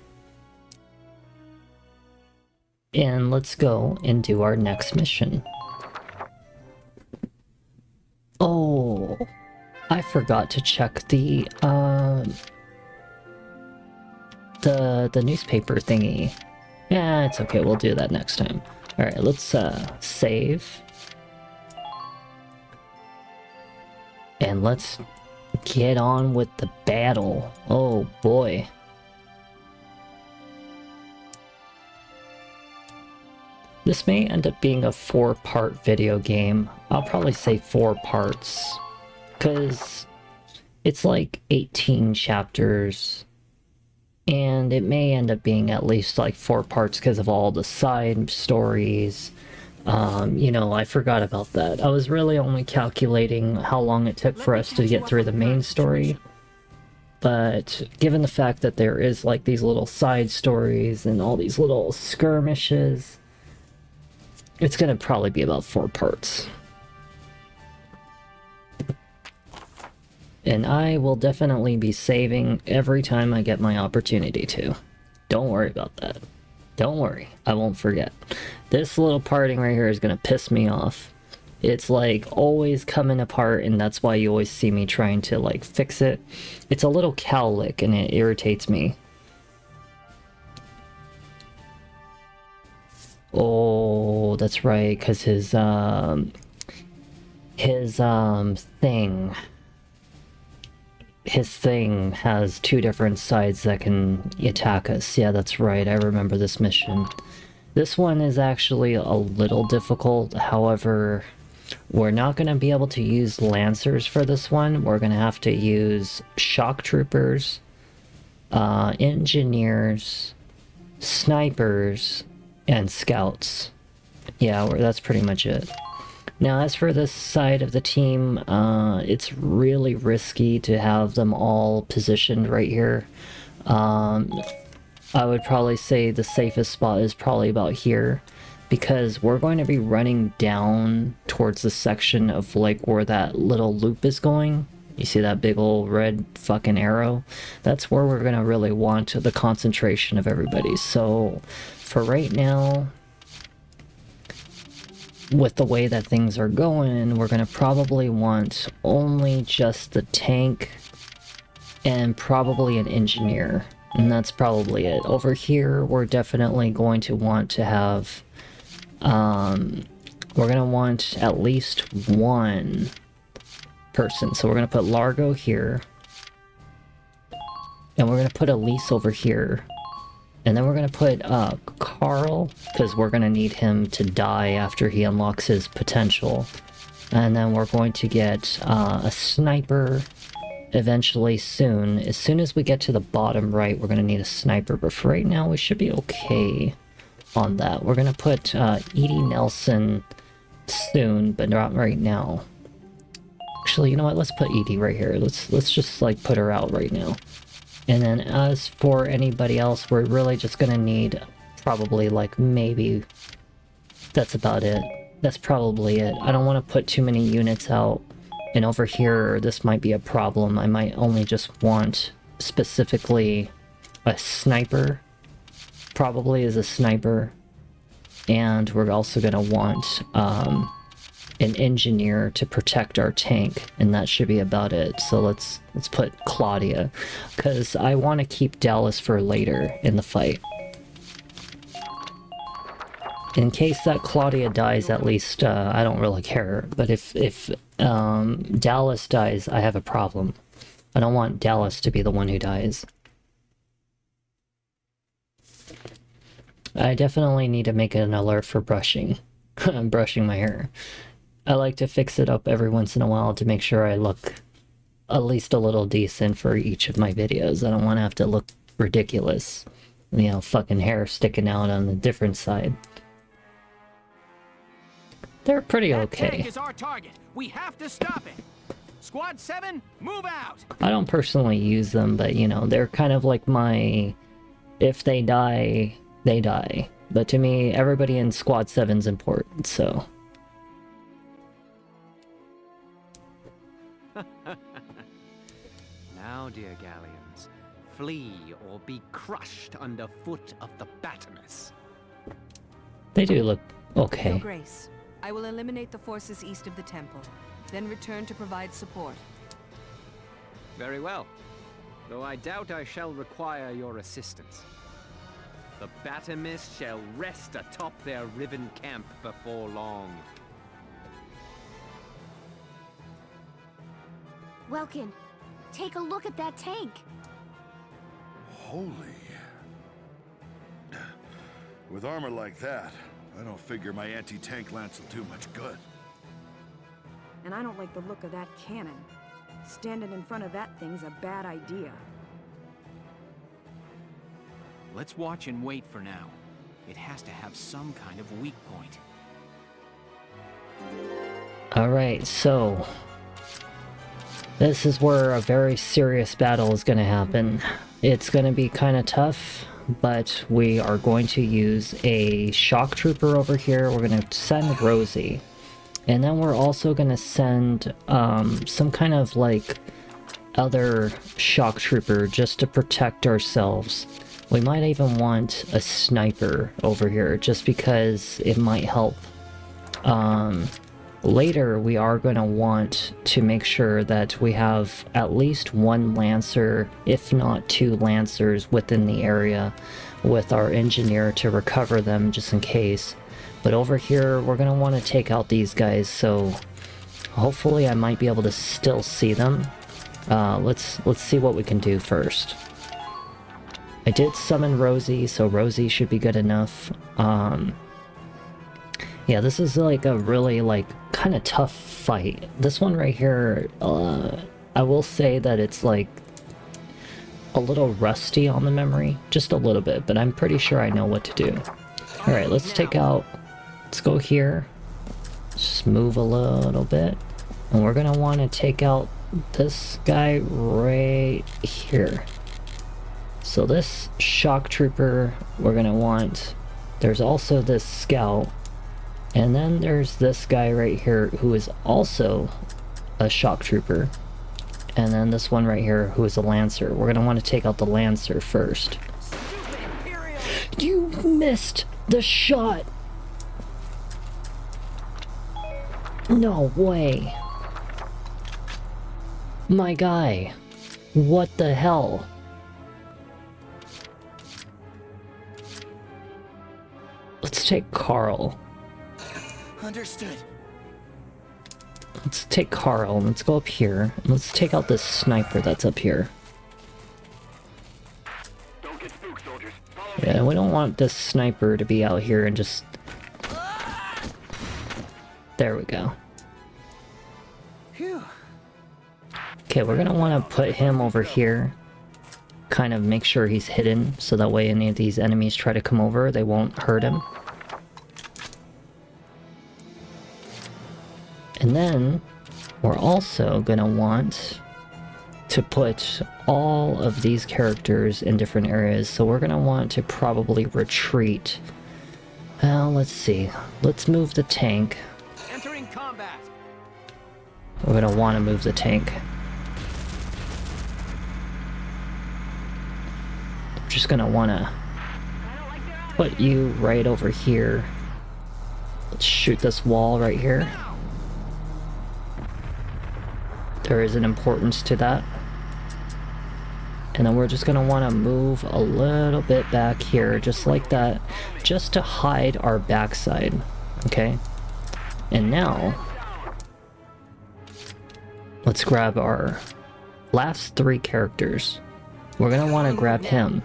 And let's go and do our next mission. Oh... I forgot to check the newspaper thingy. Yeah, it's okay, we'll do that next time. Alright, let's save. And let's get on with the battle. Oh boy. This may end up being a 4-part video game. I'll probably say 4 parts. Because it's like 18 chapters, and it may end up being at least like 4 parts because of all the side stories. You know, I forgot about that. I was really only calculating how long it took for us to get through the main story. But given the fact that there is like these little side stories and all these little skirmishes, it's gonna probably be about 4 parts. And I will definitely be saving every time I get my opportunity to. Don't worry about that. Don't worry, I won't forget. This little parting right here is gonna piss me off. It's like always coming apart, and that's why you always see me trying to like fix it. It's a little cowlick and it irritates me. Oh, that's right, because his thing. His thing has two different sides that can attack us. Yeah, that's right, I remember this mission. This one is actually a little difficult, however, we're not going to be able to use Lancers for this one. We're going to have to use Shock Troopers, Engineers, Snipers, and Scouts. Yeah, that's pretty much it. Now, as for this side of the team, it's really risky to have them all positioned right here. I would probably say the safest spot is probably about here, because we're going to be running down towards the section of like where that little loop is going. You see that big old red fucking arrow? That's where we're going to really want the concentration of everybody. So for right now, with the way that things are going, we're going to probably want only just the tank and probably an engineer. And that's probably it. Over here, we're definitely going to want to have, we're going to want at least one person. So we're going to put Largo here. And we're going to put Elise over here. And then we're going to put Carl, because we're going to need him to die after he unlocks his potential. And then we're going to get a sniper eventually soon. As soon as we get to the bottom right, we're going to need a sniper. But for right now, we should be okay on that. We're going to put Edie Nelson soon, but not right now. Actually, you know what? Let's put Edie right here. Let's just like put her out right now. And then as for anybody else, we're really just gonna need probably like maybe that's about it. That's probably it. I don't want to put too many units out. And over here, this might be a problem. I might only just want specifically a sniper. Probably as a sniper. And we're also gonna want an engineer to protect our tank, and that should be about it. So let's put Claudia, because I want to keep Dallas for later in the fight. In case that Claudia dies, at least I don't really care. But if Dallas dies, I have a problem. I don't want Dallas to be the one who dies. I definitely need to make an alert for brushing. I'm brushing my hair. I like to fix it up every once in a while to make sure I look at least a little decent for each of my videos. I don't want to have to look ridiculous. You know, fucking hair sticking out on the different side. They're pretty okay. That tank is our target. We have to stop it. Squad 7, move out. I don't personally use them, but you know, they're kind of like my... If they die, they die. But to me, everybody in Squad 7's important, so... Now, dear galleons, flee or be crushed underfoot of the Batamus. They do look okay. Your Grace, I will eliminate the forces east of the temple, then return to provide support. Very well, though I doubt I shall require your assistance. The Batamis shall rest atop their riven camp before long. Welkin, take a look at that tank. Holy. With armor like that, I don't figure my anti-tank lance will do much good. And I don't like the look of that cannon. Standing in front of that thing's a bad idea. Let's watch and wait for now. It has to have some kind of weak point. Alright, so... this is where a very serious battle is going to happen. It's going to be kind of tough, but we are going to use a shock trooper over here. We're going to send Rosie. And then we're also going to send some kind of like other shock trooper just to protect ourselves. We might even want a sniper over here just because it might help. Later, we are going to want to make sure that we have at least one Lancer, if not two Lancers, within the area with our engineer to recover them just in case. But over here, we're going to want to take out these guys, so Hopefully I might be able to still see them. Let's see what we can do first. I did summon Rosie, so Rosie should be good enough. Yeah, this is like a really like kind of tough fight. This one right here, I will say that it's like a little rusty on the memory, just a little bit, but I'm pretty sure I know what to do. Alright, let's go here. Just move a little bit. And we're gonna want to take out this guy right here. So this shock trooper, we're gonna want... There's also this scout. And then there's this guy right here who is also a shock trooper. And then this one right here who is a lancer. We're gonna want to take out the lancer first. You missed the shot! No way! My guy, what the hell? Let's take Carl. Understood. Let's take Carl, let's go up here, and let's take out this sniper that's up here. Don't get spooked, soldiers. Yeah, we don't want this sniper to be out here and just... There we go. Phew. Okay, we're gonna want to put him over here. Kind of make sure he's hidden, so that way any of these enemies try to come over, they won't hurt him. And then, we're also gonna want to put all of these characters in different areas, so we're gonna want to probably retreat. Well, let's see. Let's move the tank. Entering combat. We're gonna want to move the tank. I'm just gonna want to put you right over here. Let's shoot this wall right here. There is an importance to that. And then we're just gonna want to move a little bit back here, just like that, just to hide our backside, okay? And now, let's grab our last 3 characters. We're gonna want to grab him.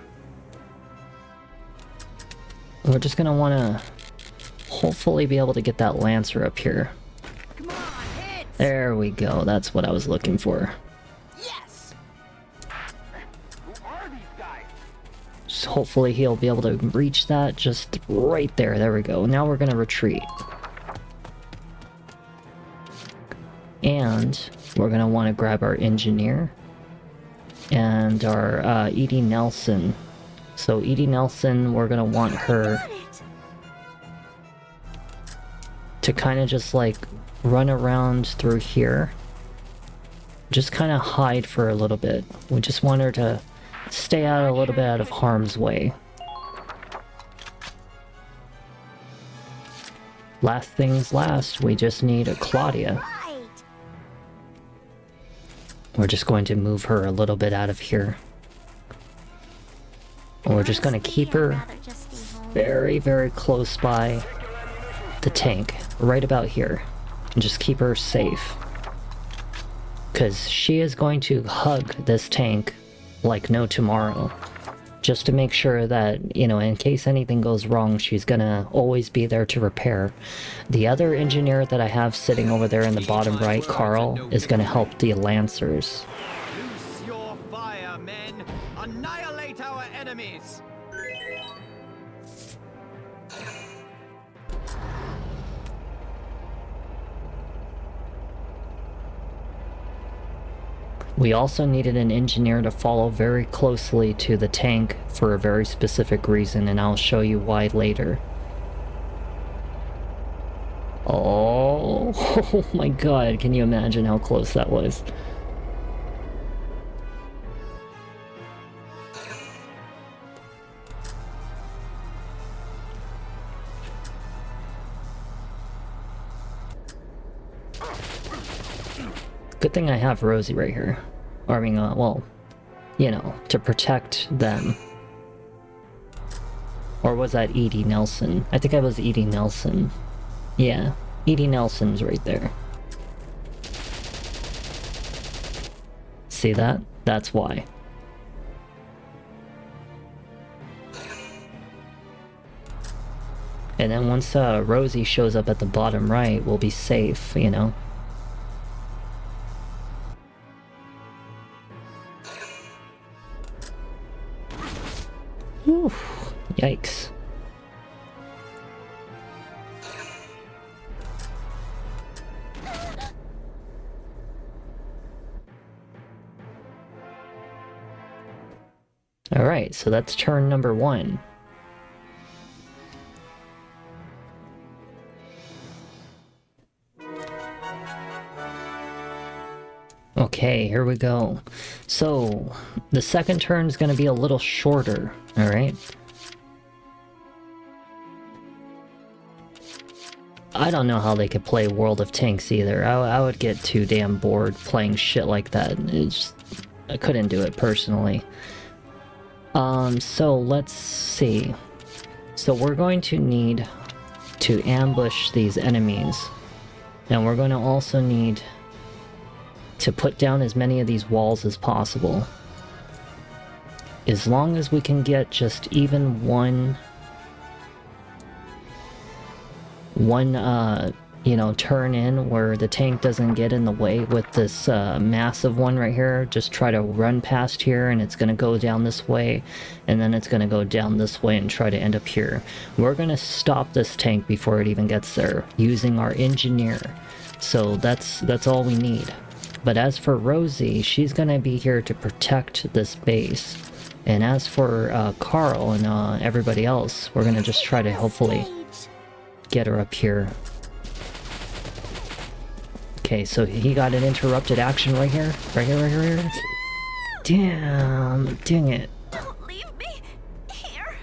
We're just gonna want to hopefully be able to get that lancer up here. There we go, that's what I was looking for. Yes. Who are these guys? Just hopefully he'll be able to reach that just right there. There we go. Now we're gonna retreat. And we're gonna want to grab our engineer and our Edie Nelson. So Edie Nelson, we're gonna want her to kind of just like run around through here. Just kind of hide for a little bit. We just want her to stay out a little bit out of harm's way. Last things last, we just need a Claudia. We're just going to move her a little bit out of here. And we're just going to keep her very, very close by the tank, right about here. And just keep her safe. Because she is going to hug this tank like no tomorrow. Just to make sure that, you know, in case anything goes wrong, she's gonna always be there to repair. The other engineer that I have sitting over there in the bottom right, Carl, is gonna help the Lancers. Loose your fire, men! Annihilate our enemies! We also needed an engineer to follow very closely to the tank for a very specific reason, and I'll show you why later. Oh, oh my god, can you imagine how close that was? Good thing I have Rosie right here. Or, I mean, well, you know, to protect them. Or was that Edie Nelson? I think I was Edie Nelson. Yeah, Edie Nelson's right there. See that? That's why. And then once Rosie shows up at the bottom right, we'll be safe, you know? Whew. Yikes. Alright, so that's turn number 1. Okay, here we go. So, the second turn is going to be a little shorter, alright? I don't know how they could play World of Tanks either. I would get too damn bored playing shit like that. I couldn't do it personally. So let's see. So we're going to need to ambush these enemies. And we're going to also need to put down as many of these walls as possible. As long as we can get just even one, you know, turn in where the tank doesn't get in the way with this massive one right here. Just try to run past here and it's going to go down this way, and then it's going to go down this way and try to end up here. We're going to stop this tank before it even gets there using our engineer. So that's all we need. But as for Rosie, she's going to be here to protect this base. And as for Carl and everybody else, we're going to just try to hopefully get her up here. Okay, so he got an interrupted action right here. Right here. Damn, dang it. Don't leave me here.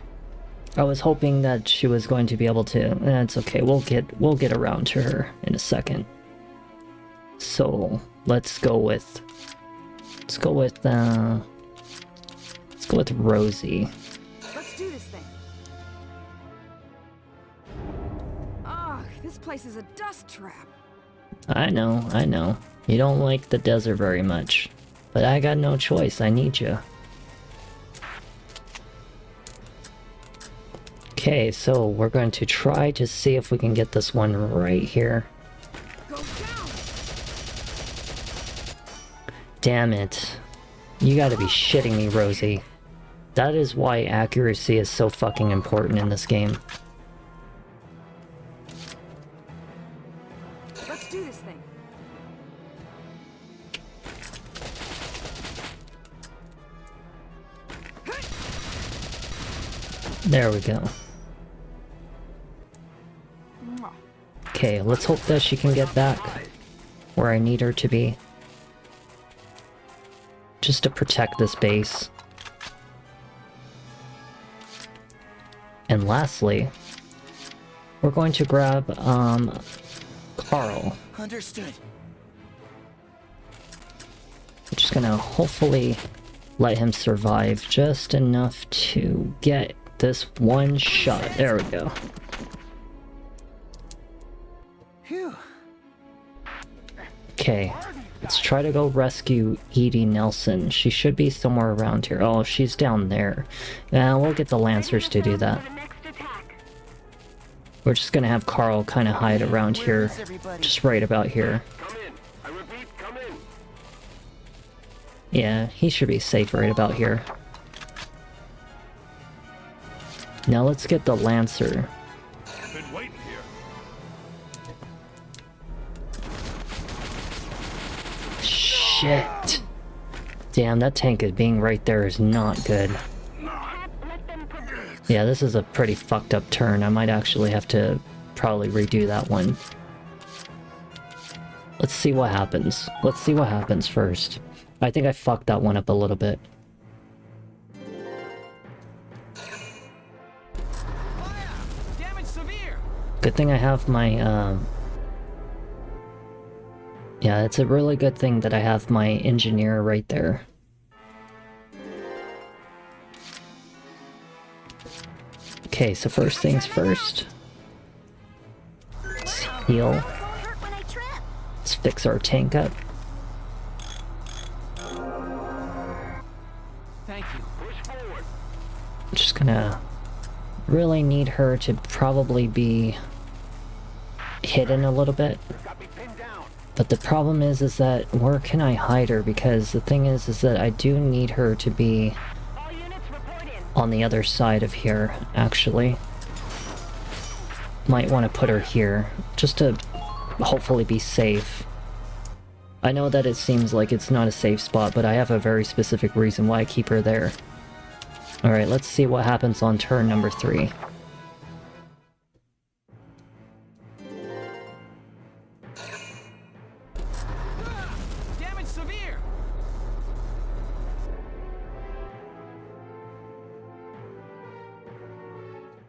I was hoping that she was going to be able to. It's okay, we'll get around to her in a second. So let's go with Rosie. Let's do this thing. Ugh, this place is a dust trap. I know. You don't like the desert very much. But I got no choice, I need you. Okay, so we're going to try to see if we can get this one right here. Damn it. You gotta be shitting me, Rosie. That is why accuracy is so fucking important in this game. Let's do this thing. There we go. Okay, let's hope that she can get back where I need her to be. Just to protect this base. And lastly, we're going to grab, Carl. Understood. We're just gonna hopefully let him survive just enough to get this one shot. There we go. Phew. Okay. Let's try to go rescue Edie Nelson. She should be somewhere around here. Oh, she's down there. We'll get the Lancers to do that. We're just gonna have Carl kind of hide around here. Just right about here. Yeah, he should be safe right about here. Now let's get the Lancer. Shit. Damn, that tank is being right there is not good. Yeah, this is a pretty fucked up turn. I might actually have to probably redo that one. Let's see what happens. Let's see what happens first. I think I fucked that one up a little bit. Good thing I have my, yeah, it's a really good thing that I have my engineer right there. Okay, so first things first. Let's heal. Let's fix our tank up. Just gonna really need her to probably be hidden a little bit. But the problem is that where can I hide her? Because the thing is that I do need her to be on the other side of here, actually. Might want to put her here, just to hopefully be safe. I know that it seems like it's not a safe spot, but I have a very specific reason why I keep her there. Alright, let's see what happens on turn number 3. Damage severe!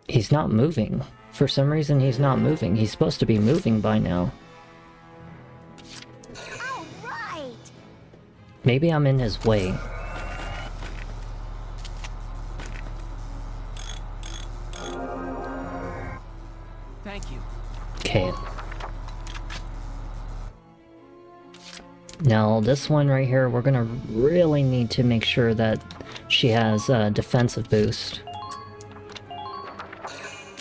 He's not moving. For some reason, he's not moving. He's supposed to be moving by now. All right. Maybe I'm in his way. Thank you. Okay. Now, this one right here, we're gonna really need to make sure that she has a defensive boost.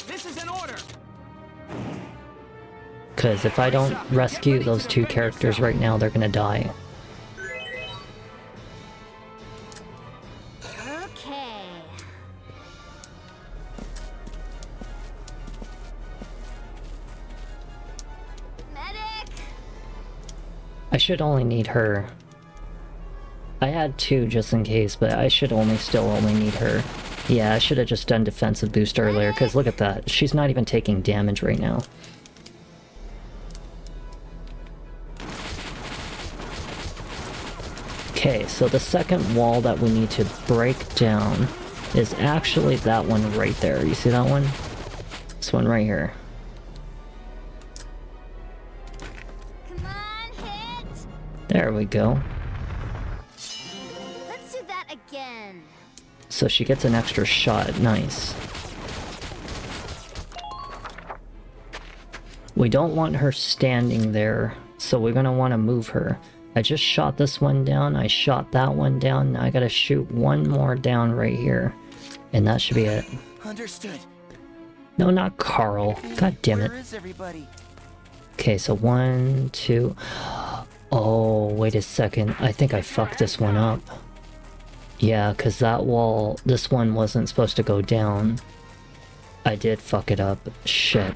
This is an order. Because if I don't rescue those two characters right now, they're gonna die. Okay. Medic! I should only need her. I had 2 just in case, but I should still only need her. Yeah, I should have just done defensive boost earlier, because look at that. She's not even taking damage right now. Okay, so the second wall that we need to break down is actually that one right there. You see that one? This one right here. Come on, hit! There we go. Let's do that again. So she gets an extra shot. Nice. We don't want her standing there, so we're gonna want to move her. I just shot this one down, I shot that one down, now I gotta shoot one more down right here. And that should be it. Understood. No, not Carl. God damn it. Where is everybody? Okay, so 1, 2... Oh, wait a second. I think I fucked this one up. Yeah, because that wall, this one wasn't supposed to go down. I did fuck it up. Shit.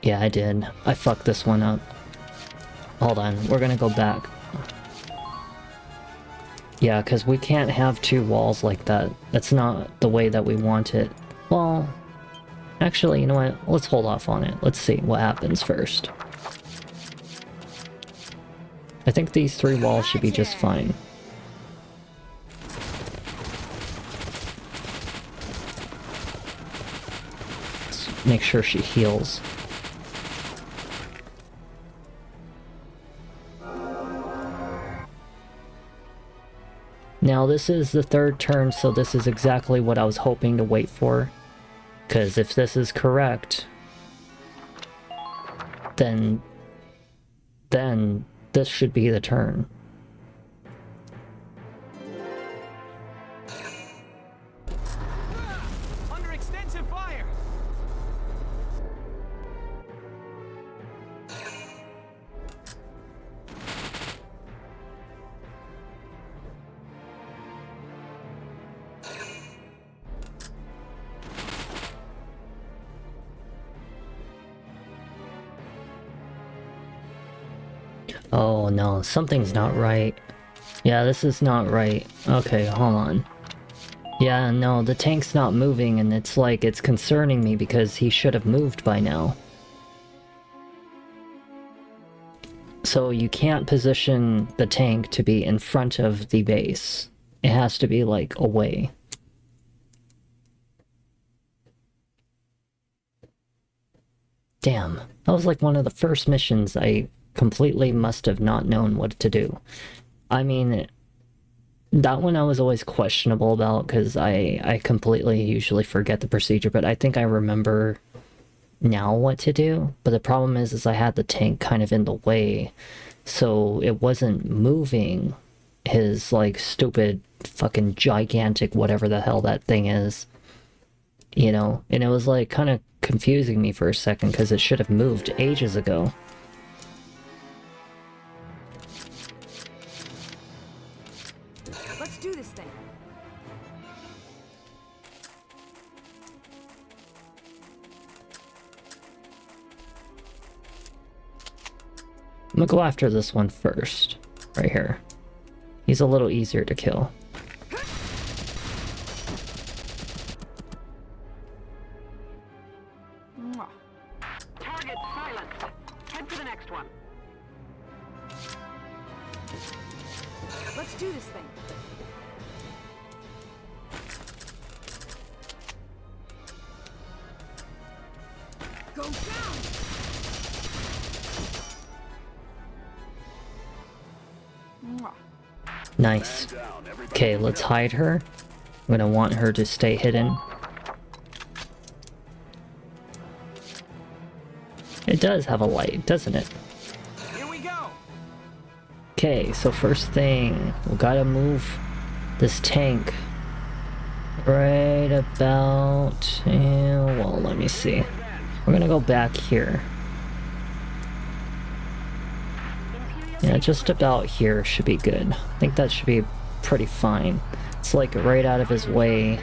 Yeah, I did. I fucked this one up. Hold on, we're gonna go back. Yeah, because we can't have 2 walls like that. That's not the way that we want it. Well, actually, you know what? Let's hold off on it. Let's see what happens first. I think these 3 walls should be just fine. Let's make sure she heals. Now this is the 3rd turn, so this is exactly what I was hoping to wait for. Because if this is correct, then this should be the turn. Under extensive fire. Oh no, something's not right. Yeah, this is not right. Okay, hold on. Yeah, no, the tank's not moving, and it's like, it's concerning me because he should have moved by now. So you can't position the tank to be in front of the base. It has to be, like, away. Damn, that was like one of the first missions I completely must have not known what to do. I mean, that one I was always questionable about because I completely usually forget the procedure, but I think I remember now what to do. But the problem is I had the tank kind of in the way, so it wasn't moving. his like stupid fucking gigantic whatever the hell that thing is. You know, and it was like kind of confusing me for a second because it should have moved ages ago. Let's do this thing. I'm gonna go after this one first, right here. He's a little easier to kill. Target silenced. Head for the next one. Let's do this thing. Go down! Nice. Okay, let's hide her. I'm gonna want her to stay hidden. It does have a light, doesn't it? Here we go. Okay, so first thing, we gotta move this tank right about, well, let me see. We're gonna go back here. Yeah, just about here should be good. I think that should be pretty fine. It's like right out of his way.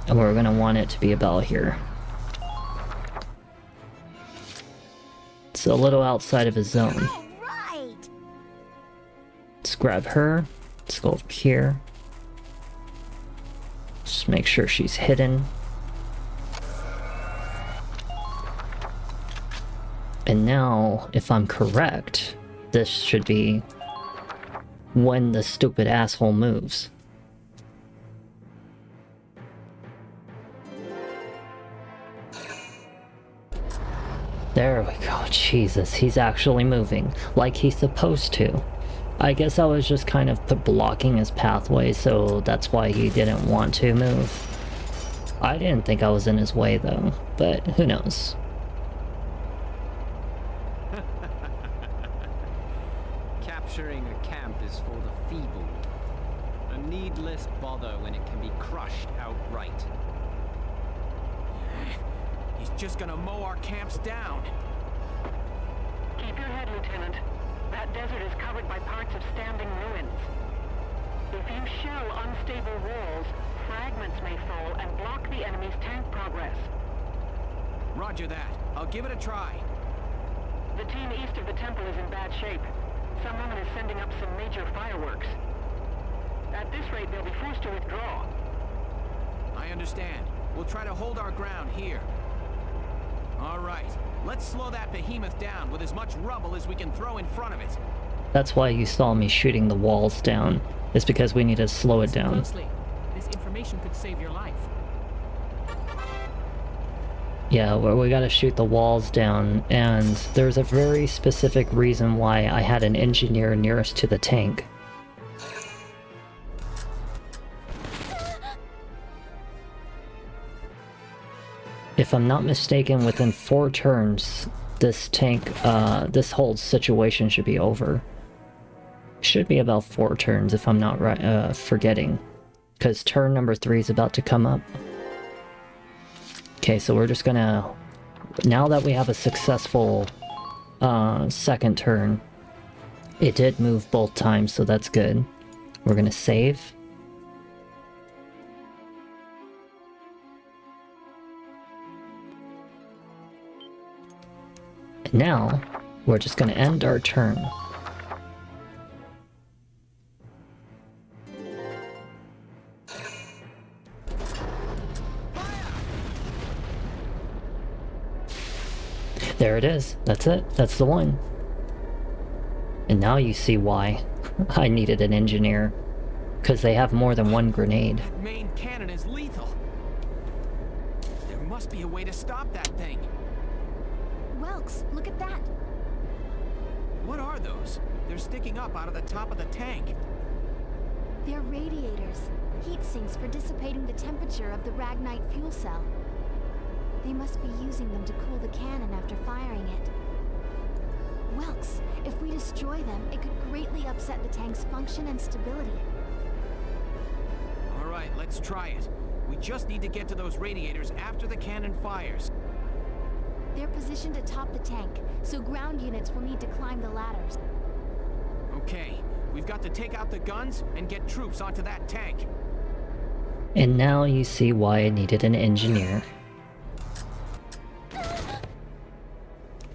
And we're gonna want it to be about here. It's a little outside of his zone. Let's grab her. Let's go over here. Just make sure she's hidden. And now, if I'm correct, this should be when the stupid asshole moves. There we go. Jesus, he's actually moving like he's supposed to. I guess I was just kind of blocking his pathway, so that's why he didn't want to move. I didn't think I was in his way though, but who knows. Capturing a camp is for the feeble. A needless bother when it can be crushed outright. He's just gonna mow our camps down. Keep your head, Lieutenant. That desert is covered by parts of standing ruins. If you shell unstable walls, fragments may fall and block the enemy's tank progress. Roger that. I'll give it a try. The team east of the temple is in bad shape. Some woman is sending up some major fireworks. At this rate, they'll be forced to withdraw. I understand. We'll try to hold our ground here. All right. Let's slow that behemoth down with as much rubble as we can throw in front of it. That's why you saw me shooting the walls down. It's because we need to slow it down. Closely. This information could save your life. Yeah, well, we gotta shoot the walls down, and there's a very specific reason why I had an engineer nearest to the tank. If I'm not mistaken, within 4 turns, this tank, this whole situation should be over. Should be about 4 turns if I'm not forgetting. Because turn number 3 is about to come up. Okay, so we're just gonna... Now that we have a successful second turn, it did move both times, so that's good. We're gonna save. And now, we're just gonna end our turn. There it is. That's it. That's the one. And now you see why I needed an engineer. Because they have more than one grenade. That main cannon is lethal. There must be a way to stop that thing. Welks, look at that. What are those? They're sticking up out of the top of the tank. They're radiators. Heat sinks for dissipating the temperature of the Ragnite fuel cell. They must be using them to cool the cannon after firing it. Welks, if we destroy them, it could greatly upset the tank's function and stability. All right, let's try it. We just need to get to those radiators after the cannon fires. They're positioned atop the tank, so ground units will need to climb the ladders. Okay, we've got to take out the guns and get troops onto that tank. And now you see why I needed an engineer.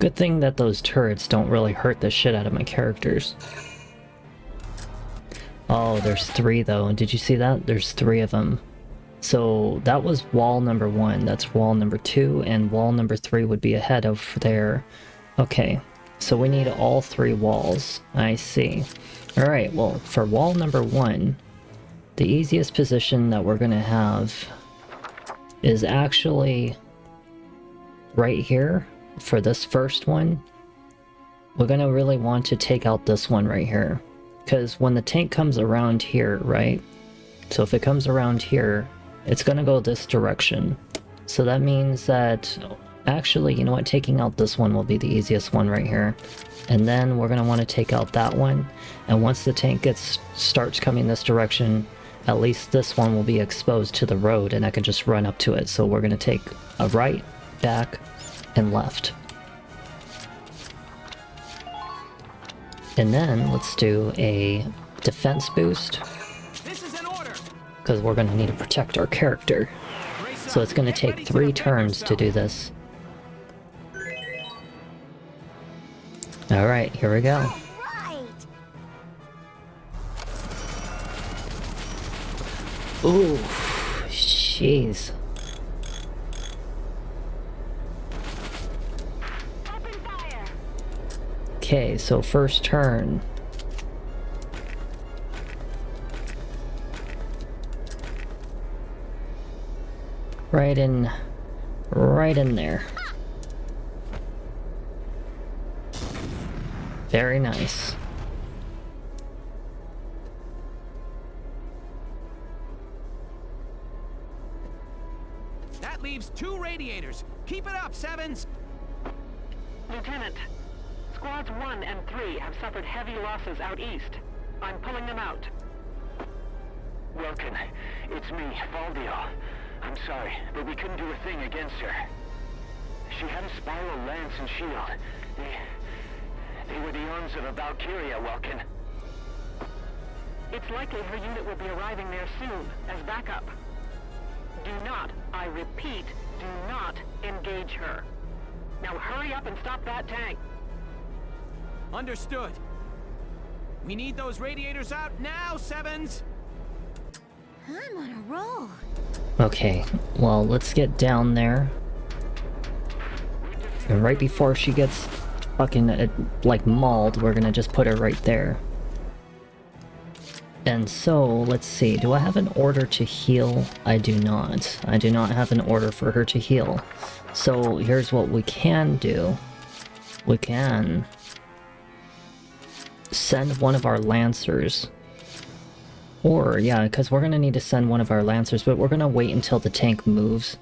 Good thing that those turrets don't really hurt the shit out of my characters. Oh, there's 3 though. Did you see that? There's 3 of them. So that was wall number 1, that's wall number 2, and wall number 3 would be ahead of there. Okay, so we need all 3 walls. I see. Alright, well, for wall number 1, the easiest position that we're gonna have is actually right here for this first one. We're gonna really want to take out this one right here. Because when the tank comes around here, right? So if it comes around here, it's gonna go this direction. So that means that, actually, you know what, taking out this one will be the easiest one right here. And then we're gonna want to take out that one. And once the tank starts coming this direction, at least this one will be exposed to the road and I can just run up to it. So we're gonna take a right, back, and left. And then let's do a defense boost. Because we're going to need to protect our character. So it's going to take 3 turns to do this. Alright, here we go. Ooh, jeez. Okay, so first turn. Right in there. Very nice. That leaves 2 radiators. Keep it up, Sevens. Lieutenant, squads 1 and 3 have suffered heavy losses out east. I'm pulling them out. Welkin, it's me, Valdio. I'm sorry, but we couldn't do a thing against her. She had a spiral lance and shield. They were the arms of a Valkyria, Welkin. It's likely her unit will be arriving there soon, as backup. Do not, I repeat, do not engage her. Now hurry up and stop that tank. Understood. We need those radiators out now, Sevens! I'm on a roll. Okay, well, let's get down there. And right before she gets fucking, like, mauled, we're gonna just put her right there. And so, let's see, do I have an order to heal? I do not. I do not have an order for her to heal. So, here's what we can do. We can send one of our Lancers. Or, yeah, because we're gonna need to send one of our Lancers, but we're gonna wait until the tank moves.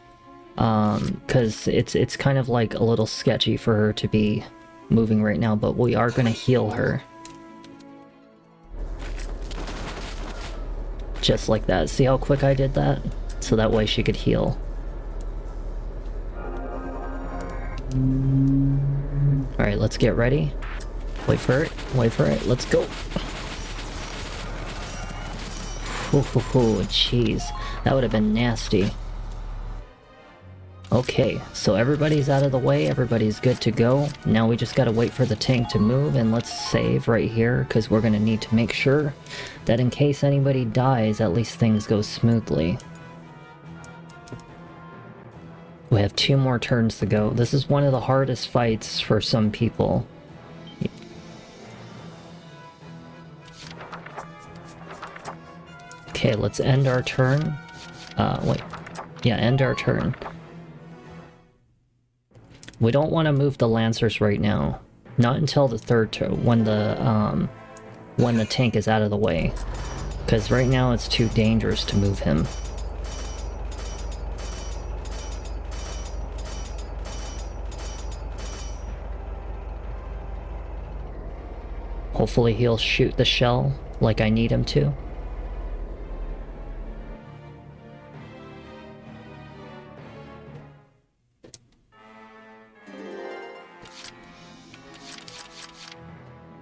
Because it's kind of like a little sketchy for her to be moving right now, but we are gonna heal her. Just like that. See how quick I did that? So that way she could heal. Alright, let's get ready. Wait for it. Wait for it. Let's go. Oh, jeez. That would have been nasty. Okay, so everybody's out of the way, everybody's good to go. Now we just gotta wait for the tank to move, and let's save right here, because we're gonna need to make sure that in case anybody dies, at least things go smoothly. We have 2 more turns to go. This is one of the hardest fights for some people. Okay, let's end our turn. Wait. Yeah, end our turn. We don't want to move the Lancers right now. Not until the 3rd turn, when the tank is out of the way. Because right now it's too dangerous to move him. Hopefully he'll shoot the shell like I need him to.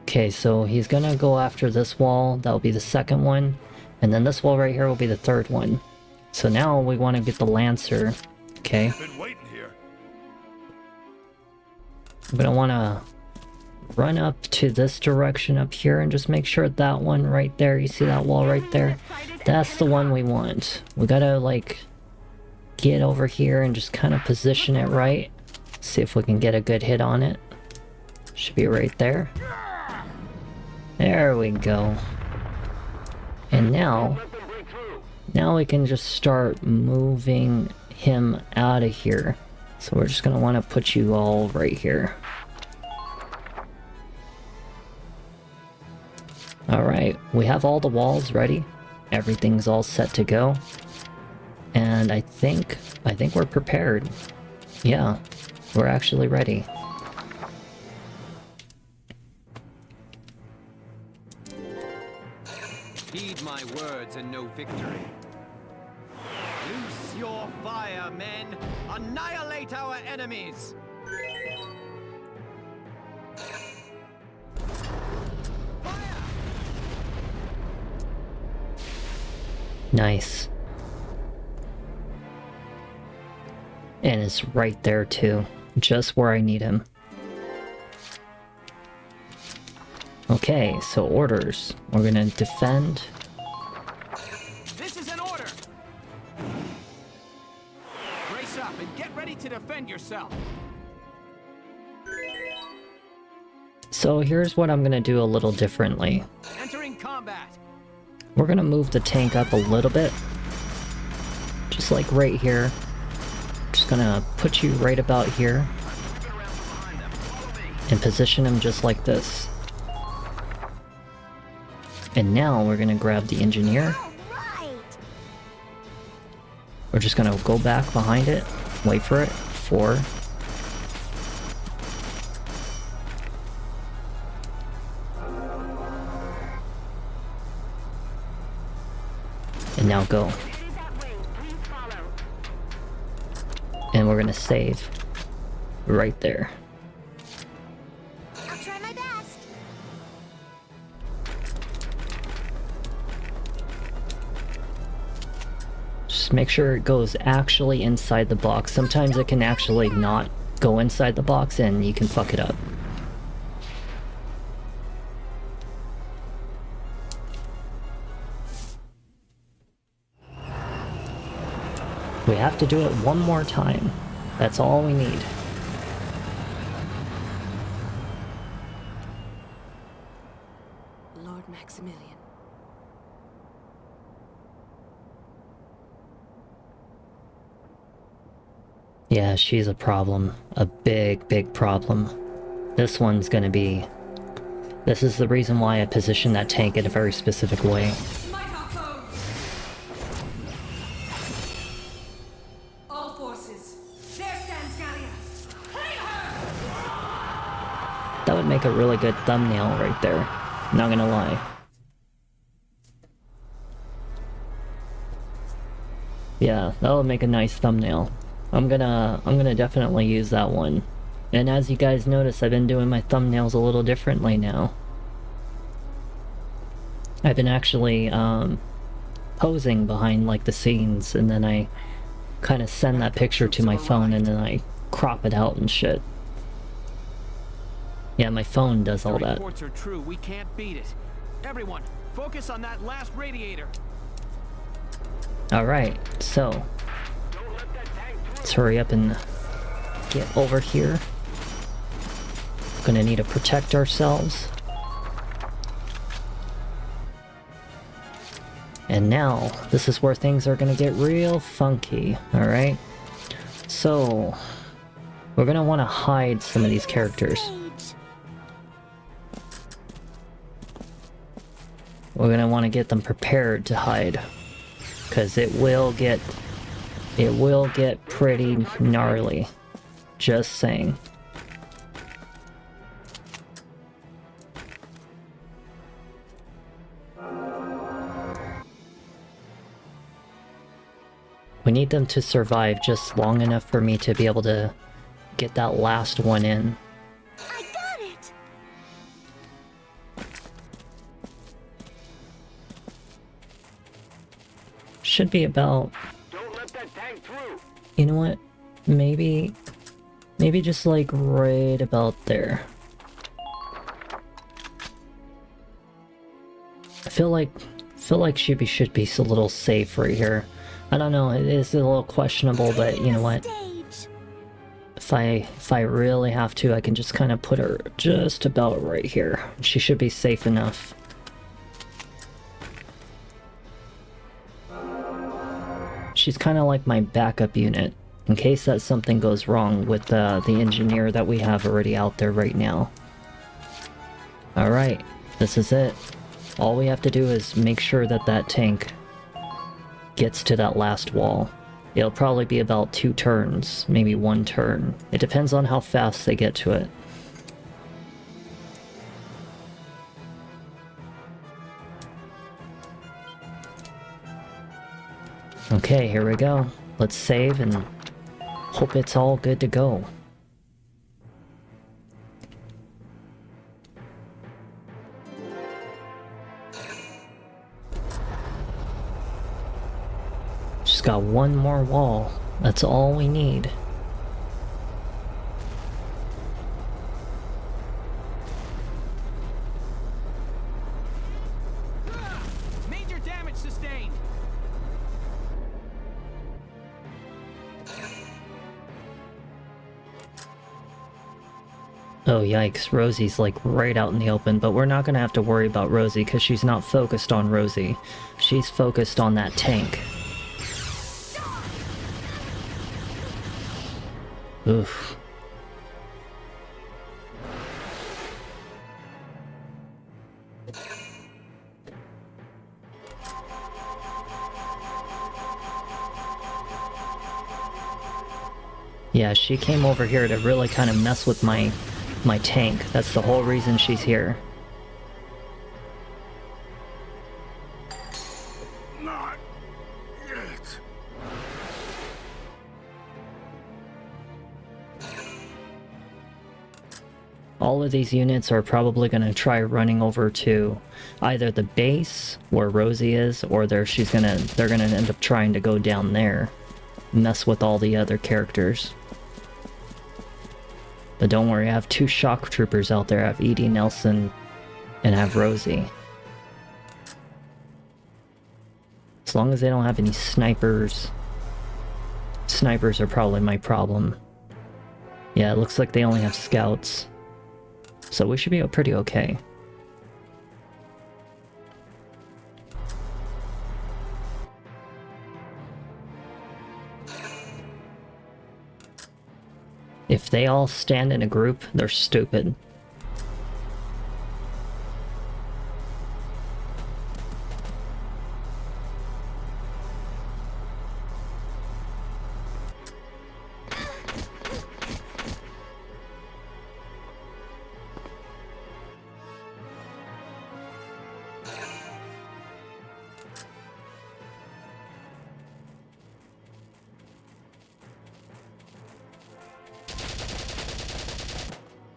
Okay, so he's gonna go after this wall. That'll be the second one. And then this wall right here will be the third one. So now we want to get the Lancer. Okay. Been waiting here. I'm gonna want to run up to this direction up here and just make sure that one right there, you see that wall right there? That's the one we want. We gotta like get over here and just kind of position it right. See if we can get a good hit on it. Should be right there. There we go. And now we can just start moving him out of here. So we're just gonna want to put you all right here. Alright, we have all the walls ready. Everything's all set to go. And I think we're prepared. Yeah, we're actually ready. Heed my words and no victory. Loose your fire, men! Annihilate our enemies! Nice. And it's right there too, just where I need him. Okay, so orders. We're gonna defend. This is an order! Brace up and get ready to defend yourself! So here's what I'm gonna do a little differently. Entering combat! We're gonna move the tank up a little bit. Just like right here. Just gonna put you right about here. And position him just like this. And now we're gonna grab the engineer. We're just gonna go back behind it, wait for it, 4. And now go. And we're gonna save right there. I'll try my best. Just make sure it goes actually inside the box. Sometimes it can actually not go inside the box and you can fuck it up. We have to do it one more time. That's all we need. Lord Maximilian. Yeah, she's a problem. A big, big problem. This one's gonna be... This is the reason why I positioned that tank in a very specific way. That would make a really good thumbnail right there. Not gonna lie. Yeah, that would make a nice thumbnail. I'm gonna definitely use that one. And as you guys notice, I've been doing my thumbnails a little differently now. I've been actually posing behind like the scenes, and then I kind of send that picture to my phone and then I crop it out and shit. Yeah, my phone does all that. Reports are true. We can't beat it. Everyone, focus on that last radiator. Alright, so let's hurry up and get over here. Gonna need to protect ourselves. And now, this is where things are gonna get real funky, alright? So, we're gonna want to hide some of these characters. We're gonna want to get them prepared to hide. Because it will get pretty gnarly. Just saying. We need them to survive just long enough for me to be able to get that last one in. I got it! Should be about... Don't let that tank through. You know what? Maybe just like right about there. I feel like she should be a little safe right here. I don't know, it is a little questionable, but you know what? If I really have to, I can just kind of put her just about right here. She should be safe enough. She's kind of like my backup unit, in case that something goes wrong with the engineer that we have already out there right now. Alright, this is it. All we have to do is make sure that that tank gets to that last wall. It'll probably be about 2 turns, maybe 1 turn. It depends on how fast they get to it. Okay, here we go. Let's save and hope it's all good to go. Just got 1 more wall. That's all we need. Major damage sustained. Oh yikes, Rosie's like right out in the open, but we're not gonna have to worry about Rosie because she's not focused on Rosie. She's focused on that tank. Oof. Yeah, she came over here to really kind of mess with my tank. That's the whole reason she's here. Not yet. All of these units are probably going to try running over to either the base where Rosie is, or they're gonna end up trying to go down there, mess with all the other characters. But don't worry, I have 2 shock troopers out there. I have Edie, Nelson, and I have Rosie. As long as they don't have any snipers. Snipers are probably my problem. Yeah, it looks like they only have scouts. So we should be pretty okay. If they all stand in a group, they're stupid.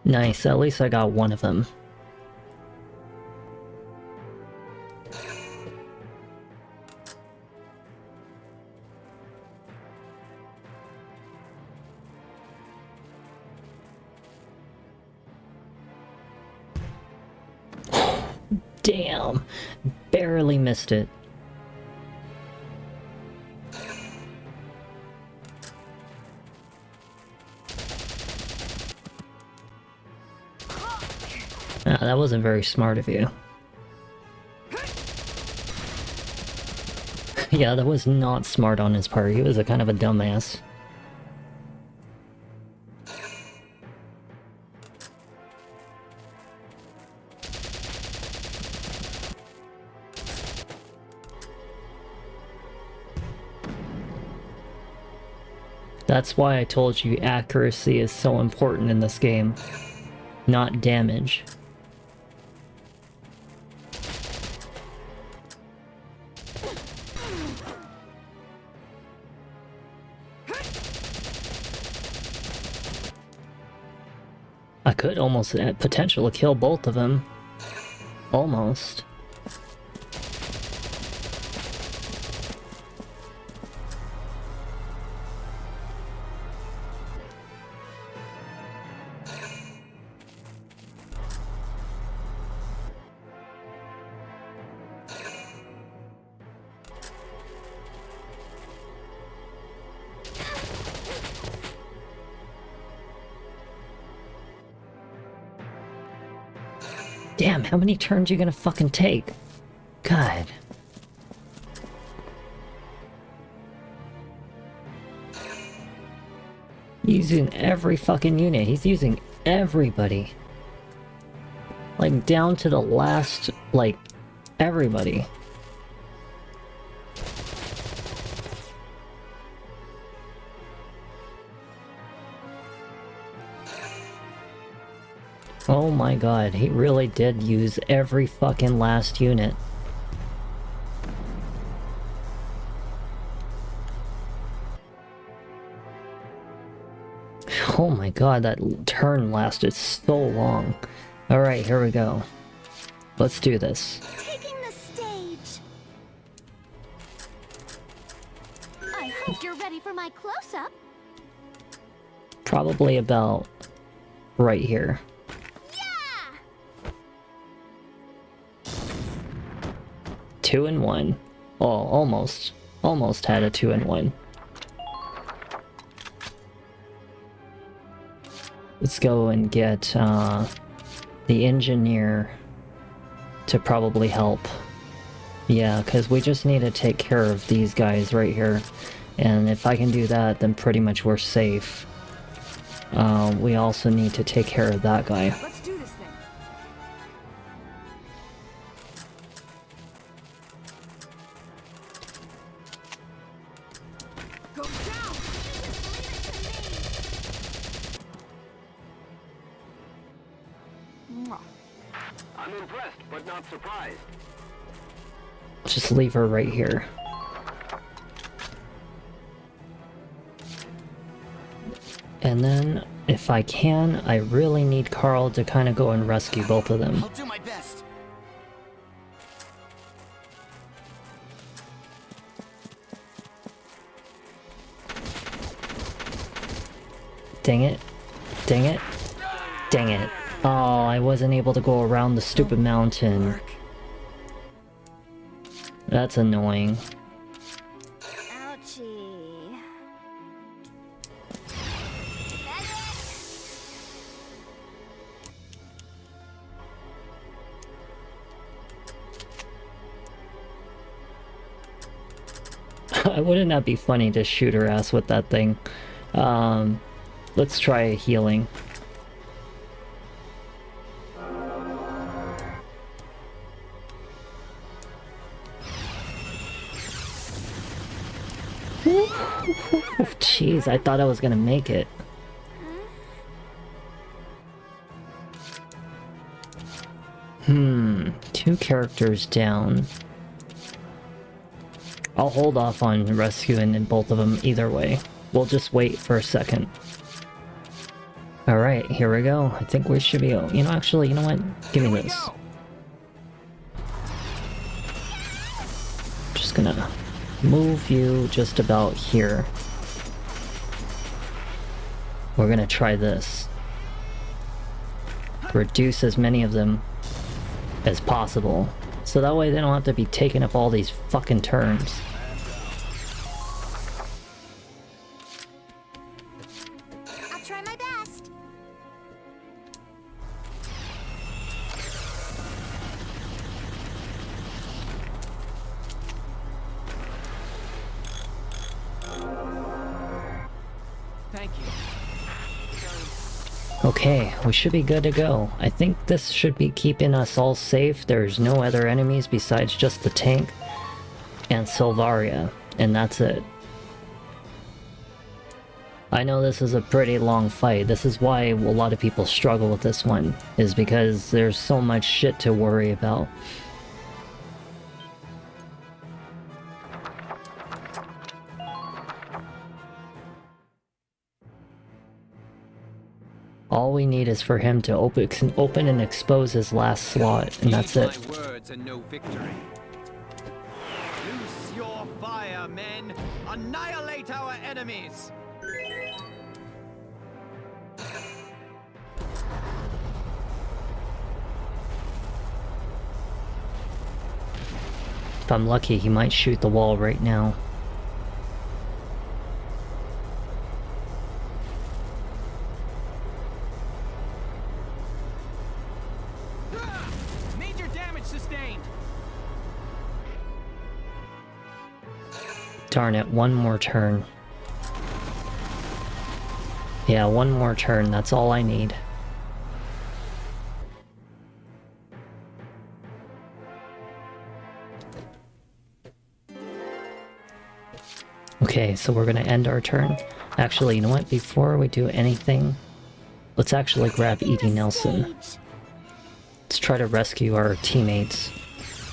Nice, at least I got one of them. Damn, barely missed it. That wasn't very smart of you. Yeah, that was not smart on his part. He was a kind of a dumbass. That's why I told you accuracy is so important in this game, not damage. could almost potentially kill both of them. Almost. Damn, how many turns are you gonna fucking take? God. He's using every fucking unit. He's using everybody. Like, down to the last, like, everybody. Oh my god, he really did use every fucking last unit. Oh my god, that turn lasted so long. Alright, here we go. Let's do this. Taking the stage. I hope you're ready for my close-up. Probably about right here. 2-1. Oh, almost. Almost had a 2-1. Let's go and get the engineer to probably help. Yeah, because we just need to take care of these guys right here. And if I can do that, then pretty much we're safe. We also need to take care of that guy. Let's do this thing. Go down. I'm impressed, but not surprised. Just leave her right here. And then, if I can, I really need Carl to kind of go and rescue both of them. I'll do my best. Dang it. Dang it. Dang it. Oh, I wasn't able to go around the stupid mountain. That's annoying. Ouchie. Wouldn't that be funny to shoot her ass with that thing? Let's try healing. Jeez, I thought I was gonna make it. Two characters down. I'll hold off on rescuing both of them either way. We'll just wait for a second. Alright, here we go. I think we should be... You know, actually, you know what? Give me this. Just gonna move you just about here. We're gonna try this. Reduce as many of them as possible. So that way they don't have to be taking up all these fucking turns. I'll try my best. Thank you. Okay, we should be good to go. I think this should be keeping us all safe. There's no other enemies besides just the tank and Silvaria, and that's it. I know this is a pretty long fight. This is why a lot of people struggle with this one, is because there's so much shit to worry about. All we need is for him to open and expose his last slot, and that's it. My words and no victory. Loose your fire, men! Annihilate our enemies! If I'm lucky, he might shoot the wall right now. Major damage sustained. Darn it, one more turn. Yeah, one more turn, that's all I need. Okay, so we're gonna end our turn. Actually, you know what? Before we do anything, let's actually grab Edie Nelson. Let's try to rescue our teammates.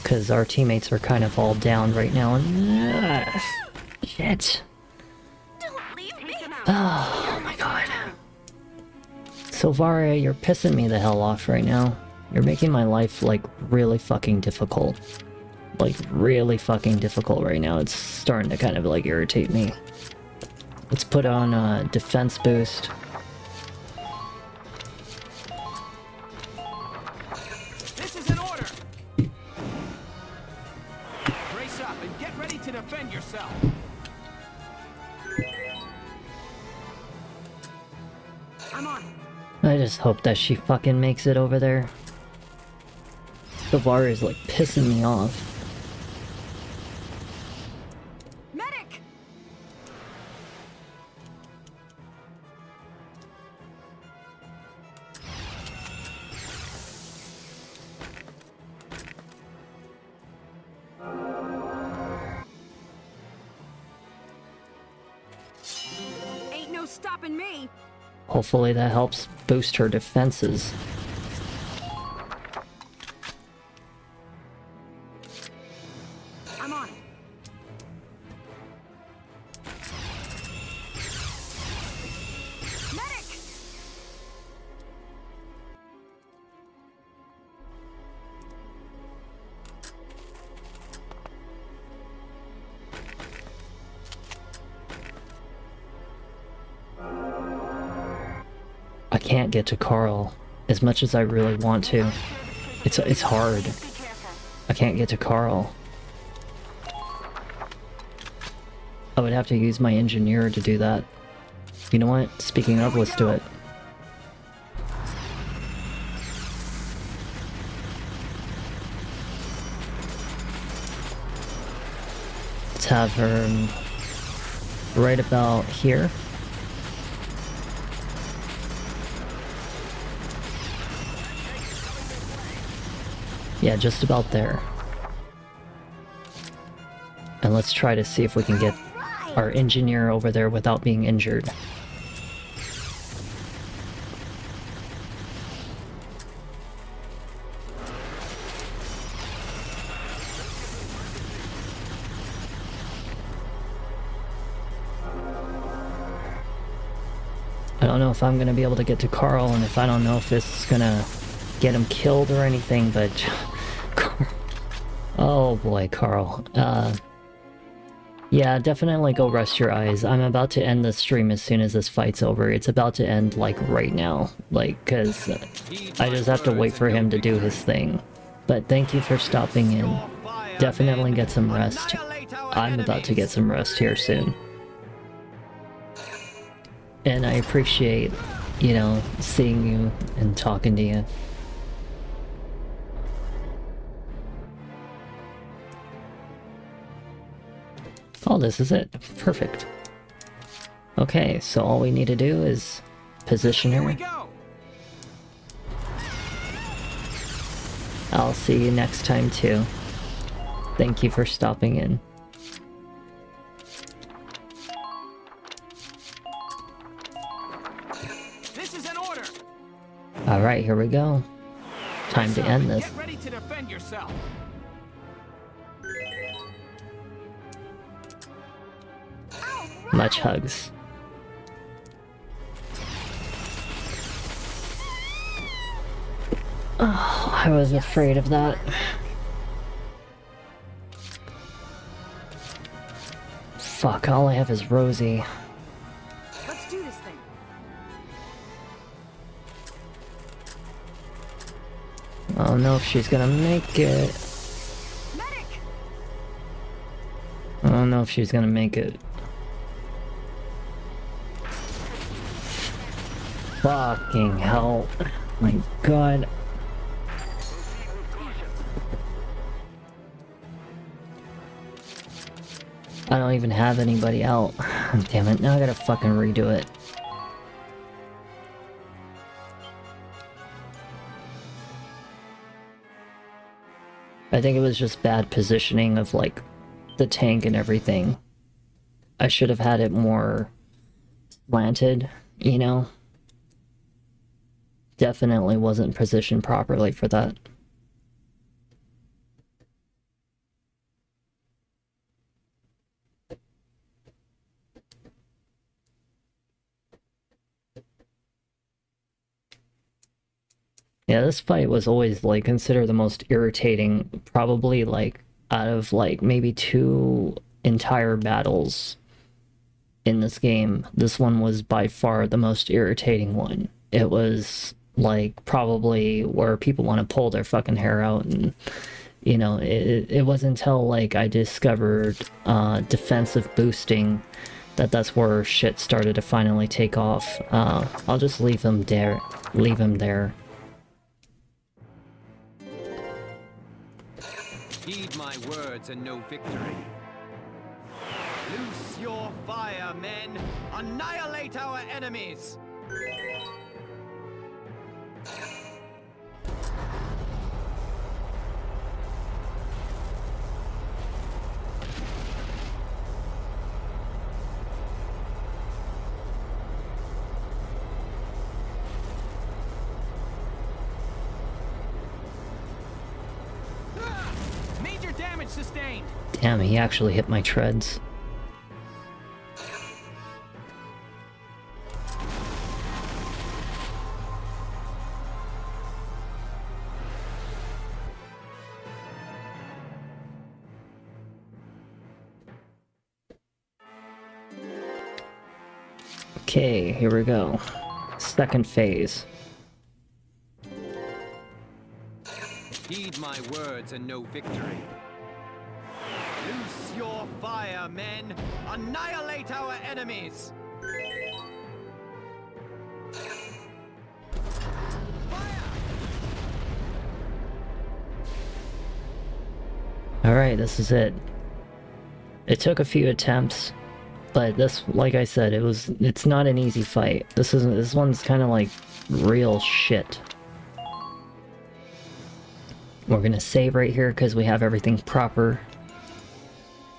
Because our teammates are kind of all down right now. And shit. Oh my god. Silvaria, you're pissing me the hell off right now. You're making my life, like, really fucking difficult. Like, really fucking difficult right now. It's starting to kind of, like, irritate me. Let's put on a defense boost. This is an order. Brace up and get ready to defend yourself. I'm on. I just hope that she fucking makes it over there. Silvaria is, like, pissing me off. Medic! Ain't no stopping me. Hopefully that helps boost her defenses. I'm on. Medic! I can't get to Carl as much as I really want to. It's hard. I can't get to Carl. I would have to use my engineer to do that. You know what? Speaking of, let's do it. Let's have her right about here. Yeah, just about there. And let's try to see if we can get our engineer over there without being injured. I don't know if I'm gonna be able to get to Carl, and if I don't know if it's gonna get him killed or anything, but oh boy, Carl. Yeah, definitely go rest your eyes. I'm about to end the stream as soon as this fight's over. It's about to end, like, right now. Like, cause I just have to wait for him to do his thing. But thank you for stopping in. Definitely get some rest. I'm about to get some rest here soon. And I appreciate, you know, seeing you and talking to you. Oh, this is it. Perfect. Okay, so all we need to do is position her. I'll see you next time too. Thank you for stopping in. This is an order. Alright, here we go. Time to end this. Get ready to defend yourself. Much hugs. Oh, I was afraid of that. Fuck, all I have is Rosie. Let's do this thing. I don't know if she's gonna make it. Medic! I don't know if she's gonna make it. Fucking hell. My god. I don't even have anybody out. Damn it, now I gotta fucking redo it. I think it was just bad positioning of like the tank and everything. I should have had it more slanted, you know? Definitely wasn't positioned properly for that. Yeah, this fight was always like considered the most irritating, probably like out of like maybe 2 entire battles in this game. This one was by far the most irritating one. It was like probably where people want to pull their fucking hair out, and you know, it wasn't until like I discovered defensive boosting that's where shit started to finally take off. I'll just leave him there. Heed my words and no victory. Loose your fire, men! Annihilate our enemies! Major damage sustained. Damn, he actually hit my treads. Okay, here we go. Second phase. Heed my words and no victory. Loose your fire, men! Annihilate our enemies! Alright, this is it. It took a few attempts, but this, like I said, it's not an easy fight. This one's kind of like real shit. We're gonna save right here because we have everything proper.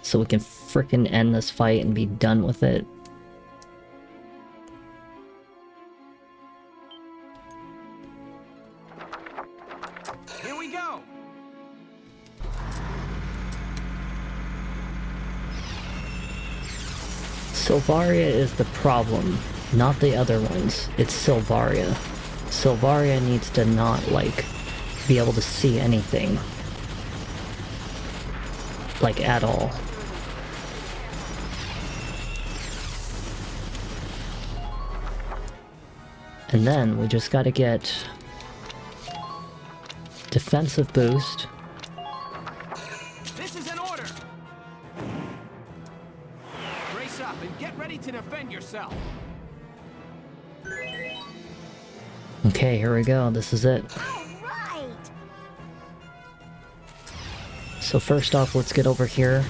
So we can frickin' end this fight and be done with it. Here we go. Silvaria is the problem, not the other ones. It's Silvaria. Silvaria needs to not, like, be able to see anything. Like, at all. And then we just gotta get defensive boost. This is an order. Brace up and get ready to defend yourself. Okay, here we go. This is it. So first off, let's get over here.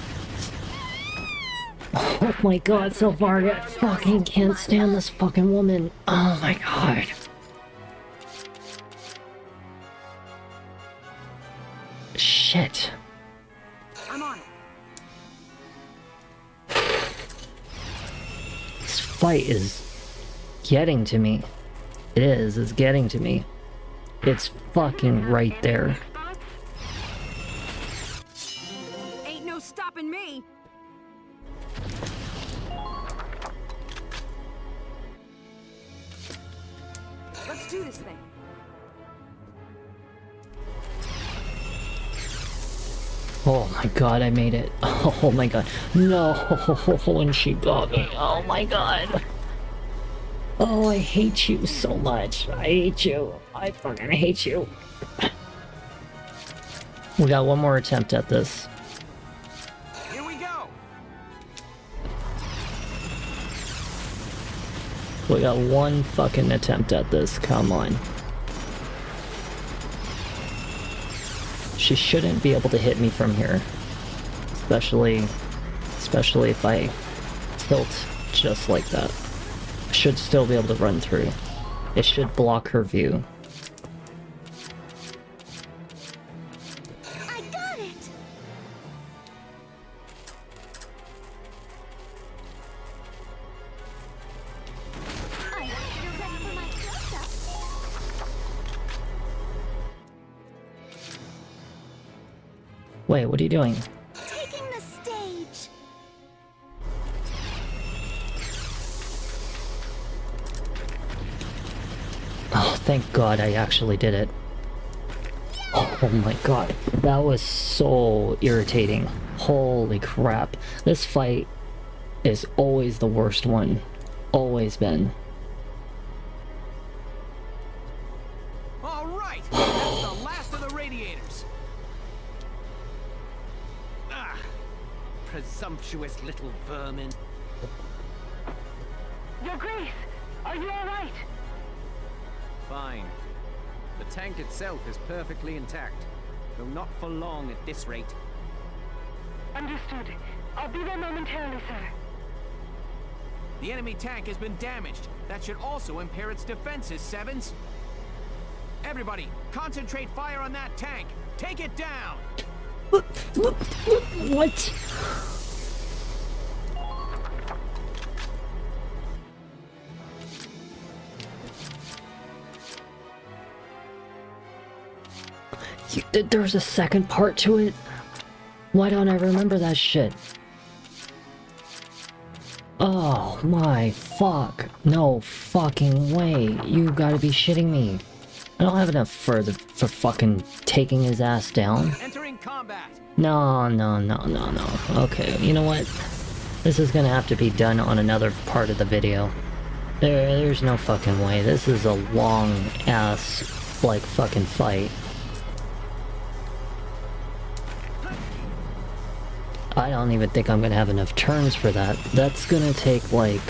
Oh my god, Silvaria, I fucking can't stand this fucking woman. Oh my god. Shit. I'm on it. This fight is getting to me. It's getting to me. It's fucking right there. Ain't no stopping me. Let's do this thing. Oh my god, I made it. Oh my god. No, and she got me. Oh my god. Oh, I hate you so much. I hate you. I fucking hate you. We got one more attempt at this. Here we go. We got one fucking attempt at this. Come on. She shouldn't be able to hit me from here. Especially if I tilt just like that. I should still be able to run through. It should block her view. I got it! I hope you're ready for my close-up. Wait, what are you doing? Taking the stage. Oh, thank God I actually did it. Oh my god, that was so irritating. Holy crap. This fight is always the worst one. Always been. All right, that's the last of the radiators. Ah, presumptuous little vermin. Your Grace, are you all right? Fine. The tank itself is perfectly intact, though not for long at this rate. Understood. I'll be there momentarily, sir. The enemy tank has been damaged. That should also impair its defenses, Sevens. Everybody, concentrate fire on that tank. Take it down! What? There's a second part to it? Why don't I remember that shit? Oh my fuck. No fucking way. You gotta be shitting me. I don't have enough for fucking taking his ass down. Entering combat. No. Okay, you know what? This is gonna have to be done on another part of the video. There's no fucking way. This is a long ass, like, fucking fight. I don't even think I'm gonna have enough turns for that. That's gonna take, like,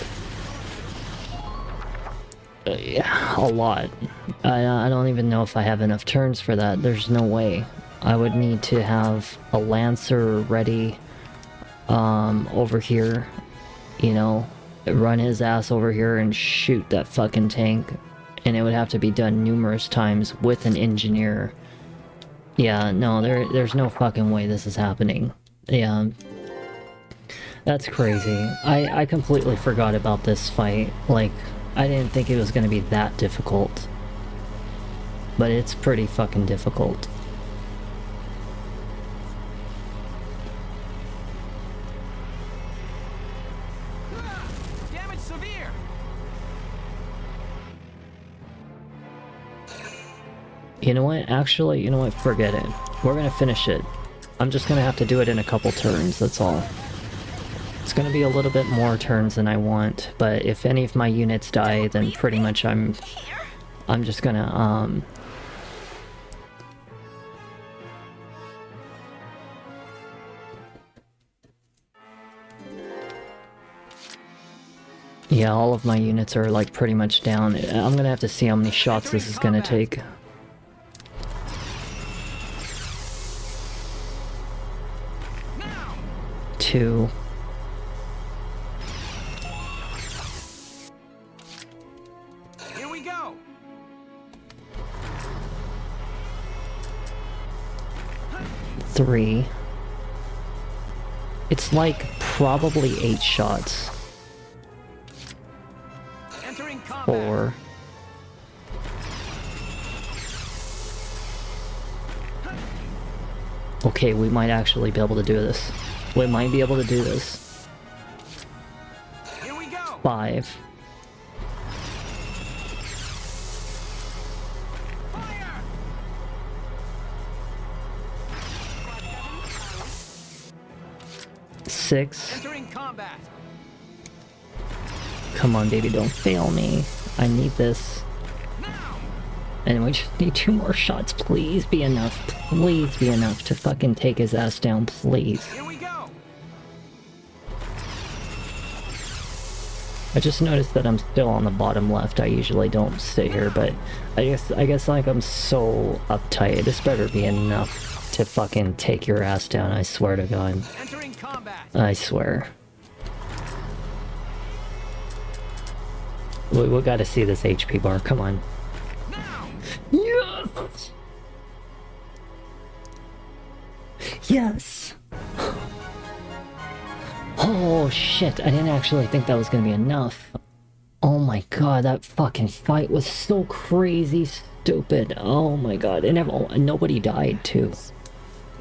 a lot. I don't even know if I have enough turns for that. There's no way. I would need to have a Lancer ready, over here, you know, run his ass over here and shoot that fucking tank. And it would have to be done numerous times with an engineer. Yeah, no, there's no fucking way this is happening. Yeah. That's crazy. I completely forgot about this fight. Like, I didn't think it was gonna be that difficult. But it's pretty fucking difficult. Damage severe. You know what? Actually, you know what? Forget it. We're gonna finish it. I'm just gonna have to do it in a couple turns, that's all. It's gonna be a little bit more turns than I want, but if any of my units die, then pretty much I'm just gonna, yeah, all of my units are, like, pretty much down. I'm gonna have to see how many shots this is gonna take. Two. Here we go. Three. It's like probably 8 shots. Entering combat. 4. Okay, we might actually be able to do this. We might be able to do this. Here we go. 5. Fire! 6. Entering combat. Come on, baby, don't fail me. I need this. And we just need 2 more shots. Please be enough. Please be enough to fucking take his ass down, please. Here we go. I just noticed that I'm still on the bottom left. I usually don't sit here, but I guess like I'm so uptight. This better be enough to fucking take your ass down, I swear to God. Entering combat. I swear. We gotta see this HP bar, come on. Yes! Yes! Oh shit, I didn't actually think that was gonna be enough. Oh my god, that fucking fight was so crazy stupid. Oh my god, and nobody died too.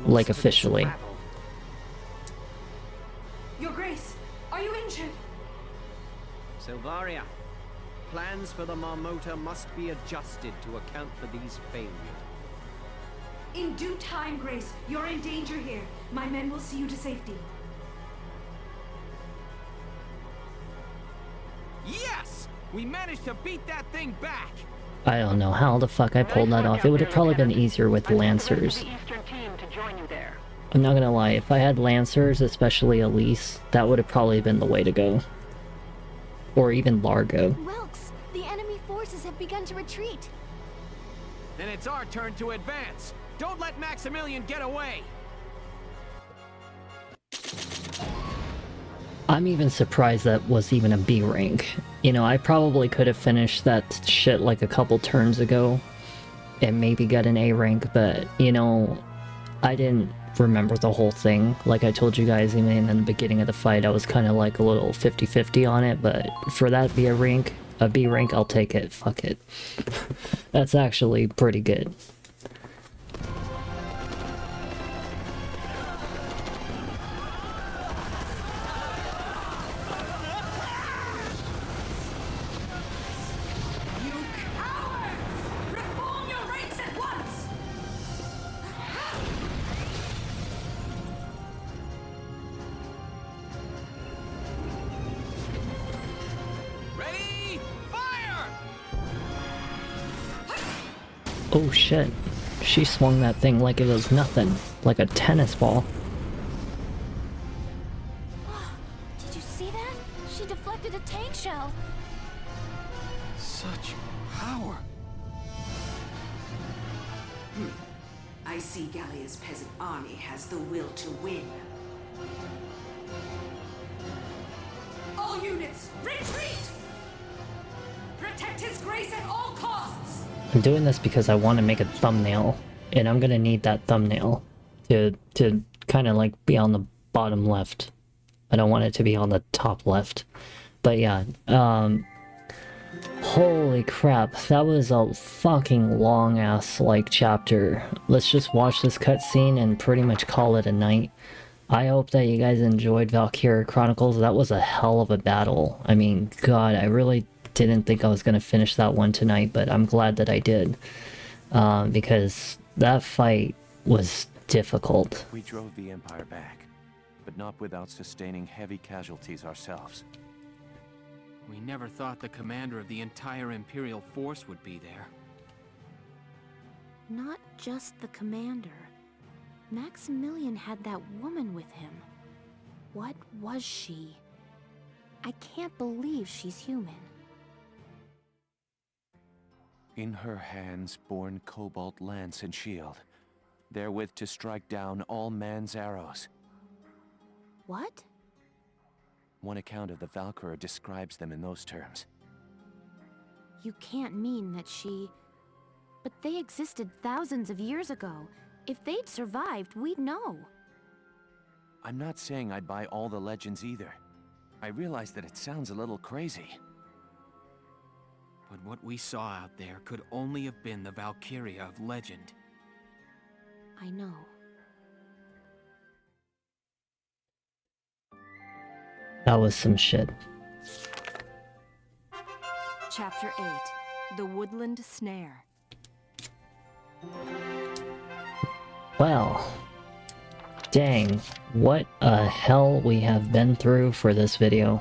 Like officially. Your Grace, are you injured? Silvaria, plans for the Marmota must be adjusted to account for these failures. In due time, Grace. You're in danger here. My men will see you to safety. Yes! We managed to beat that thing back! I don't know how the fuck I pulled that off. It would have probably been easier with Lancers. I'm not gonna lie, if I had Lancers, especially Elise, that would have probably been the way to go. Or even Largo. Welks, the enemy forces have begun to retreat. Then it's our turn to advance. Don't let Maximilian get away! I'm even surprised that was even a B rank. You know, I probably could have finished that shit like a couple turns ago and maybe got an A rank, but, you know, I didn't remember the whole thing. Like I told you guys, even in the beginning of the fight, I was kind of like a little 50-50 on it, but for that to be a B rank, I'll take it. Fuck it. That's actually pretty good. Oh shit, she swung that thing like it was nothing, like a tennis ball. Did you see that? She deflected a tank shell. Such power. I see Gallia's peasant army has the will to win. All units, retreat! Protect his grace at all costs! I'm doing this because I want to make a thumbnail, and I'm gonna need that thumbnail to kind of like be on the bottom left. I don't want it to be on the top left. But yeah, holy crap, that was a fucking long ass like chapter. Let's just watch this cutscene and pretty much call it a night. I hope that you guys enjoyed Valkyria Chronicles. That was a hell of a battle. I mean, god, I really didn't think I was going to finish that one tonight, but I'm glad that I did. Because that fight was difficult. We drove the Empire back, but not without sustaining heavy casualties ourselves. We never thought the commander of the entire Imperial force would be there. Not just the commander. Maximilian had that woman with him. What was she? I can't believe she's human. In her hands borne cobalt lance and shield, therewith to strike down all man's arrows. What? One account of the Valkyria describes them in those terms. You can't mean that she... But they existed thousands of years ago. If they'd survived, we'd know. I'm not saying I'd buy all the legends either. I realize that it sounds a little crazy. But what we saw out there could only have been the Valkyria of legend. I know. That was some shit. Chapter 8. The Woodland Snare. dang, what a hell we have been through for this video.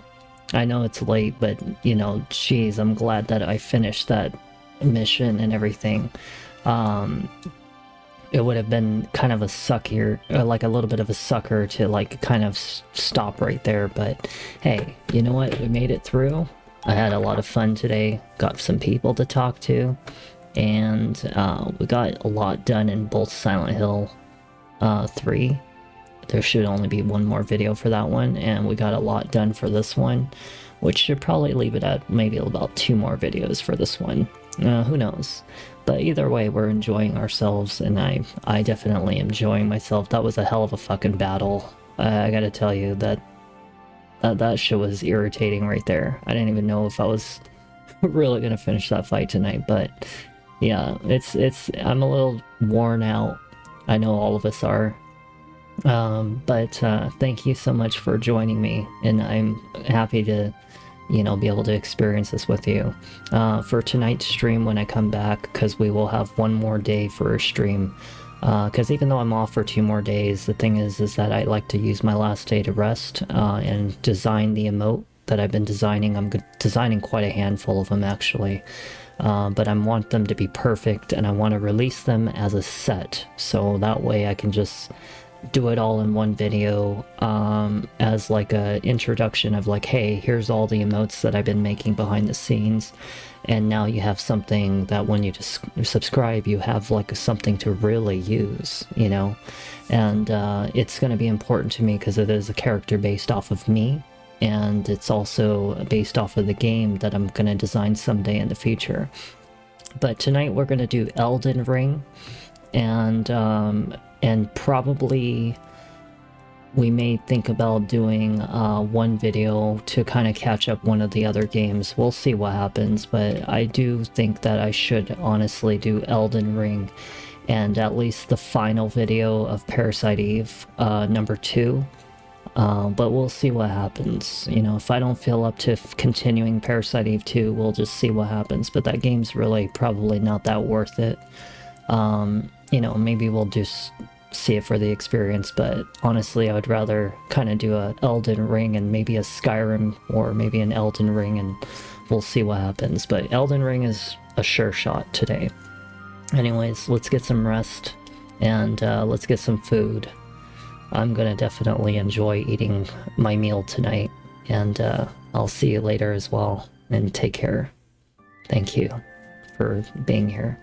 I know it's late, but, you know, geez, I'm glad that I finished that mission and everything. It would have been kind of a sucker, like a little bit of a sucker to like kind of stop right there, but hey, you know what, we made it through. I had a lot of fun today, got some people to talk to, and we got a lot done in both Silent Hill 3. There should only be one more video for that one, and we got a lot done for this one, which should probably leave it at maybe about 2 more videos for this one. Who knows? But either way, we're enjoying ourselves, and I definitely am enjoying myself. That was a hell of a fucking battle. I gotta tell you, that shit was irritating right there. I didn't even know if I was really gonna finish that fight tonight, but yeah, I'm a little worn out. I know all of us are. But thank you so much for joining me, and I'm happy to, you know, be able to experience this with you. For tonight's stream when I come back, because we will have one more day for a stream, because even though I'm off for 2 more days, the thing is that I like to use my last day to rest and design the emote that I've been designing. I'm designing quite a handful of them actually, but I want them to be perfect, and I want to release them as a set, so that way I can just do it all in one video as like a introduction of like, hey, here's all the emotes that I've been making behind the scenes, and now you have something that when you just subscribe, you have like something to really use, you know. And it's going to be important to me because it is a character based off of me, and it's also based off of the game that I'm going to design someday in the future. But tonight we're going to do Elden Ring, and probably we may think about doing one video to kind of catch up one of the other games. We'll see what happens, but I do think that I should honestly do Elden Ring and at least the final video of Parasite Eve number 2. But we'll see what happens. You know, if I don't feel up to continuing Parasite Eve 2, we'll just see what happens. But that game's really probably not that worth it. You know, maybe we'll just see it for the experience, but honestly I would rather kind of do a Elden Ring and maybe a Skyrim, or maybe an Elden Ring, and we'll see what happens. But Elden Ring is a sure shot today. Anyways, let's get some rest, and let's get some food. I'm gonna definitely enjoy eating my meal tonight, and I'll see you later as well, and take care. Thank you for being here.